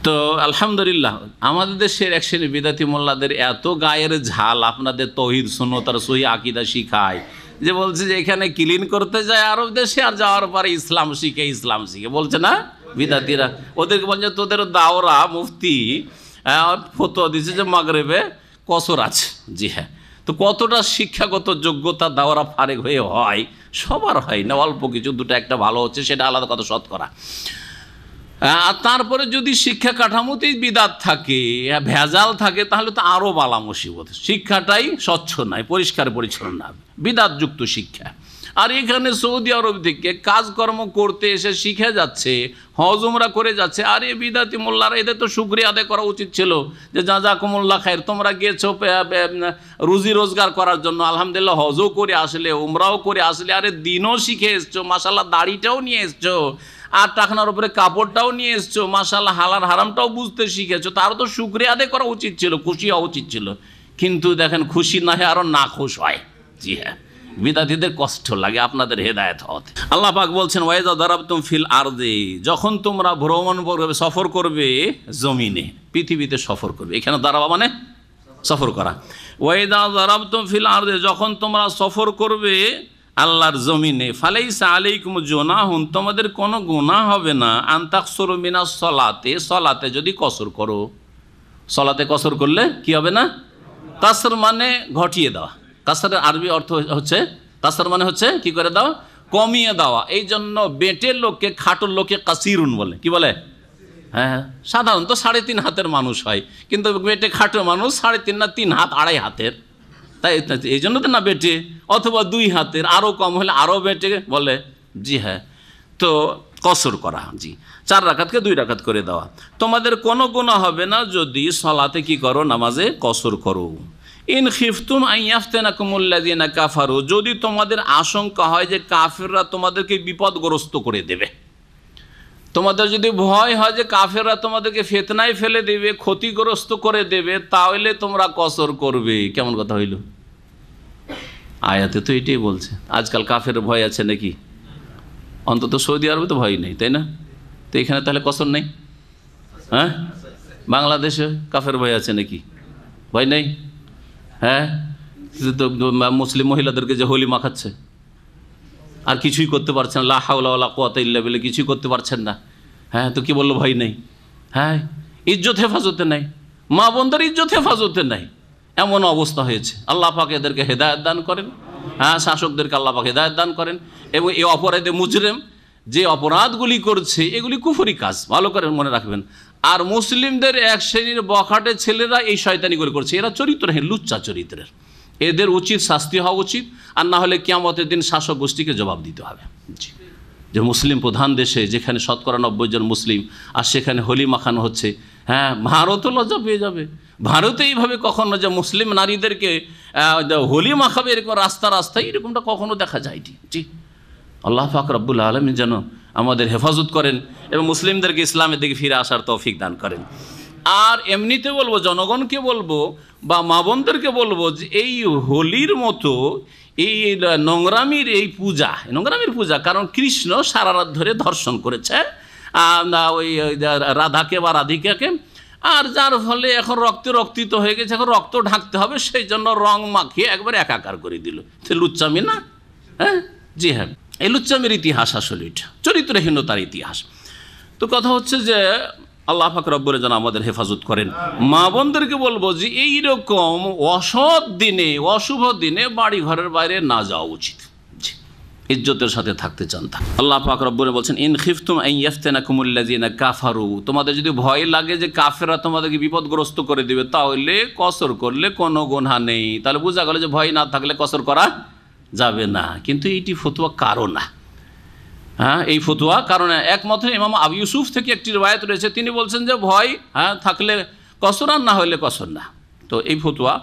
S2: তো আলহামদুলিল্লাহ আমাদের দেশের এক শ্রেণী বিদাতি মোল্লাদের এত গায়ের ঝাল আপনাদের তৌহিদ সুন্নাত আর সহি আকীদা শিখায়, যে বলছে যে এখানে ক্লিন করতে যায় আরব দেশে, আর যাওয়ার পরে ইসলাম শিখে বলছে না বিদাতিরা। ওদেরকে বলছে তোদের দাওরা মুফতি ফতোয়া দিচ্ছে যে মাগরিবে কসর আছে। জি হ্যাঁ, তো কতটা শিক্ষাগত যোগ্যতা দাওরা ফারেক হয়ে হয়? সবার হয় না, অল্প কিছু, 2টা একটা ভালো হচ্ছে, সেটা আলাদা কথা, শতকরা। আর তারপরে যদি শিক্ষা কাঠামোতেই বিদাত থাকে, ভেজাল থাকে, তাহলে তো আরও বালা মুসিবত। শিক্ষাটাই স্বচ্ছ নয়, পরিষ্কার পরিচ্ছন্ন না, বিদাতযুক্ত শিক্ষা। আর এখানে সৌদি আরব থেকে কাজকর্ম করতে এসে শিখে যাচ্ছে, হজ উমরা করে যাচ্ছে। আর এ বিদাতি মোল্লারা, এদের তো শুকরিয়া আদায় করা উচিত ছিল যে জাযাকুমুল্লাহ খায়র, তোমরা গিয়েছো রুজি রোজগার করার জন্য, আলহামদুলিল্লাহ হজও করে আসলে, উমরাও করে আসলে, আরে দিনও শিখে এসছো, মাশাআল্লাহ দাড়িটাও নিয়ে এসছো, আর টাকনার উপরে কাপড়টাও নিয়ে এসছো, মাশাআল্লাহ হালাল হারামটাও বুঝতে শিখেছো, তারও তো শুকরিয়া আদায় করা উচিত ছিল, খুশি হওয়া উচিত ছিল। কিন্তু দেখেন, খুশি না হয় আরও না খুশ হয়। জি হ্যাঁ, বিদাতীদের কষ্ট লাগে আপনাদের হেদায়েত হতে। আল্লাহ পাক বলছেন ওয়াইজা দারাবতুম ফিল আরদি, যখন তোমরা ভ্রমণ করবে, সফর করবে জমিনে, পৃথিবীতে সফর করবে। এখানে দারাবা মানে সফর করা। ওয়াইজা দারাবতুম ফিল আরদি, যখন তোমরা সফর করবে আল্লাহর জমিনে, ফালাইসা আলাইকুম জুনাহুন, তোমাদের কোনো গুনাহ হবে না, আন তাকসুরু মিনাস সলাতে, সলাতে যদি কসর করো। সলাতে কসর করলে কি হবে না? কাসর মানে ঘটিয়ে দেওয়া। কাসরের আরবি অর্থ হচ্ছে, কাসর মানে হচ্ছে কি করে দেওয়া, কমিয়ে দেওয়া। এই জন্য বেটের লোককে, খাটোর লোককে কাসিরুন বলে। কি বলে? হ্যাঁ, সাধারণত 3.5 হাতের মানুষ হয়, কিন্তু বেটে খাটো মানুষ 3.5 না 3 হাত 2.5 হাতের, তাই এই জন্য তো না বেটে, অথবা 2 হাতের, আরও কম হলে আরও বেটে বলে। জি হ্যাঁ, তো কসর করা, জি 4 রাকাতকে 2 রাকাত করে দেওয়া। তোমাদের কোনো গুনাহ হবে না যদি সলাতে কি করো, নামাজে কসর করো। ইন খিফতুম আন ইয়াফতিনাকুমুল্লাযিনা কাফারু, যদি তোমাদের আশঙ্কা হয় যে কাফেররা তোমাদেরকে বিপদগ্রস্ত করে দেবে, তোমাদের যদি ভয় হয় যে কাফেররা তোমাদেরকে ফিতনায় ফেলে দেবে, ক্ষতিগ্রস্ত করে দেবে, তাহলে তোমরা কসর করবে। কেমন কথা হইল? আয়াতে তো এটাই বলছে। আজকাল কাফের ভয় আছে নাকি? অন্তত সৌদি আরবে তো ভয় নেই, তাই না? তো এখানে তাহলে কসর নেই? হ্যাঁ, বাংলাদেশে কাফের ভয় আছে নাকি? ভয় নেই? হ্যাঁ, তো মুসলিম মহিলাদেরকে যে হোলি মাখাচ্ছে, আর কিছুই করতে পারছেন, লা হাওলা ওয়ালা কুওয়াতা ইল্লা বিল্লাহ, কিছুই করতে পারছেন না। হ্যাঁ, তো কি বললো? ভয় নেই। হ্যাঁ, ইজ্জত হেফাজতে নাই, মা বোনদের ইজ্জত হেফাজতে নাই, এমন অবস্থা হয়েছে। আল্লাহ পাক এদেরকে হেদায়েত দান করেন। হ্যাঁ, শাসকদেরকে আল্লাহ পাক হেদায়েত দান করেন। এবং এই অপরাধে মুজরিম যে অপরাধগুলি করছে এগুলি কুফরি কাজ, ভালো করে মনে রাখবেন। আর মুসলিমদের এক শ্রেণীর বখাটে ছেলেরা এই শয়তানিগুলি করছে, এরা চরিত্রহীন, লুচ্চা চরিত্রের। এদের উচিত শাস্তি হওয়া উচিত, আর না হলে কিয়ামতের দিন শাসক গোষ্ঠীকে জবাব দিতে হবে। জি, যে মুসলিম প্রধান দেশে যেখানে 90% জন মুসলিম, আর সেখানে হোলি মাখানো হচ্ছে। হ্যাঁ, ভারতও লজ্জা পেয়ে যাবে। ভারতে এইভাবে কখনো যে মুসলিম নারীদেরকে হোলি মাখাবে এরকম রাস্তায়, এরকমটা কখনো দেখা যায়নি। জি, আল্লাহ পাক রব্বুল আলামিন যেন আমাদের হেফাজত করেন এবং মুসলিমদেরকে ইসলামের দিকে ফিরে আসার তৌফিক দান করেন। আর এমনিতে বলবো, জনগণকে বলবো বা মা বোনদেরকে বলবো যে এই হোলির মতো এই নোংরামির এই পূজা, নোংরামির পূজা, কারণ কৃষ্ণ সারা রাত ধরে ধর্ষণ করেছে ওই রাধাকে বা রাধিকাকে, আর যার ফলে এখন রক্তিত হয়ে গেছে, এখন রক্ত ঢাকতে হবে, সেই জন্য রং মাখিয়ে একবার একাকার করে দিল। লুচ্চামি না? হ্যাঁ, জি হ্যাঁ, এই লুচ্চামির ইতিহাস আসলে এটা চরিত্রহীনতার ইতিহাস। তো কথা হচ্ছে যে আল্লাহ পাক রব্বুল যেন আমাদের হেফাজত করেন। মা বোনদেরকে বলবো যে এইরকম অসৎ দিনে, অশুভ দিনে বাড়ি ঘরের বাইরে না যাওয়া উচিত। ইজ্জতের সাথে থাকতে চান তা। আল্লাহ পাক রব্বুল বলছেন, ইন খিফতুম আন ইয়াফতিনাকুমুল্লাযিনা কাফারু, তোমাদের যদি ভয় লাগে যে কাফেররা তোমাদেরকে বিপদগ্রস্ত করে দিবে, তাহলে কসর করলে কোনো গুনাহ নেই। তাহলে বোঝা গেল যে ভয় না থাকলে কসর করা যাবে না। কিন্তু এইটি ফতোয়া কারো না। হ্যাঁ, এই ফতোয়া কারণে একমত ইমাম আবু ইউসুফ থেকে একটি রিওয়ায়াত রয়েছে, তিনি বলছেন যে ভয় থাকলে কসর, আর না হলে কসর না। তো এই ফতোয়া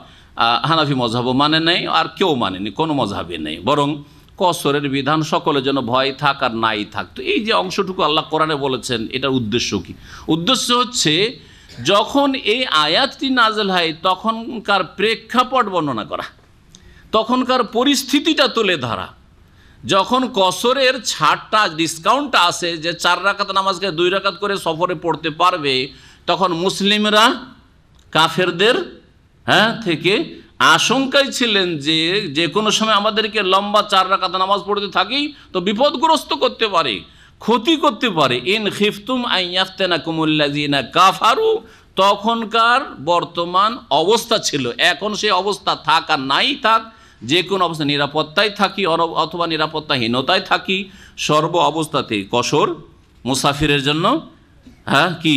S2: হানাফি মজহাবও মানে নেই, আর কেউ মানেনি, কোনো মজহাবে নেই। বরং কসরের বিধান সকলের জন্য, ভয় থাক আর নাই থাক। তো এই যে অংশটুকু আল্লাহ কোরআনে বলেছেন, এটার উদ্দেশ্য কি? উদ্দেশ্য হচ্ছে যখন এই আয়াতটি নাযিল হয় তখনকার প্রেক্ষাপট বর্ণনা করা, তখনকার পরিস্থিতিটা তুলে ধরা। যখন কসরের ছাড়টা, ডিসকাউন্টটা আসে যে 4 রাকাত নামাজকে 2 রাকাত করে সফরে পড়তে পারবে, তখন মুসলিমরা কাফেরদের থেকে আশঙ্কায় ছিলেন যে যে কোনো সময় আমাদেরকে লম্বা 4 রাকাত নামাজ পড়তে থাকি তো বিপদগ্রস্ত করতে পারে, ক্ষতি করতে পারে। ইন খিফতুম আন ইয়াফতিনাকুমুল্লাযিনা কাফারু, তখনকার বর্তমান অবস্থা ছিল। এখন সেই অবস্থা থাক আর নাই থাক, যে কোনো অবস্থা, নিরাপত্তায় থাকি অথবা নিরাপত্তাহীনতায় থাকি, সর্ব অবস্থাতেই কসর মুসাফিরের জন্য কি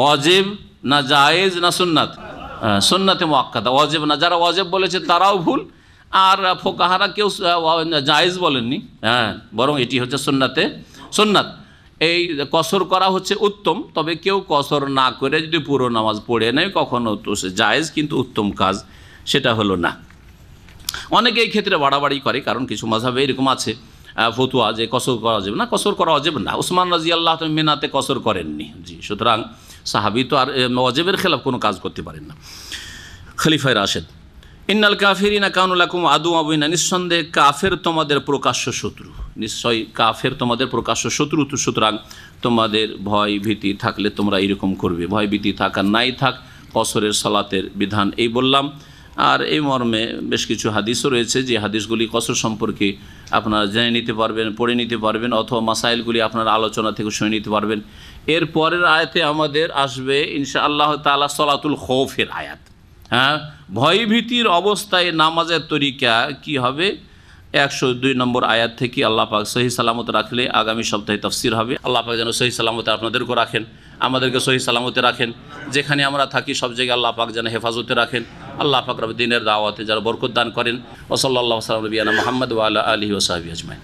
S2: ওয়াজিব না জায়েজ না সুন্নাত? সুন্নাতে মুআক্কাদা, ওয়াজিব না। যারা ওয়াজিব বলেছে তারাও ভুল, আর ফোকাহারা কেউ জায়েজ বলেননি, বরং এটি হচ্ছে সুন্নাত। এই কসর করা হচ্ছে উত্তম, তবে কেউ কসর না করে যদি পুরো নামাজ পড়ে নেয় কখনো তো সে জায়েজ, কিন্তু উত্তম কাজ সেটা হলো না। অনেকে এই ক্ষেত্রে বাড়াবাড়ি করে, কারণ কিছু মাযহাবে এরকম আছে ফতোয়া যে কসর করা যাবে না, কসর করা ওয়াজিব না। উসমান রাদিয়াল্লাহু তাআলা মিনাতে কসর করেননি। জি, সুতরাং সাহাবী তো আর ওয়াজিবের খেলাফ কোনো কাজ করতে পারেন না। খলিফায়ে রাশেদ, ইন্নাল কাফিরিনা কানু লাকুম আদুওয়ান মুবিনা, নিঃসন্দেহে কাফের তোমাদের প্রকাশ্য শত্রু, নিশ্চয়ই কাফের তোমাদের প্রকাশ্য শত্রু। সুতরাং তোমাদের ভয় ভীতি থাকলে তোমরা এরকম করবে। ভয় ভীতি থাক আর নাই থাক, কসরের সালাতের বিধান এই বললাম। আর এই মর্মে বেশ কিছু হাদিসও রয়েছে, যে হাদিসগুলি কসর সম্পর্কে আপনারা জেনে নিতে পারবেন, পড়ে নিতে পারবেন, অথবা মাসাইলগুলি আপনারা আলোচনা থেকে শুনে নিতে পারবেন। এর পরের আয়াতে আমাদের আসবে ইনশাআল্লাহ তাআলা সলাতুল খৌফের আয়াত। ভয়ভীতির অবস্থায় নামাজের তরিকা কি হবে, 102 নম্বর আয়াত থেকে আল্লাহ পাক সহি সালামত রাখলে আগামী সপ্তাহে তাফসির হবে। আল্লাহ পাক যেন সহি সালামতে আপনাদেরকেও রাখেন, আমাদেরকে সহি সালামতে রাখেন। যেখানে আমরা থাকি সব জায়গায় আল্লাহ পাক যেন হেফাজতে রাখেন। আল্লাহ পাক রব দিনের দাওয়াতে যারা বরকত দান করেন। ওয়া সাল্লাল্লাহু আলা নবিয়ানা মুহাম্মদ ওয়া আলা আলিহি ওয়া সাহবিহি আজমাইন।